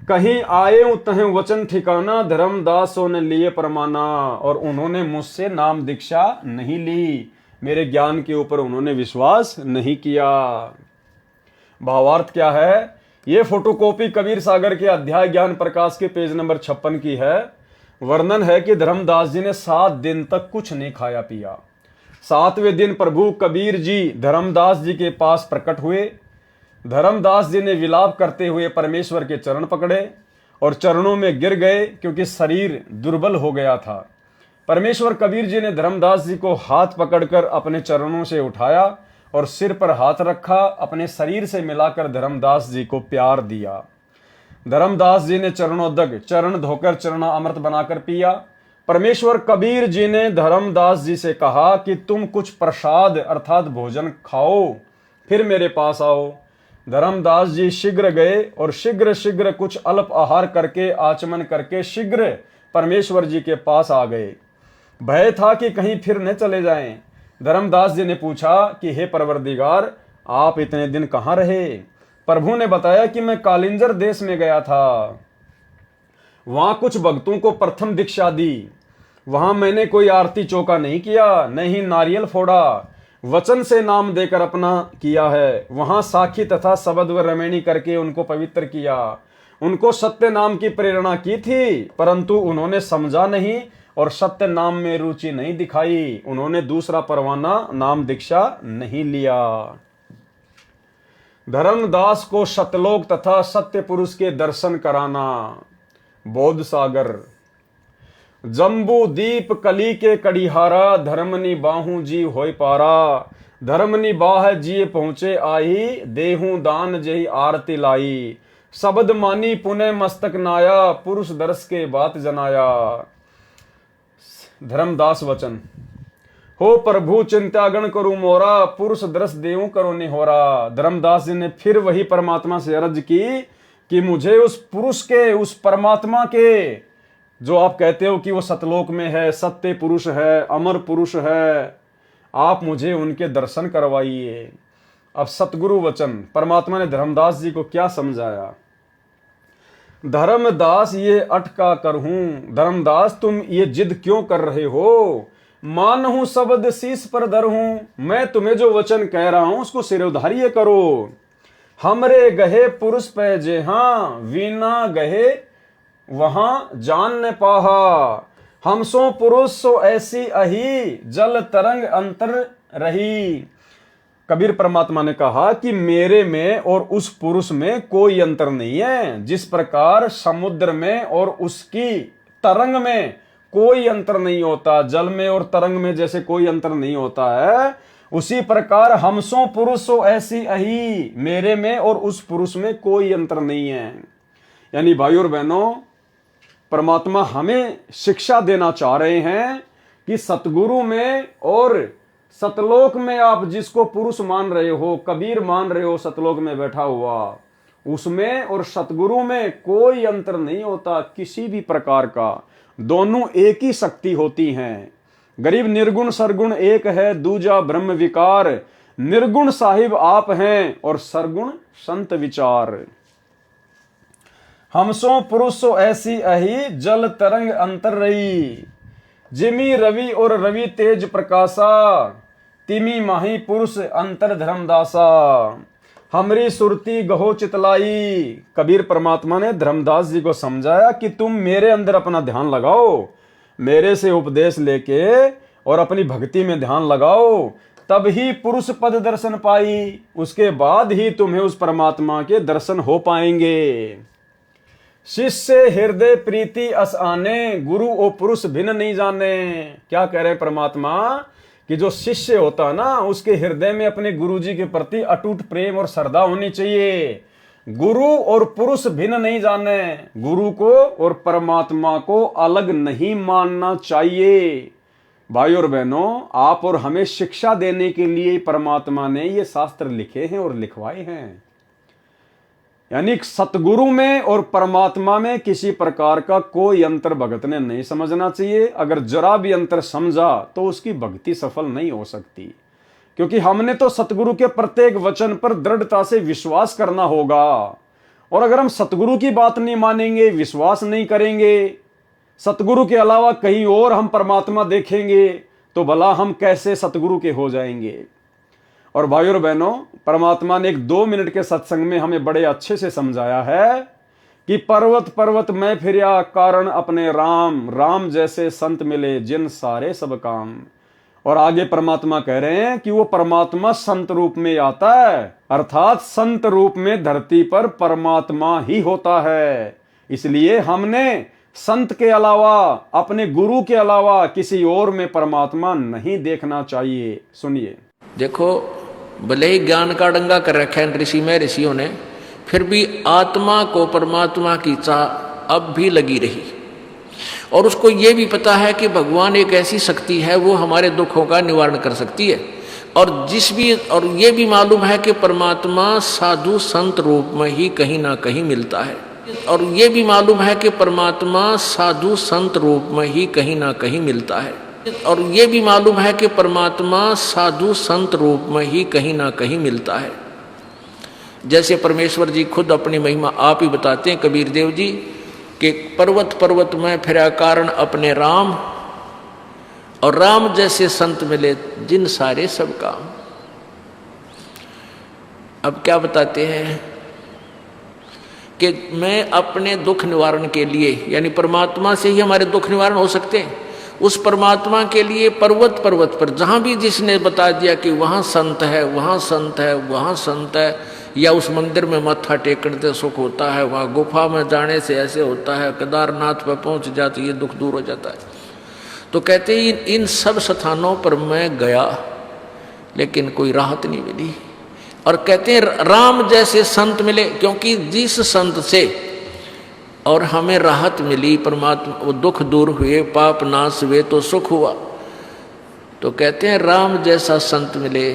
कहीं आए तहें वचन ठिकाना। धर्मदासों ने लिए परमाना, और उन्होंने मुझसे नाम दीक्षा नहीं ली, मेरे ज्ञान के ऊपर उन्होंने विश्वास नहीं किया। भावार्थ क्या है? ये फोटोकॉपी कबीर सागर के अध्याय ज्ञान प्रकाश के पेज नंबर 56 की है। वर्णन है कि धर्मदास जी ने 7 दिन तक कुछ नहीं खाया पिया। 7वें दिन प्रभु कबीर जी धर्मदास जी के पास प्रकट हुए। धर्मदास जी ने विलाप करते हुए परमेश्वर के चरण पकड़े और चरणों में गिर गए, क्योंकि शरीर दुर्बल हो गया था। परमेश्वर कबीर जी ने धर्मदास जी को हाथ पकड़कर अपने चरणों से उठाया और सिर पर हाथ रखा, अपने शरीर से मिलाकर धर्मदास जी को प्यार दिया। धर्मदास जी ने चरणोदक, चरण धोकर चरणा अमृत बनाकर पिया। परमेश्वर कबीर जी ने धर्मदास जी से कहा कि तुम कुछ प्रसाद अर्थात भोजन खाओ, फिर मेरे पास आओ। धर्मदास जी शीघ्र गए और शीघ्र शीघ्र कुछ अल्प आहार करके आचमन करके शीघ्र परमेश्वर जी के पास आ गए। भय था कि कहीं फिर न चले जाएं। धर्मदास जी ने पूछा कि हे परवरदिगार, आप इतने दिन कहाँ रहे? प्रभु ने बताया कि मैं कालिंजर देश में गया था, वहां कुछ भक्तों को प्रथम दीक्षा दी। वहां मैंने कोई आरती चौका नहीं किया, न ही नारियल फोड़ा, वचन से नाम देकर अपना किया है। वहां साखी तथा शबद व रमैनी करके उनको पवित्र किया। उनको सत्य नाम की प्रेरणा की थी, परंतु उन्होंने समझा नहीं और सत्य नाम में रुचि नहीं दिखाई। उन्होंने दूसरा परवाना नाम दीक्षा नहीं लिया। धर्मदास को सतलोक तथा सत्य पुरुष के दर्शन कराना। बोध सागर। जम्बू दीप कली के कड़िहारा, धर्मनि बाहू जी होय पारा। धर्मनि बाह जिये पहुंचे आई, देहू दान जही आरती लाई। शब्द मानी पुने मस्तक नाया, पुरुष दर्श के बात जनाया। धर्मदास वचन। हो प्रभु चिंतागण करूं मोरा, पुरुष दर्श देऊं करो निहोरा। धर्मदास जी ने फिर वही परमात्मा से अर्ज की कि मुझे उस पुरुष के, उस परमात्मा के, जो आप कहते हो कि वो सतलोक में है, सत्य पुरुष है, अमर पुरुष है, आप मुझे उनके दर्शन करवाइए। अब सतगुरु वचन। परमात्मा ने धर्मदास जी को क्या समझाया? धर्मदास ये अटका कर हूं, धर्मदास तुम ये जिद क्यों कर रहे हो? मान हूं शब्द शीश पर धर हूं, मैं तुम्हें जो वचन कह रहा हूं उसको सिरोधार्य करो। हमरे गहे पुरुष पे जे हां, वीना गहे वहां जान न पाहा। हमसो पुरुष सो ऐसी अही, जल तरंग अंतर रही। कबीर परमात्मा ने कहा कि मेरे में और उस पुरुष में कोई अंतर नहीं है। जिस प्रकार समुद्र में और उसकी तरंग में कोई अंतर नहीं होता, जल में और तरंग में जैसे कोई अंतर नहीं होता है, उसी प्रकार हमसो पुरुष सो ऐसी अही, मेरे में और उस पुरुष में कोई अंतर नहीं है। यानी भाई और बहनों, परमात्मा हमें शिक्षा देना चाह रहे हैं कि सतगुरु में और सतलोक में आप जिसको पुरुष मान रहे हो, कबीर मान रहे हो सतलोक में बैठा हुआ, उसमें और सतगुरु में कोई अंतर नहीं होता किसी भी प्रकार का। दोनों एक ही शक्ति होती हैं। गरीब निर्गुण सरगुण एक है, दूजा ब्रह्म विकार। निर्गुण साहिब आप हैं और सरगुण संत विचार। हमसो पुरुष सो ऐसी अही, जल तरंग अंतर रही। जिमी रवि और रवि तेज प्रकाशा, तिमी माही पुरुष अंतर धर्मदासा। हमरी सुरती गहो चितलाई। कबीर परमात्मा ने धर्मदास जी को समझाया कि तुम मेरे अंदर अपना ध्यान लगाओ, मेरे से उपदेश लेके और अपनी भक्ति में ध्यान लगाओ, तब ही पुरुष पद दर्शन पाई। उसके बाद ही तुम्हें उस परमात्मा के दर्शन हो पाएंगे। शिष्य हृदय प्रीति अस आने, गुरु ओ पुरुष भिन्न नहीं जाने। क्या कह रहे परमात्मा कि जो शिष्य होता है ना, उसके हृदय में अपने गुरु जी के प्रति अटूट प्रेम और श्रद्धा होनी चाहिए। गुरु और पुरुष भिन्न नहीं जाने, गुरु को और परमात्मा को अलग नहीं मानना चाहिए। भाई और बहनों, आप और हमें शिक्षा देने के लिए परमात्मा ने ये शास्त्र लिखे हैं और लिखवाए हैं। यानी सतगुरु में और परमात्मा में किसी प्रकार का कोई अंतर भगत ने नहीं समझना चाहिए। अगर जरा भी अंतर समझा तो उसकी भक्ति सफल नहीं हो सकती, क्योंकि हमने तो सतगुरु के प्रत्येक वचन पर दृढ़ता से विश्वास करना होगा। और अगर हम सतगुरु की बात नहीं मानेंगे, विश्वास नहीं करेंगे, सतगुरु के अलावा कहीं और हम परमात्मा देखेंगे, तो भला हम कैसे सतगुरु के हो जाएंगे। और भाई और बहनों, परमात्मा ने एक 2 मिनट के सत्संग में हमें बड़े अच्छे से समझाया है कि पर्वत पर्वत मैं फिरिया, कारण अपने राम। राम जैसे संत मिले, जिन सारे सब काम। और आगे परमात्मा कह रहे हैं कि वो परमात्मा संत रूप में आता है, अर्थात संत रूप में धरती पर परमात्मा ही होता है। इसलिए हमने संत के अलावा, अपने गुरु के अलावा किसी और में परमात्मा नहीं देखना चाहिए। सुनिए, देखो, भले ही ज्ञान का डंगा कर रखा है ऋषि में ऋषियों ने, फिर भी आत्मा को परमात्मा की चाह अब भी लगी रही। और उसको ये भी पता है कि भगवान एक ऐसी शक्ति है, वो हमारे दुखों का निवारण कर सकती है। और ये भी मालूम है कि परमात्मा साधु संत रूप में ही कहीं ना कहीं मिलता है, और ये भी मालूम है कि परमात्मा साधु संत रूप में ही कहीं ना कहीं मिलता है, और ये भी मालूम है कि परमात्मा साधु संत रूप में ही कहीं ना कहीं मिलता है। जैसे परमेश्वर जी खुद अपनी महिमा आप ही बताते हैं, कबीर देव जी, कि पर्वत पर्वत में फिरा कारण अपने राम, और राम जैसे संत मिले जिन सारे सब काम। अब क्या बताते हैं कि मैं अपने दुख निवारण के लिए, यानी परमात्मा से ही हमारे दुख निवारण हो सकते हैं, उस परमात्मा के लिए पर्वत पर्वत पर जहां भी जिसने बता दिया कि वहां संत है, वहां संत है, वहां संत है, या उस मंदिर में मत्था टेकने से सुख होता है, वहां गुफा में जाने से ऐसे होता है, केदारनाथ पर पहुंच जाते ये दुख दूर हो जाता है, तो कहते हैं इन सब स्थानों पर मैं गया लेकिन कोई राहत नहीं मिली। और कहते हैं राम जैसे संत मिले, क्योंकि जिस संत से और हमें राहत मिली, परमात्मा वो दुख दूर हुए, पाप नाश हुए तो सुख हुआ, तो कहते हैं राम जैसा संत मिले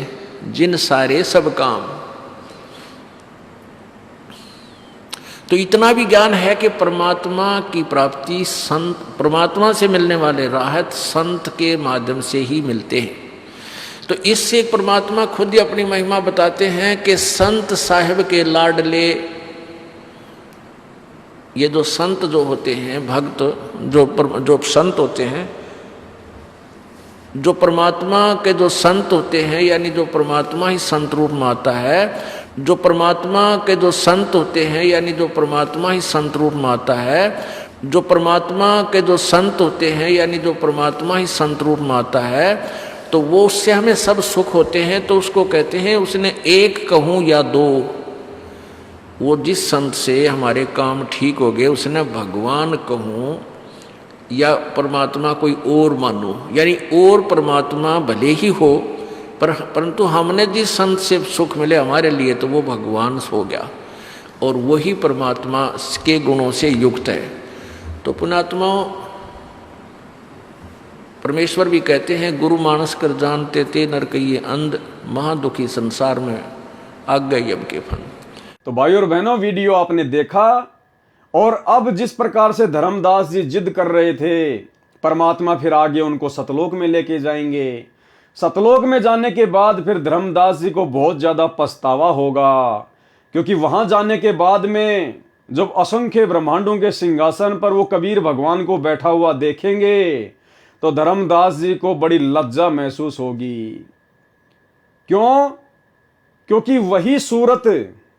जिन सारे सब काम। तो इतना भी ज्ञान है कि परमात्मा की प्राप्ति संत, परमात्मा से मिलने वाले राहत संत के माध्यम से ही मिलते हैं। तो इससे परमात्मा खुद ही अपनी महिमा बताते हैं कि संत साहिब के लाडले, ये जो संत जो होते हैं, भक्त जो संत होते हैं, जो परमात्मा के जो संत होते हैं, यानी जो परमात्मा ही संत रूप में आता है, जो परमात्मा के जो संत होते हैं, यानी जो परमात्मा ही संत रूप में आता है, जो परमात्मा के जो संत होते हैं, यानी जो परमात्मा ही संत रूप में आता है, तो वो उससे हमें सब सुख होते हैं। तो उसको कहते हैं, उसने एक कहूँ या दो, वो जिस संत से हमारे काम ठीक हो गए उसने भगवान कहूँ या परमात्मा कोई और मानो, यानी और परमात्मा भले ही हो, परंतु हमने जिस संत से सुख मिले हमारे लिए, तो वो भगवान हो गया, और वही परमात्मा के गुणों से युक्त है। तो पुण्यात्माओं, परमेश्वर भी कहते हैं, गुरु मानस कर जानते ते नर कहिए अंध, महादुखी संसार में आग गई अब के फन। तो भाई और बहनों, वीडियो आपने देखा, और अब जिस प्रकार से धर्मदास जी जिद कर रहे थे, परमात्मा फिर आगे उनको सतलोक में लेके जाएंगे। सतलोक में जाने के बाद फिर धर्मदास जी को बहुत ज्यादा पछतावा होगा, क्योंकि वहां जाने के बाद में जब असंख्य ब्रह्मांडों के सिंहासन पर वो कबीर भगवान को बैठा हुआ देखेंगे, तो धर्मदास जी को बड़ी लज्जा महसूस होगी। क्यों? क्योंकि वही सूरत,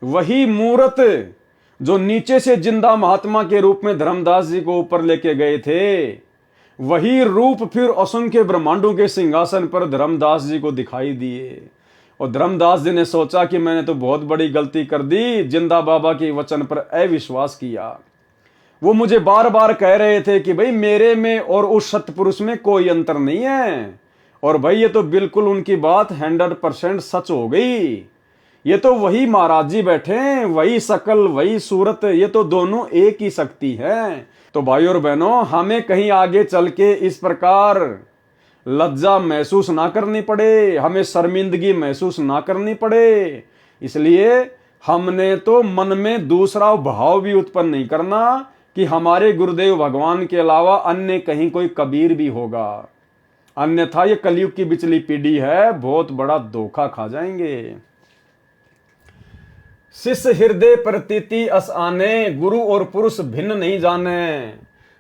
वही मूरत जो नीचे से जिंदा महात्मा के रूप में धर्मदास जी को ऊपर लेके गए थे, वही रूप फिर असंख्य ब्रह्मांडों के सिंहासन पर धर्मदास जी को दिखाई दिए। और धर्मदास जी ने सोचा कि मैंने तो बहुत बड़ी गलती कर दी, जिंदा बाबा के वचन पर अविश्वास किया। वो मुझे बार बार कह रहे थे कि भाई मेरे में और उस सतपुरुष में कोई अंतर नहीं है, और भाई ये तो बिल्कुल उनकी बात 100% सच हो गई। ये तो वही महाराज जी बैठे हैं, वही शकल, वही सूरत, ये तो दोनों एक ही शक्ति है। तो भाई और बहनों, हमें कहीं आगे चल के इस प्रकार लज्जा महसूस ना करनी पड़े, हमें शर्मिंदगी महसूस ना करनी पड़े, इसलिए हमने तो मन में दूसरा भाव भी उत्पन्न नहीं करना कि हमारे गुरुदेव भगवान के अलावा अन्य कहीं कोई कबीर भी होगा। अन्यथा ये कलयुग की बिचली पीढ़ी है, बहुत बड़ा धोखा खा जाएंगे। शिष्य हृदय प्रतीति अस आने, गुरु और पुरुष भिन्न नहीं जाने।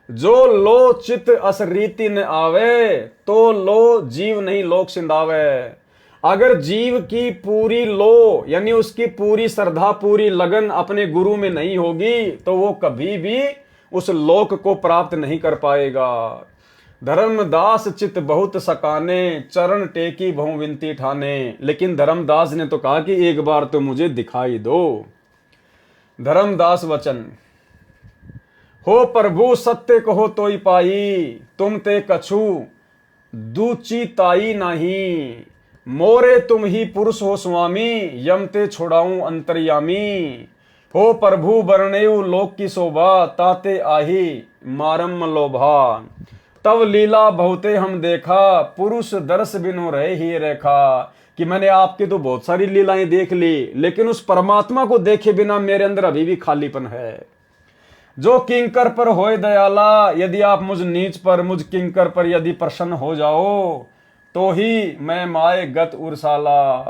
जो लो चित अस रीति न आवे, तो लो जीव नहीं लोक सिंधावे। अगर जीव की पूरी लो, यानी उसकी पूरी श्रद्धा, पूरी लगन अपने गुरु में नहीं होगी, तो वो कभी भी उस लोक को प्राप्त नहीं कर पाएगा। धर्मदास चित बहुत सकाने, चरण टेकी बहु विनती ठाने। लेकिन धर्मदास ने तो कहा कि एक बार तो मुझे दिखाई दो। धर्मदास वचन, हो प्रभु सत्य कहो तोई पाई, तुम ते कछु दूची ताई नहीं। मोरे तुम ही पुरुष हो स्वामी, यम ते छोड़ाऊं अंतर्यामी। हो प्रभु बरनेऊ लोक की शोभा, ताते आही मारम लोभा। तब लीला बहुते हम देखा, पुरुष दर्श बिनु रहे ही रेखा। कि मैंने आपकी तो बहुत सारी लीलाएं देख ली, लेकिन उस परमात्मा को देखे बिना मेरे अंदर अभी भी खालीपन है। जो किंकर पर होए दयाला, यदि आप मुझ नीच पर, मुझ किंकर पर यदि प्रसन्न हो जाओ, तो ही मैं माए गत उरसाला।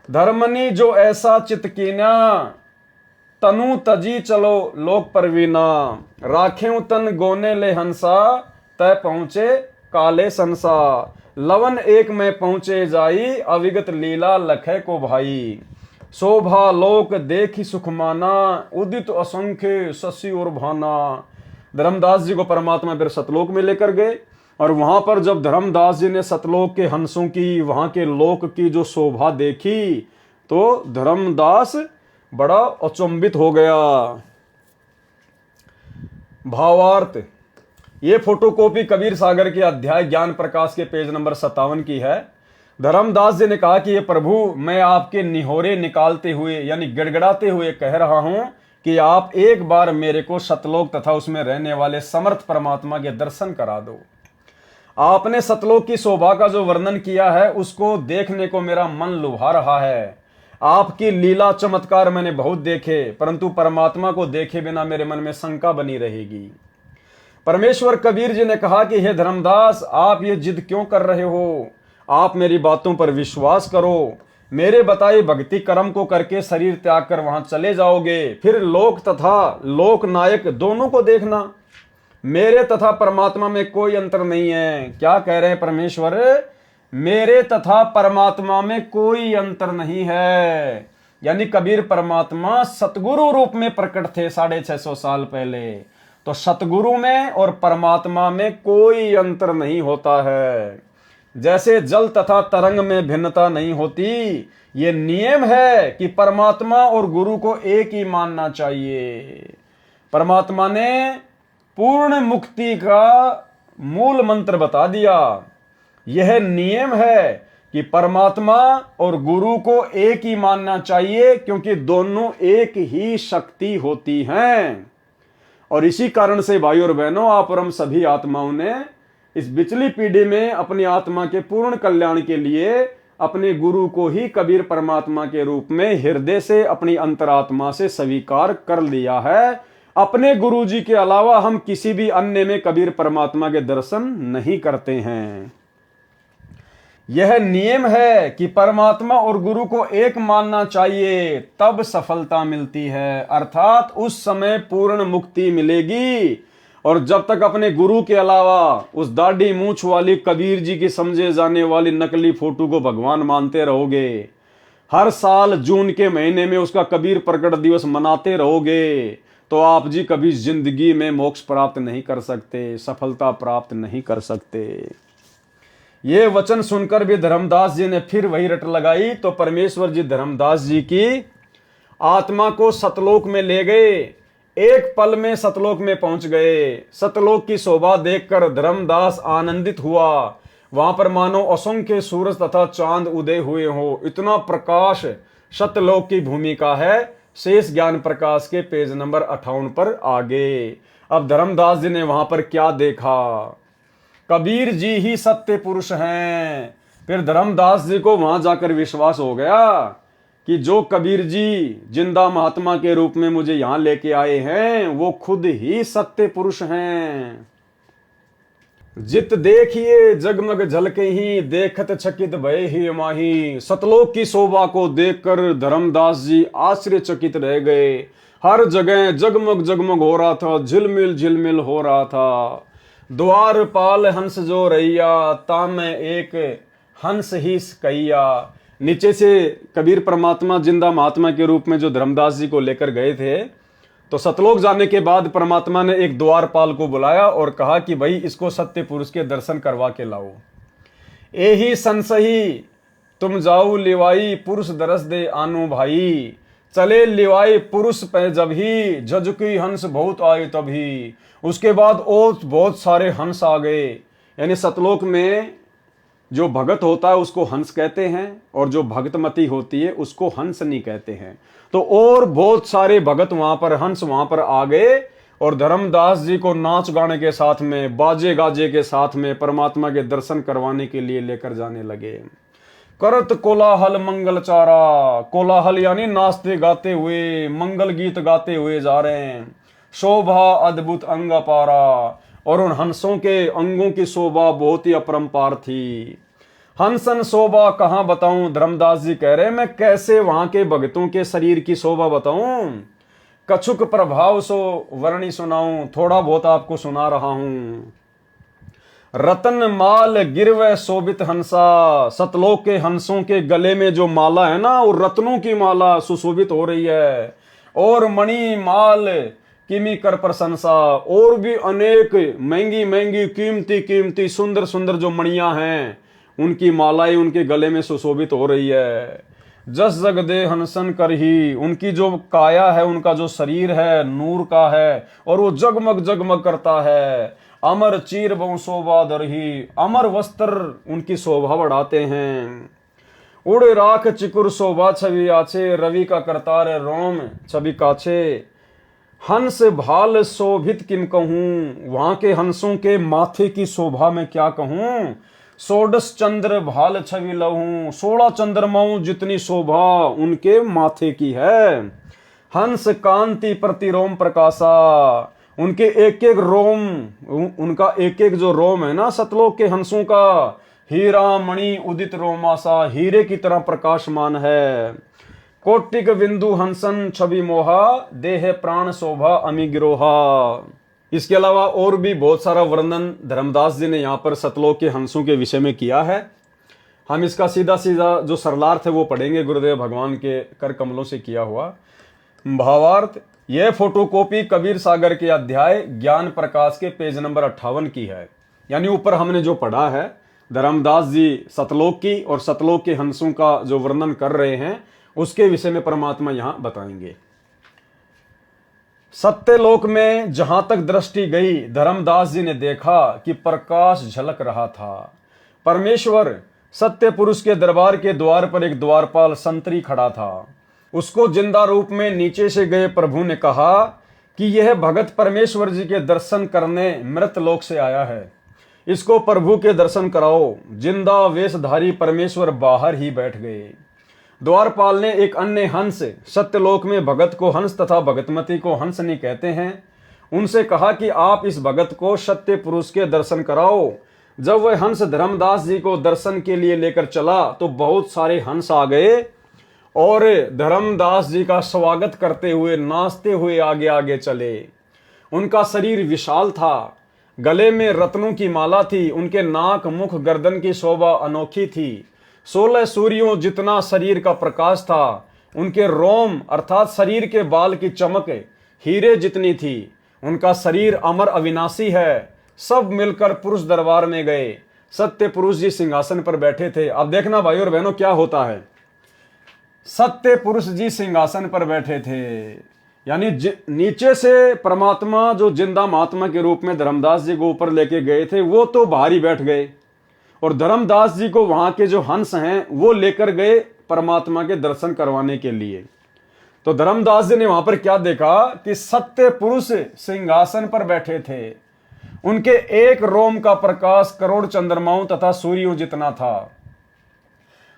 धर्मनी जो ऐसा चित कीना, तनु तजी चलो लोक परवीना। राखें तन गोने ले हंसा, तय पहुंचे काले संसा। लवन एक में पहुंचे जाई, अविगत लीला लखे को भाई। शोभा लोक देखी सुखमाना, उदित असंख्य शशि और भाना। धर्मदास जी को परमात्मा फिर सतलोक में लेकर गए, और वहां पर जब धर्मदास जी ने सतलोक के हंसों की, वहां के लोक की जो शोभा देखी, तो धर्मदास बड़ा अचंभित हो गया। भावार्थ, ये फोटोकॉपी कबीर सागर के अध्याय ज्ञान प्रकाश के पेज नंबर 57 की है। धर्मदास जी ने कहा कि ये प्रभु, मैं आपके निहोरे निकालते हुए यानी गिड़गिड़ाते हुए कह रहा हूं कि आप एक बार मेरे को सतलोक तथा उसमें रहने वाले समर्थ परमात्मा के दर्शन करा दो। आपने सतलोक की शोभा का जो वर्णन किया है, उसको देखने को मेरा मन लुभा रहा है। आपकी लीला चमत्कार मैंने बहुत देखे, परंतु परमात्मा को देखे बिना मेरे मन में शंका बनी रहेगी। परमेश्वर कबीर जी ने कहा कि हे धर्मदास, आप ये जिद क्यों कर रहे हो? आप मेरी बातों पर विश्वास करो। मेरे बताए भक्ति कर्म को करके शरीर त्याग कर वहां चले जाओगे, फिर लोक तथा लोक नायक दोनों को देखना। मेरे तथा परमात्मा में कोई अंतर नहीं है। क्या कह रहे हैं परमेश्वर? मेरे तथा परमात्मा में कोई अंतर नहीं है। यानी कबीर परमात्मा सतगुरु रूप में प्रकट थे 650 साल पहले। तो सतगुरु में और परमात्मा में कोई अंतर नहीं होता है। जैसे जल तथा तरंग में भिन्नता नहीं होती, ये नियम है कि परमात्मा और गुरु को एक ही मानना चाहिए। परमात्मा ने पूर्ण मुक्ति का मूल मंत्र बता दिया। यह नियम है कि परमात्मा और गुरु को एक ही मानना चाहिए, क्योंकि दोनों एक ही शक्ति होती हैं। और इसी कारण से भाई और बहनों, आप और हम सभी आत्माओं ने इस बिचली पीढ़ी में अपनी आत्मा के पूर्ण कल्याण के लिए अपने गुरु को ही कबीर परमात्मा के रूप में हृदय से, अपनी अंतरात्मा से स्वीकार कर लिया है। अपने गुरु जी के अलावा हम किसी भी अन्य में कबीर परमात्मा के दर्शन नहीं करते हैं। यह नियम है कि परमात्मा और गुरु को एक मानना चाहिए, तब सफलता मिलती है, अर्थात उस समय पूर्ण मुक्ति मिलेगी। और जब तक अपने गुरु के अलावा उस दाढ़ी मूंछ वाली कबीर जी की समझे जाने वाली नकली फोटो को भगवान मानते रहोगे, हर साल जून के महीने में उसका कबीर प्रकट दिवस मनाते रहोगे, तो आप जी कभी जिंदगी में मोक्ष प्राप्त नहीं कर सकते, सफलता प्राप्त नहीं कर सकते। ये वचन सुनकर भी धर्मदास जी ने फिर वही रट लगाई, तो परमेश्वर जी धर्मदास जी की आत्मा को सतलोक में ले गए। एक पल में सतलोक में पहुंच गए। सतलोक की शोभा देखकर धर्मदास आनंदित हुआ। वहां पर मानो असंख्य सूरज तथा चांद उदय हुए हो, इतना प्रकाश सतलोक की भूमिका है। शेष ज्ञान प्रकाश के पेज नंबर 58 पर आगे। अब धर्मदास जी ने वहां पर क्या देखा? कबीर जी ही सत्य पुरुष हैं। फिर धर्मदास जी को वहां जाकर विश्वास हो गया कि जो कबीर जी जिंदा महात्मा के रूप में मुझे यहां लेके आए हैं, वो खुद ही सत्य पुरुष हैं। जित देखिए जगमग झलके ही, देखत चकित भय ही माही। सतलोक की शोभा को देखकर धर्मदास जी आश्चर्यचकित रह गए। हर जगह जगमग जगमग हो रहा था, झिलमिल झिलमिल हो रहा था। द्वारपाल हंस जो रैया, तामे एक हंस ही कैया। नीचे से कबीर परमात्मा जिंदा महात्मा के रूप में जो धर्मदास जी को लेकर गए थे, तो सतलोक जाने के बाद परमात्मा ने एक द्वारपाल को बुलाया और कहा कि भाई इसको सत्य पुरुष के दर्शन करवा के लाओ। एही संसही तुम जाओ लिवाई, पुरुष दरस दे आनु भाई। चले लिवाई पुरुष पे जब ही, झजुकी हंस बहुत आए तभी। उसके बाद और बहुत सारे हंस आ गए। यानी सतलोक में जो भगत होता है उसको हंस कहते हैं, और जो भगतमती होती है उसको हंसनी कहते हैं। तो और बहुत सारे भगत वहां पर, हंस वहां पर आ गए, और धर्मदास जी को नाच गाने के साथ में, बाजे गाजे के साथ में परमात्मा के दर्शन करवाने के लिए लेकर जाने लगे। करत कोलाहल मंगल चारा, कोलाहल यानी नाचते गाते हुए, मंगल गीत गाते हुए जा रहे हैं। शोभा अद्भुत अंग अपारा, और उन हंसों के अंगों की शोभा बहुत ही अपरंपार थी। हंसन शोभा कहाँ बताऊं, धर्मदास जी कह रहे मैं कैसे वहां के भगतों के शरीर की शोभा बताऊं। कछुक प्रभाव सो वर्णी सुनाऊं, थोड़ा बहुत आपको सुना रहा हूं। रतन माल गिरवे शोभित हंसा, सतलोक के हंसों के गले में जो माला है ना, वो रत्नों की माला सुशोभित हो रही है। और मणि माल किमी कर प्रशंसा, और भी अनेक महंगी महंगी कीमती कीमती सुंदर सुंदर जो मणियां हैं, उनकी मालाएं उनके गले में सुशोभित हो रही है। जस जग दे हंसन कर ही, उनकी जो काया है, उनका जो शरीर है नूर का है, और वो जगमग जगमग करता है। अमर चीर बहु शोभा दरही, अमर वस्त्र उनकी शोभा बढ़ाते हैं। उड़े राख चिकुर शोभा छवि आछे, रवि का करतार रोम छवि काछे। हंस भाल शोभित किम कहूं, वहां के हंसों के माथे की शोभा में क्या कहूं। सोडस चंद्र भाल छवि लहूं, 16 चंद्रमाओं जितनी शोभा उनके माथे की है। हंस कांति प्रति रोम प्रकाशा, उनके एक एक रोम, उनका एक एक जो रोम है ना सतलोक के हंसों का, हीरा मणि उदित रोमासा, हीरे की तरह प्रकाशमान है। कोटिक बिंदु हंसन छवि मोहा, देह प्राण शोभा अमी गिरोहा। इसके अलावा और भी बहुत सारा वर्णन धर्मदास जी ने यहाँ पर सतलोक के हंसों के विषय में किया है। हम इसका सीधा सीधा जो सरलार्थ है वो पढ़ेंगे, गुरुदेव भगवान के कर कमलों से किया हुआ भावार्थ। यह फोटोकॉपी कबीर सागर के अध्याय ज्ञान प्रकाश के पेज नंबर 58 की है। यानी ऊपर हमने जो पढ़ा है, धर्मदास जी सतलोक की और सतलोक के हंसों का जो वर्णन कर रहे हैं, उसके विषय में परमात्मा यहां बताएंगे। सत्यलोक में जहां तक दृष्टि गई, धर्मदास जी ने देखा कि प्रकाश झलक रहा था। परमेश्वर सत्य पुरुष के दरबार के द्वार पर एक द्वारपाल संतरी खड़ा था। उसको जिंदा रूप में नीचे से गए प्रभु ने कहा कि यह भगत परमेश्वर जी के दर्शन करने मृत लोक से आया है, इसको प्रभु के दर्शन कराओ। जिंदा वेशधारी परमेश्वर बाहर ही बैठ गए। द्वारपाल ने एक अन्य हंस, सत्यलोक में भगत को हंस तथा भगतमती को हंसनी कहते हैं, उनसे कहा कि आप इस भगत को सत्य पुरुष के दर्शन कराओ। जब वह हंस धर्मदास जी को दर्शन के लिए लेकर चला तो बहुत सारे हंस आ गए और धर्मदास जी का स्वागत करते हुए नाचते हुए आगे आगे चले। उनका शरीर विशाल था, गले में रत्नों की माला थी, उनके नाक मुख गर्दन की शोभा अनोखी थी। 16 सूर्यों जितना शरीर का प्रकाश था। उनके रोम अर्थात शरीर के बाल की चमक हीरे जितनी थी। उनका शरीर अमर अविनाशी है। सब मिलकर पुरुष दरबार में गए। सत्य पुरुष जी सिंहासन पर बैठे थे। अब देखना भाई और बहनों क्या होता है। सत्य पुरुष जी सिंहासन पर बैठे थे, यानी नीचे से परमात्मा जो जिंदा महात्मा के रूप में धर्मदास जी को ऊपर लेके गए थे, वो तो बाहर ही बैठ गए और धर्मदास जी को वहां के जो हंस हैं वो लेकर गए परमात्मा के दर्शन करवाने के लिए। तो धर्मदास जी ने वहां पर क्या देखा कि सत्य पुरुष सिंहासन पर बैठे थे। उनके एक रोम का प्रकाश करोड़ चंद्रमाओं तथा सूर्यों जितना था।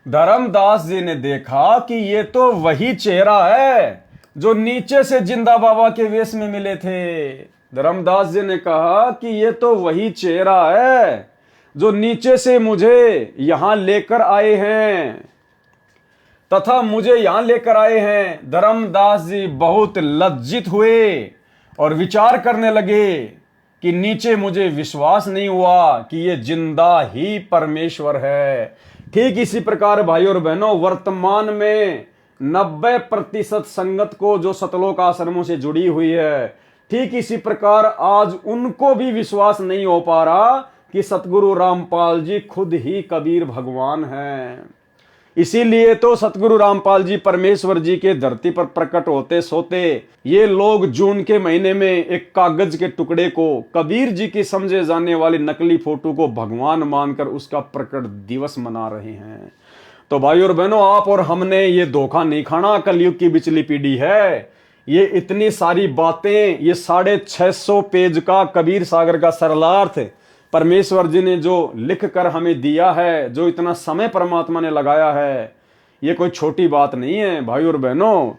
धर्मदास जी ने देखा कि ये तो वही चेहरा है जो नीचे से जिंदा बाबा के वेश में मिले थे। धर्मदास जी ने कहा कि ये तो वही चेहरा है जो नीचे से मुझे यहां लेकर आए हैं तथा मुझे यहां लेकर आए हैं। धर्मदास जी बहुत लज्जित हुए और विचार करने लगे कि नीचे मुझे विश्वास नहीं हुआ कि ये जिंदा ही परमेश्वर है। ठीक इसी प्रकार भाई और बहनों, वर्तमान में 90% संगत को जो सतलोक आश्रमों से जुड़ी हुई है, ठीक इसी प्रकार आज उनको भी विश्वास नहीं हो पा रहा कि सतगुरु रामपाल जी खुद ही कबीर भगवान हैं। इसीलिए तो सतगुरु रामपाल जी परमेश्वर जी के धरती पर प्रकट होते सोते ये लोग जून के महीने में एक कागज के टुकड़े को, कबीर जी की समझे जाने वाली नकली फोटो को भगवान मानकर उसका प्रकट दिवस मना रहे हैं। तो भाई और बहनों, आप और हमने ये धोखा नहीं खाना। कलयुग की बिचली पीढ़ी है। ये इतनी सारी बातें, ये 650 पेज का कबीर सागर का सरलार्थ परमेश्वर जी ने जो लिख कर हमें दिया है, जो इतना समय परमात्मा ने लगाया है, ये कोई छोटी बात नहीं है भाई और बहनों।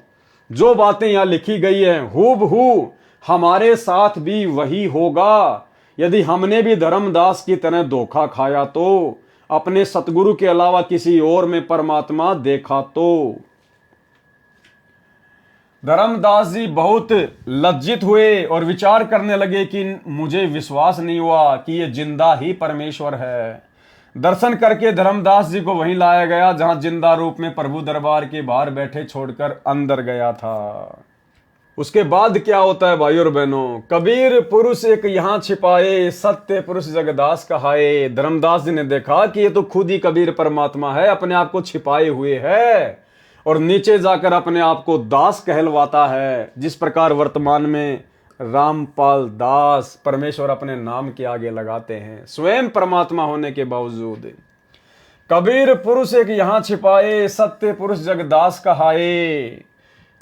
जो बातें यहाँ लिखी गई हैं हूबहू हमारे साथ भी वही होगा। यदि हमने भी धर्मदास की तरह धोखा खाया तो, अपने सतगुरु के अलावा किसी और में परमात्मा देखा तो। धर्मदास जी बहुत लज्जित हुए और विचार करने लगे कि मुझे विश्वास नहीं हुआ कि ये जिंदा ही परमेश्वर है। दर्शन करके धर्मदास जी को वहीं लाया गया जहां जिंदा रूप में प्रभु दरबार के बाहर बैठे छोड़कर अंदर गया था। उसके बाद क्या होता है भाई और बहनों? कबीर पुरुष एक यहाँ छिपाए, सत्य पुरुष जगदास कहाए। धर्मदास जी ने देखा कि ये तो खुद ही कबीर परमात्मा है, अपने आप को छिपाए हुए है और नीचे जाकर अपने आप को दास कहलवाता है। जिस प्रकार वर्तमान में रामपाल दास परमेश्वर अपने नाम के आगे लगाते हैं, स्वयं परमात्मा होने के बावजूद। कबीर पुरुष एक यहाँ छिपाए, सत्य पुरुष जगदास कहाए।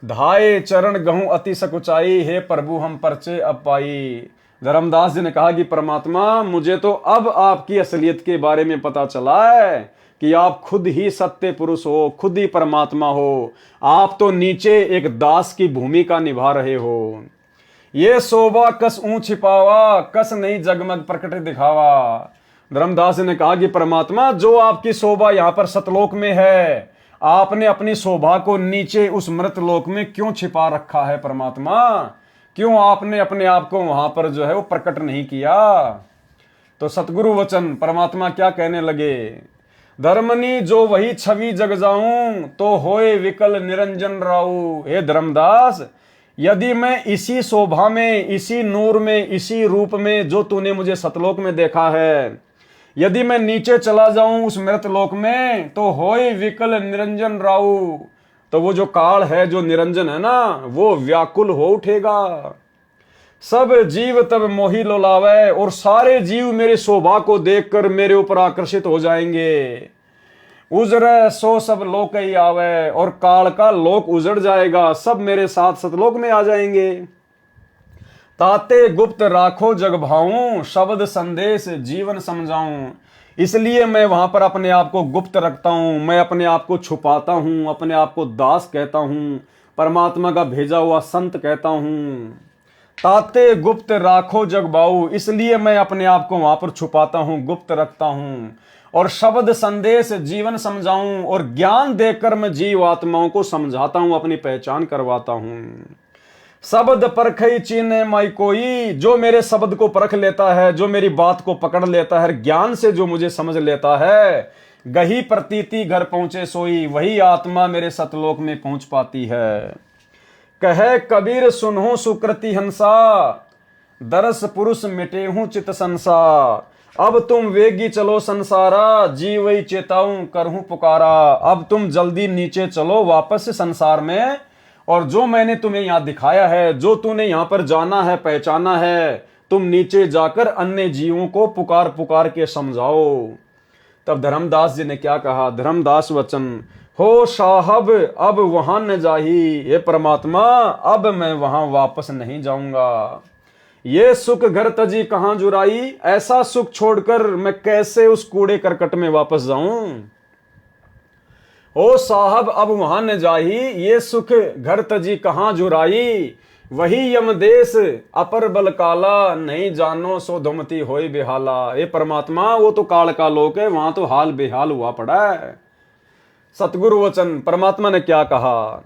धाये चरण गहूं अति सकुचाई, हे प्रभु हम परचे अब पाई। धर्मदास जी ने कहा कि परमात्मा मुझे तो अब आपकी असलियत के बारे में पता चला है कि आप खुद ही सत्य पुरुष हो, खुद ही परमात्मा हो। आप तो नीचे एक दास की भूमिका निभा रहे हो। ये शोभा कस ऊं छिपावा, कस नहीं जगमग प्रकट दिखावा। धर्मदास ने कहा कि परमात्मा जो आपकी शोभा यहाँ पर सतलोक में है, आपने अपनी शोभा को नीचे उस मृत लोक में क्यों छिपा रखा है परमात्मा? क्यों आपने अपने आप को वहां पर जो है वो प्रकट नहीं किया? तो सतगुरु वचन परमात्मा क्या कहने लगे? धर्मनी जो वही छवि जग जाऊं, तो होए विकल निरंजन राऊ। हे धर्मदास, यदि मैं इसी शोभा में, इसी नूर में, इसी रूप में जो तूने मुझे सतलोक में देखा है, यदि मैं नीचे चला जाऊं उस मृत लोक में, तो होए विकल निरंजन राऊ। तो वो जो काल है, जो निरंजन है ना, वो व्याकुल हो उठेगा। सब जीव तब मोही लोलावे, और सारे जीव मेरी शोभा को देखकर मेरे ऊपर आकर्षित हो जाएंगे। उजरे सो सब लोक ही आवे, और काल का लोक उजड़ जाएगा, सब मेरे साथ सतलोक में आ जाएंगे। ताते गुप्त राखो जग भाऊं, शब्द संदेश जीवन समझाऊं। इसलिए मैं वहां पर अपने आप को गुप्त रखता हूं, मैं अपने आप को छुपाता हूं, अपने आप को दास कहता हूं, परमात्मा का भेजा हुआ संत कहता हूं। ताते गुप्त राखो जग बाऊ, इसलिए मैं अपने आप को वहां पर छुपाता हूं, गुप्त रखता हूं। और शब्द संदेश जीवन समझाऊं, और ज्ञान देकर मैं जीव आत्माओं को समझाता हूं, अपनी पहचान करवाता हूं। शब्द परखई चीने माई कोई, जो मेरे शब्द को परख लेता है, जो मेरी बात को पकड़ लेता है, ज्ञान से जो मुझे समझ लेता है, गही प्रतीति घर पहुंचे सोई, वही आत्मा मेरे सतलोक में पहुंच पाती है। कहे कबीर सुनहु सुकृति हंसा, दरस पुरुष मिटे हूं चित संसार। अब तुम वेगी चलो संसारा, जीवई चेताऊं करहूं पुकारा। अब तुम जल्दी नीचे चलो वापस से संसार में, और जो मैंने तुम्हें यहां दिखाया है, जो तूने यहां पर जाना है, पहचाना है, तुम नीचे जाकर अन्य जीवों को पुकार पुकार के समझाओ। तब धर्मदास जी ने क्या कहा? धर्मदास वचन, हो साहब अब वहां न जाही, हे परमात्मा अब मैं वहां वापस नहीं जाऊंगा। ये सुख घर तजी कहां जुराई, ऐसा सुख छोड़कर मैं कैसे उस कूड़े करकट में वापस जाऊं। ओ साहब अब वहां न जाही, ये सुख घर तजी कहां जुराई। वही यमदेश अपर बल काला, नहीं जानो सो धुमती होई बेहाला। ये परमात्मा वो तो काल का लोक है, वहां तो हाल बेहाल हुआ पड़ा है। सतगुरु वचन परमात्मा ने क्या कहा?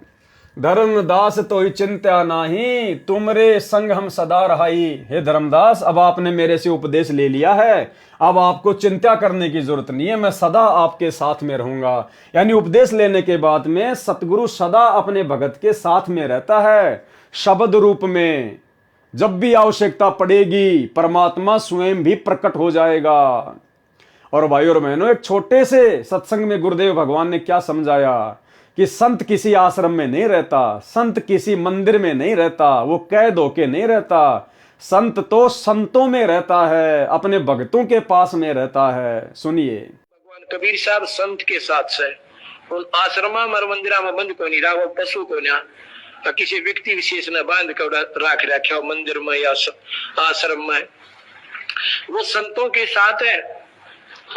धर्मदास तो ही चिंता नाही, तुमरे संग हम सदा रहाई। हे धर्मदास, अब आपने मेरे से उपदेश ले लिया है, अब आपको चिंता करने की जरूरत नहीं है, मैं सदा आपके साथ में रहूंगा। यानी उपदेश लेने के बाद में सतगुरु सदा अपने भगत के साथ में रहता है, शब्द रूप में। जब भी आवश्यकता पड़ेगी परमात्मा स्वयं भी प्रकट हो जाएगा। और भाई और बहनों, एक छोटे से सत्संग में गुरुदेव भगवान ने क्या समझाया कि संत किसी आश्रम में नहीं रहता, संत किसी मंदिर में नहीं रहता, वो कैद होके नहीं रहता। संत तो संतों में रहता है, अपने भक्तों के पास में रहता है। सुनिए, भगवान कबीर साहब संत के साथ से उन आश्रमा मर मंदिरा में बंद को नहीं रहा, पशु को ना किसी व्यक्ति विशेष ने बांध कर राख रखा मंदिर में या आश्रम में। वो संतों के साथ है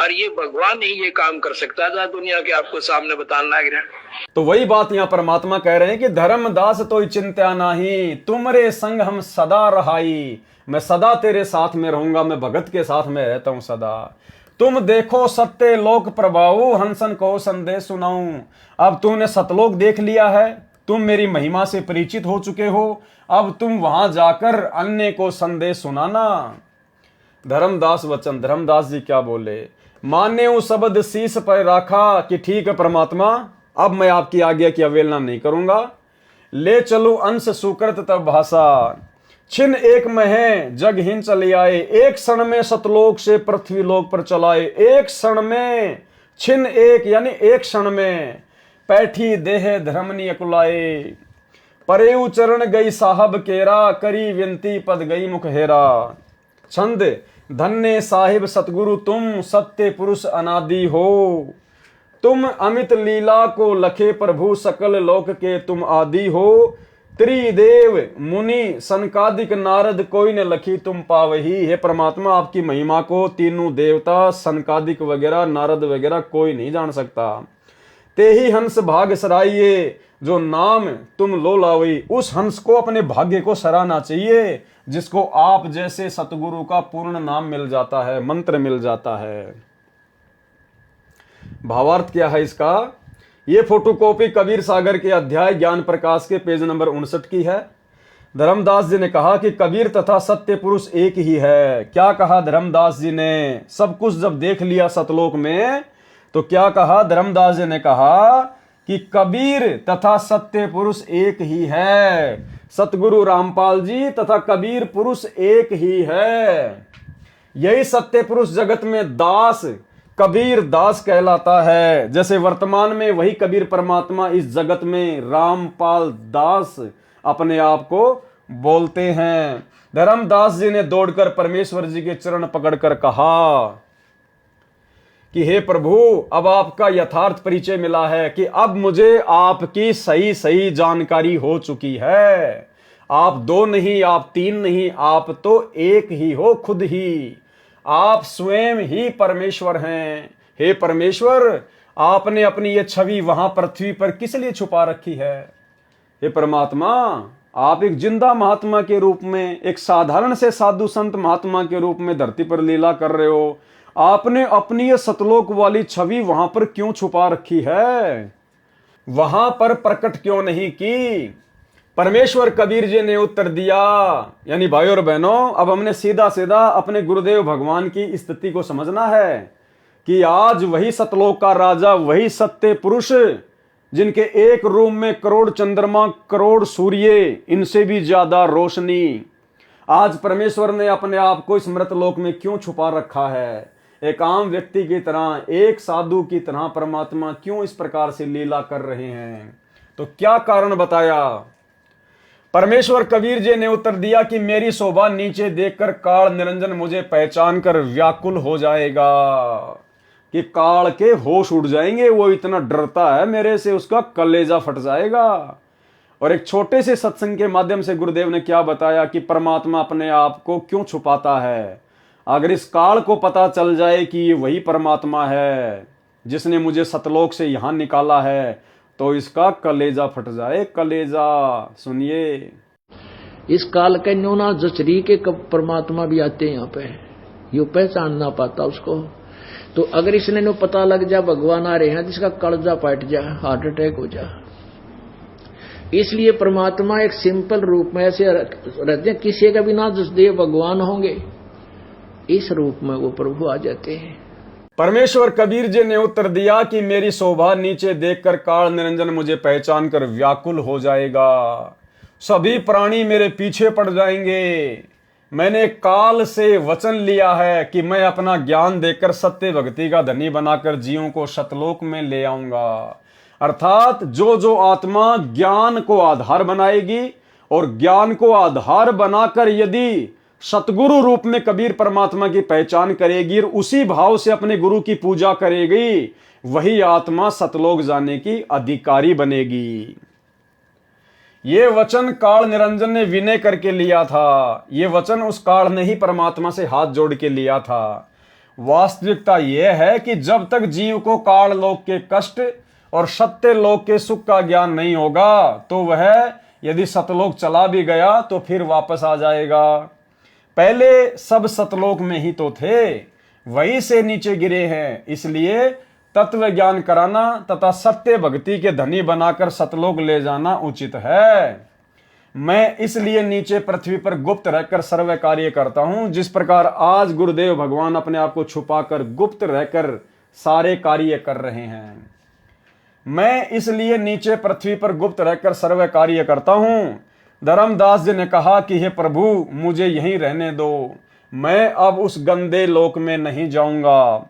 और ये भगवान ही ये काम कर सकता था, दुनिया के आपको सामने बताने लग रहा है। तो वही बात यहाँ परमात्मा कह रहे हैं कि धर्मदास तो चिंता नाही, तुमरे संग हम सदा रहाई। मैं सदा तेरे साथ में रहूंगा, मैं भगत के साथ में रहता हूं सदा। तुम देखो सत्य लोक प्रभाऊ, हंसन को संदेश सुनाऊं। अब तूने सतलोक देख लिया है, तुम मेरी महिमा से परिचित हो चुके हो, अब तुम वहां जाकर अन्य को संदेश सुनाना। धर्मदास वचन, धर्मदास जी क्या बोले, माने वो शब्द शीश पर रखा कि ठीक है परमात्मा, अब मैं आपकी आज्ञा की अवहेलना नहीं करूंगा। ले चलू अंश सुकृत तब भाषा, छिन एक में है जग हिन चले आए। एक क्षण में सतलोक से पृथ्वी लोक पर चलाए। एक क्षण में, छिन एक यानी एक क्षण में, पैठी देह धर्मनी अकुलाए। परेऊ चरण गई साहब केरा, करी विनती पद गई मुख हेरा। छंद, धन्य साहिब सतगुरु तुम, सत्य पुरुष अनादि हो। तुम अमित लीला को लखे प्रभु, सकल लोक के तुम आदि हो। त्रिदेव मुनि सनकादिक नारद, कोई न लखी तुम पावही। हे परमात्मा, आपकी महिमा को तीनों देवता सनकादिक वगैरह नारद वगैरह कोई नहीं जान सकता। ते ही हंस भाग सराइये, जो नाम तुम लो लावई। उस हंस को अपने भाग्य को सराहना चाहिए जिसको आप जैसे सतगुरु का पूर्ण नाम मिल जाता है, मंत्र मिल जाता है। भावार्थ क्या है इसका? ये फोटोकॉपी कबीर सागर के अध्याय ज्ञान प्रकाश के पेज नंबर 59 की है। धर्मदास जी ने कहा कि कबीर तथा सत्य पुरुष एक ही है। क्या कहा धर्मदास जी ने? सब कुछ जब देख लिया सतलोक में तो क्या कहा धर्मदास जी ने? कहा कि कबीर तथा सत्य पुरुष एक ही है। सतगुरु रामपाल जी तथा कबीर पुरुष एक ही है। यही सत्य पुरुष जगत में दास, कबीर दास कहलाता है। जैसे वर्तमान में वही कबीर परमात्मा इस जगत में रामपाल दास अपने आप को बोलते हैं। धर्मदास जी ने दौड़कर परमेश्वर जी के चरण पकड़कर कहा कि हे प्रभु, अब आपका यथार्थ परिचय मिला है कि अब मुझे आपकी सही सही जानकारी हो चुकी है। आप दो नहीं, आप तीन नहीं, आप तो एक ही हो खुद ही। आप स्वयं ही परमेश्वर हैं। हे परमेश्वर, आपने अपनी ये छवि वहां पृथ्वी पर किस लिए छुपा रखी है? हे परमात्मा, आप एक जिंदा महात्मा के रूप में, एक साधारण से साधु संत महात्मा के रूप में धरती पर लीला कर रहे हो। आपने अपनी ये सतलोक वाली छवि वहां पर क्यों छुपा रखी है? वहां पर प्रकट क्यों नहीं की? परमेश्वर कबीर जी ने उत्तर दिया। यानी भाइयों और बहनों, अब हमने सीधा सीधा अपने गुरुदेव भगवान की स्थिति को समझना है कि आज वही सतलोक का राजा, वही सत्य पुरुष, जिनके एक रूम में करोड़ चंद्रमा, करोड़ सूर्य, इनसे भी ज्यादा रोशनी, आज परमेश्वर ने अपने आप को इस मृतलोक में क्यों छुपा रखा है? एक आम व्यक्ति की तरह, एक साधु की तरह परमात्मा क्यों इस प्रकार से लीला कर रहे हैं? तो क्या कारण बताया? परमेश्वर कबीर जी ने उत्तर दिया कि मेरी शोभा नीचे देखकर काल निरंजन मुझे पहचान कर व्याकुल हो जाएगा, कि काल के होश उड़ जाएंगे। वो इतना डरता है मेरे से, उसका कलेजा फट जाएगा। और एक छोटे से सत्संग के माध्यम से गुरुदेव ने क्या बताया कि परमात्मा अपने आप को क्यों छुपाता है। अगर इस काल को पता चल जाए कि ये वही परमात्मा है जिसने मुझे सतलोक से यहां निकाला है, तो इसका कलेजा फट जाए, कलेजा। सुनिए, इस काल के न्यूना जचरी के परमात्मा भी आते हैं यहाँ पे, यू पहचान ना पाता उसको। तो अगर इसने नो पता लग जा भगवान आ रहे हैं, जिसका कलेजा फट जा, हार्ट अटैक हो जा। इसलिए परमात्मा एक सिंपल रूप में ऐसे रहते हैं, किसी का भी ना जसदेव भगवान होंगे, इस रूप में वो प्रभु आ जाते हैं। परमेश्वर कबीर जी ने उत्तर दिया कि मेरी शोभा नीचे देखकर काल निरंजन मुझे पहचान कर व्याकुल हो जाएगा। सभी प्राणी मेरे पीछे पड़ जाएंगे। मैंने काल से वचन लिया है कि मैं अपना ज्ञान देकर सत्य भक्ति का धनी बनाकर जीवों को सतलोक में ले आऊंगा। अर्थात जो जो आत्मा ज्ञान को आधार बनाएगी और ज्ञान को आधार बनाकर यदि सतगुरु रूप में कबीर परमात्मा की पहचान करेगी और उसी भाव से अपने गुरु की पूजा करेगी, वही आत्मा सतलोक जाने की अधिकारी बनेगी। ये वचन काल निरंजन ने विनय करके लिया था। ये वचन उस काल ने ही परमात्मा से हाथ जोड़ के लिया था। वास्तविकता यह है कि जब तक जीव को काल लोक के कष्ट और सत्य लोक के सुख का ज्ञान नहीं होगा तो वह यदि सतलोक चला भी गया तो फिर वापस आ जाएगा। पहले सब सतलोक में ही तो थे, वहीं से नीचे गिरे हैं। इसलिए तत्व ज्ञान कराना तथा सत्य भक्ति के धनी बनाकर सतलोक ले जाना उचित है। मैं इसलिए नीचे पृथ्वी पर गुप्त रहकर सर्व कार्य करता हूं, जिस प्रकार आज गुरुदेव भगवान अपने आप को छुपाकर गुप्त रहकर सारे कार्य कर रहे हैं। मैं इसलिए नीचे पृथ्वी पर गुप्त रहकर सर्व कार्य करता हूं। धर्मदास जी ने कहा कि हे प्रभु, मुझे यहीं रहने दो, मैं अब उस गंदे लोक में नहीं जाऊंगा।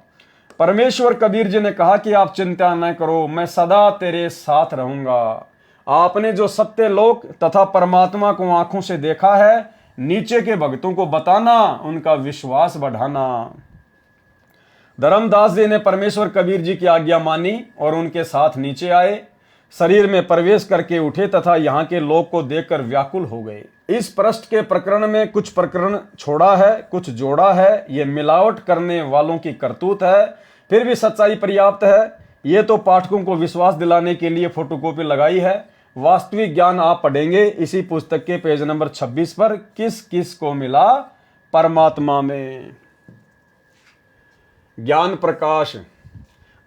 परमेश्वर कबीर जी ने कहा कि आप चिंता न करो, मैं सदा तेरे साथ रहूंगा। आपने जो सत्य लोक तथा परमात्मा को आंखों से देखा है, नीचे के भक्तों को बताना, उनका विश्वास बढ़ाना। धर्मदास जी ने परमेश्वर कबीर जी की आज्ञा मानी और उनके साथ नीचे आए, शरीर में प्रवेश करके उठे तथा यहाँ के लोक को देखकर व्याकुल हो गए। इस पृष्ठ के प्रकरण में कुछ प्रकरण छोड़ा है, कुछ जोड़ा है। ये मिलावट करने वालों की करतूत है, फिर भी सच्चाई पर्याप्त है। ये तो पाठकों को विश्वास दिलाने के लिए फोटोकॉपी लगाई है। वास्तविक ज्ञान आप पढ़ेंगे इसी पुस्तक के पेज नंबर 26 पर, किस किस को मिला परमात्मा में। ज्ञान प्रकाश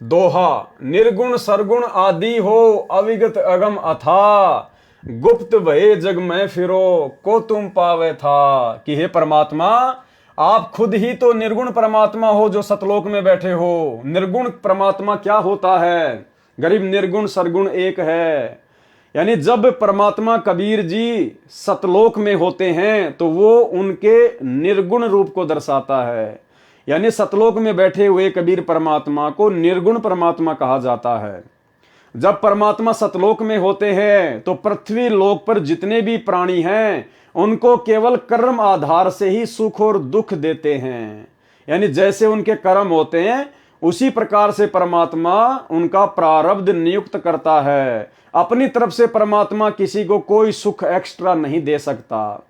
दोहा, निर्गुण सरगुण आदि हो, अविगत अगम अथा, गुप्त भये जग में फिरो, को तुम पावे था। कि हे परमात्मा, आप खुद ही तो निर्गुण परमात्मा हो जो सतलोक में बैठे हो। निर्गुण परमात्मा क्या होता है? गरीब निर्गुण सरगुण एक है। यानी जब परमात्मा कबीर जी सतलोक में होते हैं तो वो उनके निर्गुण रूप को दर्शाता है। यानी सतलोक में बैठे हुए कबीर परमात्मा को निर्गुण परमात्मा कहा जाता है। जब परमात्मा सतलोक में होते हैं तो पृथ्वी लोक पर जितने भी प्राणी हैं उनको केवल कर्म आधार से ही सुख और दुख देते हैं। यानी जैसे उनके कर्म होते हैं उसी प्रकार से परमात्मा उनका प्रारब्ध नियुक्त करता है। अपनी तरफ से परमात्मा किसी को कोई सुख एक्स्ट्रा नहीं दे सकता।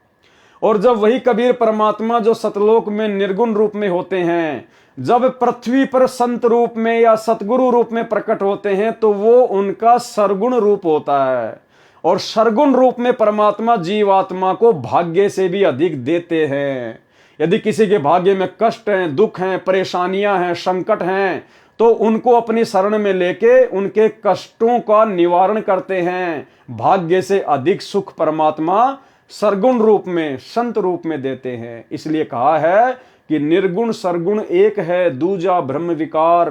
और जब वही कबीर परमात्मा जो सतलोक में निर्गुण रूप में होते हैं, जब पृथ्वी पर संत रूप में या सतगुरु रूप में प्रकट होते हैं तो वो उनका सरगुण रूप होता है। और सरगुण रूप में परमात्मा जीवात्मा को भाग्य से भी अधिक देते हैं। यदि किसी के भाग्य में कष्ट हैं, दुख हैं, परेशानियां हैं, संकट हैं, तो उनको अपनी शरण में लेके उनके कष्टों का निवारण करते हैं। भाग्य से अधिक सुख परमात्मा सरगुण रूप में, संत रूप में देते हैं। इसलिए कहा है कि निर्गुण सरगुण एक है, दूजा ब्रह्म विकार।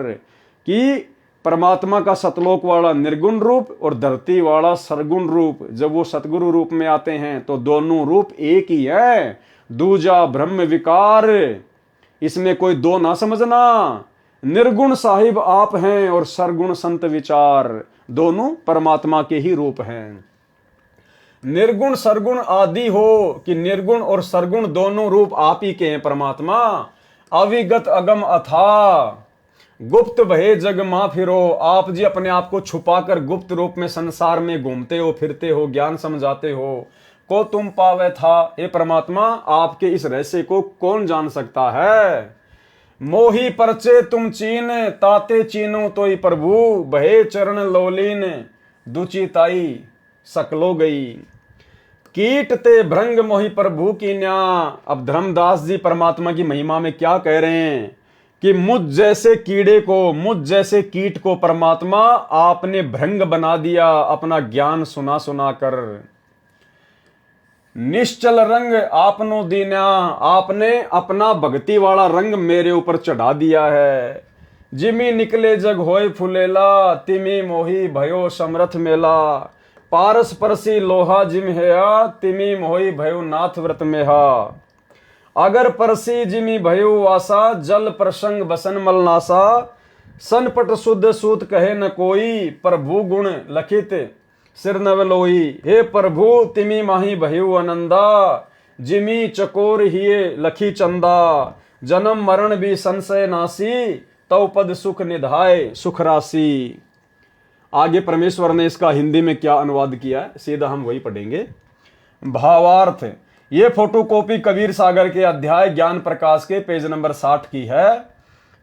कि परमात्मा का सतलोक वाला निर्गुण रूप और धरती वाला सरगुण रूप, जब वो सतगुरु रूप में आते हैं तो दोनों रूप एक ही है। दूजा ब्रह्म विकार, इसमें कोई दो ना समझना। निर्गुण साहिब आप हैं और सरगुण संत विचार, दोनों परमात्मा के ही रूप हैं। निर्गुण सरगुण आदि हो, कि निर्गुण और सरगुण दोनों रूप आप ही के हैं परमात्मा। अविगत अगम अथा, गुप्त भये जग मा फिरो। आप जी अपने आप को छुपाकर गुप्त रूप में संसार में घूमते हो, फिरते हो, ज्ञान समझाते हो। को तुम पावे था, हे परमात्मा आपके इस रहस्य को कौन जान सकता है। मोही परचे तुम चीन, ताते चीनो तोई प्रभु, भये चरण लोलीन, दुचिताई सकलो गई। कीट ते भृंग मोहि प्रभु की न्या। अब धर्मदास जी परमात्मा की महिमा में क्या कह रहे हैं कि मुझ जैसे कीड़े को, मुझ जैसे कीट को परमात्मा आपने भृंग बना दिया अपना ज्ञान सुना सुना कर। निश्चल रंग आपनो दीना, आपने अपना भक्ति वाला रंग मेरे ऊपर चढ़ा दिया है। जिमी निकले जग होय फुलेला, तिमी मोही भयो समरथ मेला। पारस परसी लोहा जिम हेया, तिमी मोही भयो नाथ व्रत मेहा। अगर परसी जिमी भयो वासा, जल प्रसंग बसन मलनासा। सनपट शुद्ध सूत कहे न कोई, प्रभु गुण लखित सिर नवलोई। हे प्रभु तिमी माही भयो आनंदा, जिमी चकोर हिये लखी चंदा। जन्म मरण भी संशय नासी, तव पद सुख निधाय सुख राशि। आगे परमेश्वर ने इसका हिंदी में क्या अनुवाद किया है, सीधा हम वही पढ़ेंगे। भावार्थ, ये फोटोकॉपी कबीर सागर के अध्याय ज्ञान प्रकाश के पेज नंबर 60 की है।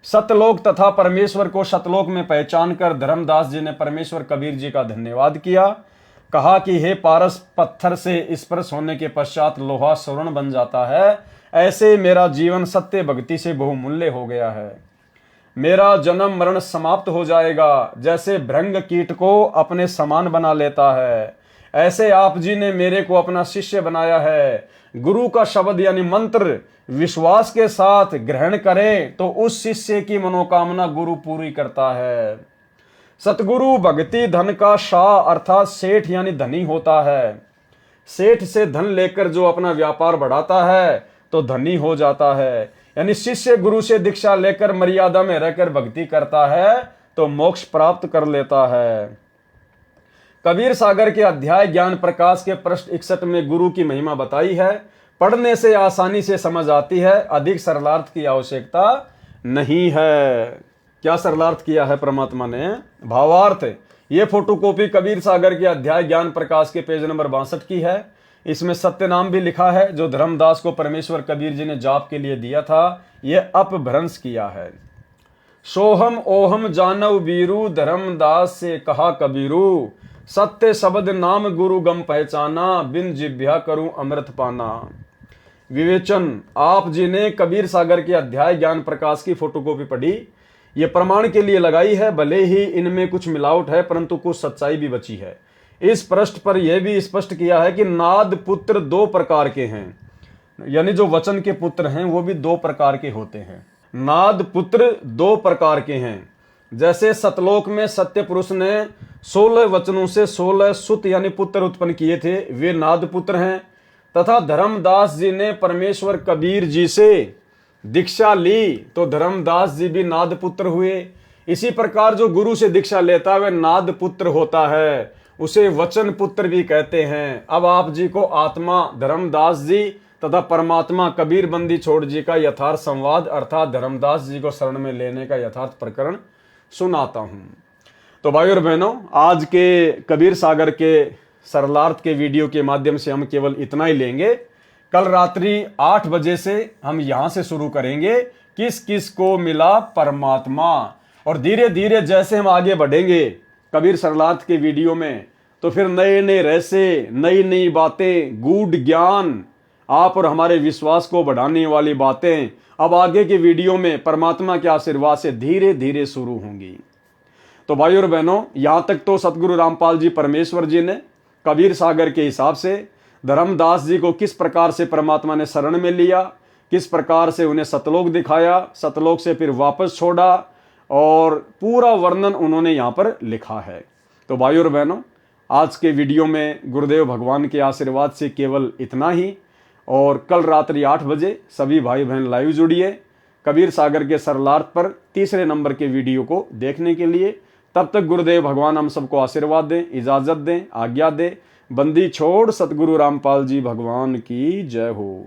सतलोक तथा परमेश्वर को शतलोक में पहचान कर धर्मदास जी ने परमेश्वर कबीर जी का धन्यवाद किया। कहा कि हे पारस, पत्थर से स्पर्श होने के पश्चात लोहा स्वर्ण बन जाता है, ऐसे मेरा जीवन सत्य भक्ति से बहुमूल्य हो गया है। मेरा जन्म मरण समाप्त हो जाएगा, जैसे भृंग कीट को अपने समान बना लेता है, ऐसे आप जी ने मेरे को अपना शिष्य बनाया है। गुरु का शब्द यानी मंत्र विश्वास के साथ ग्रहण करें तो उस शिष्य की मनोकामना गुरु पूरी करता है। सतगुरु भक्ति धन का शाह अर्थात सेठ यानी धनी होता है। सेठ से धन लेकर जो अपना व्यापार बढ़ाता है तो धनी हो जाता है। यानी शिष्य गुरु से दीक्षा लेकर मर्यादा में रहकर भक्ति करता है तो मोक्ष प्राप्त कर लेता है। कबीर सागर के अध्याय ज्ञान प्रकाश के पृष्ठ 61 में गुरु की महिमा बताई है। पढ़ने से आसानी से समझ आती है, अधिक सरलार्थ की आवश्यकता नहीं है। क्या सरलार्थ किया है परमात्मा ने? भावार्थ, ये फोटोकॉपी कबीर सागर के अध्याय ज्ञान प्रकाश के पेज नंबर 62 की है। इसमें सत्य नाम भी लिखा है जो धर्मदास को परमेश्वर कबीर जी ने जाप के लिए दिया था, यह अपभ्रंश किया है। सोहम ओहम जानव बीरू, धर्मदास से कहा कबीरू, सत्य शब्द नाम गुरु गम पहचाना, बिन जिभ्या करूं अमृत पाना। विवेचन, आप जी ने कबीर सागर के अध्याय ज्ञान प्रकाश की फोटोकॉपी पढ़ी, ये प्रमाण के लिए लगाई है। भले ही इनमें कुछ मिलावट है परंतु कुछ सच्चाई भी बची है। इस पृष्ठ पर यह भी स्पष्ट किया है कि नाद पुत्र 2 प्रकार के हैं, यानी जो वचन के पुत्र हैं वो भी 2 प्रकार के होते हैं। नाद पुत्र 2 प्रकार के हैं। जैसे सतलोक में सत्य पुरुष ने 16 वचनों से 16 सुत यानी पुत्र उत्पन्न किए थे, वे नाद पुत्र हैं। तथा धर्मदास जी ने परमेश्वर कबीर जी से दीक्षा ली तो धर्मदास जी भी नाद पुत्र हुए। इसी प्रकार जो गुरु से दीक्षा लेता है वह नाद पुत्र होता है, उसे वचन पुत्र भी कहते हैं। अब आप जी को आत्मा धर्मदास जी तथा परमात्मा कबीर बंदी छोड़ जी का यथार्थ संवाद अर्थात धर्मदास जी को शरण में लेने का यथार्थ प्रकरण सुनाता हूं। तो भाई और बहनों, आज के कबीर सागर के सरलार्थ के वीडियो के माध्यम से हम केवल इतना ही लेंगे। कल रात्रि 8 बजे से हम यहां से शुरू करेंगे किस किस को मिला परमात्मा, और धीरे धीरे जैसे हम आगे बढ़ेंगे कबीर सरलार्थ के वीडियो में तो फिर नए नए रहस्य, नई नई बातें, गूढ़ ज्ञान, आप और हमारे विश्वास को बढ़ाने वाली बातें अब आगे के वीडियो में परमात्मा के आशीर्वाद से धीरे धीरे शुरू होंगी। तो भाई और बहनों, यहां तक तो सतगुरु रामपाल जी परमेश्वर जी ने कबीर सागर के हिसाब से धर्मदास जी को किस प्रकार से परमात्मा ने शरण में लिया, किस प्रकार से उन्हें सतलोक दिखाया, सतलोक से फिर वापस छोड़ा, और पूरा वर्णन उन्होंने यहाँ पर लिखा है। तो भाई और बहनों, आज के वीडियो में गुरुदेव भगवान के आशीर्वाद से केवल इतना ही, और कल रात्रि 8 बजे सभी भाई बहन लाइव जुड़िए कबीर सागर के सरलार्थ पर 3रे नंबर के वीडियो को देखने के लिए। तब तक गुरुदेव भगवान हम सबको आशीर्वाद दें, इजाजत दें, आज्ञा दें। बंदी छोड़ सतगुरु रामपाल जी भगवान की जय हो।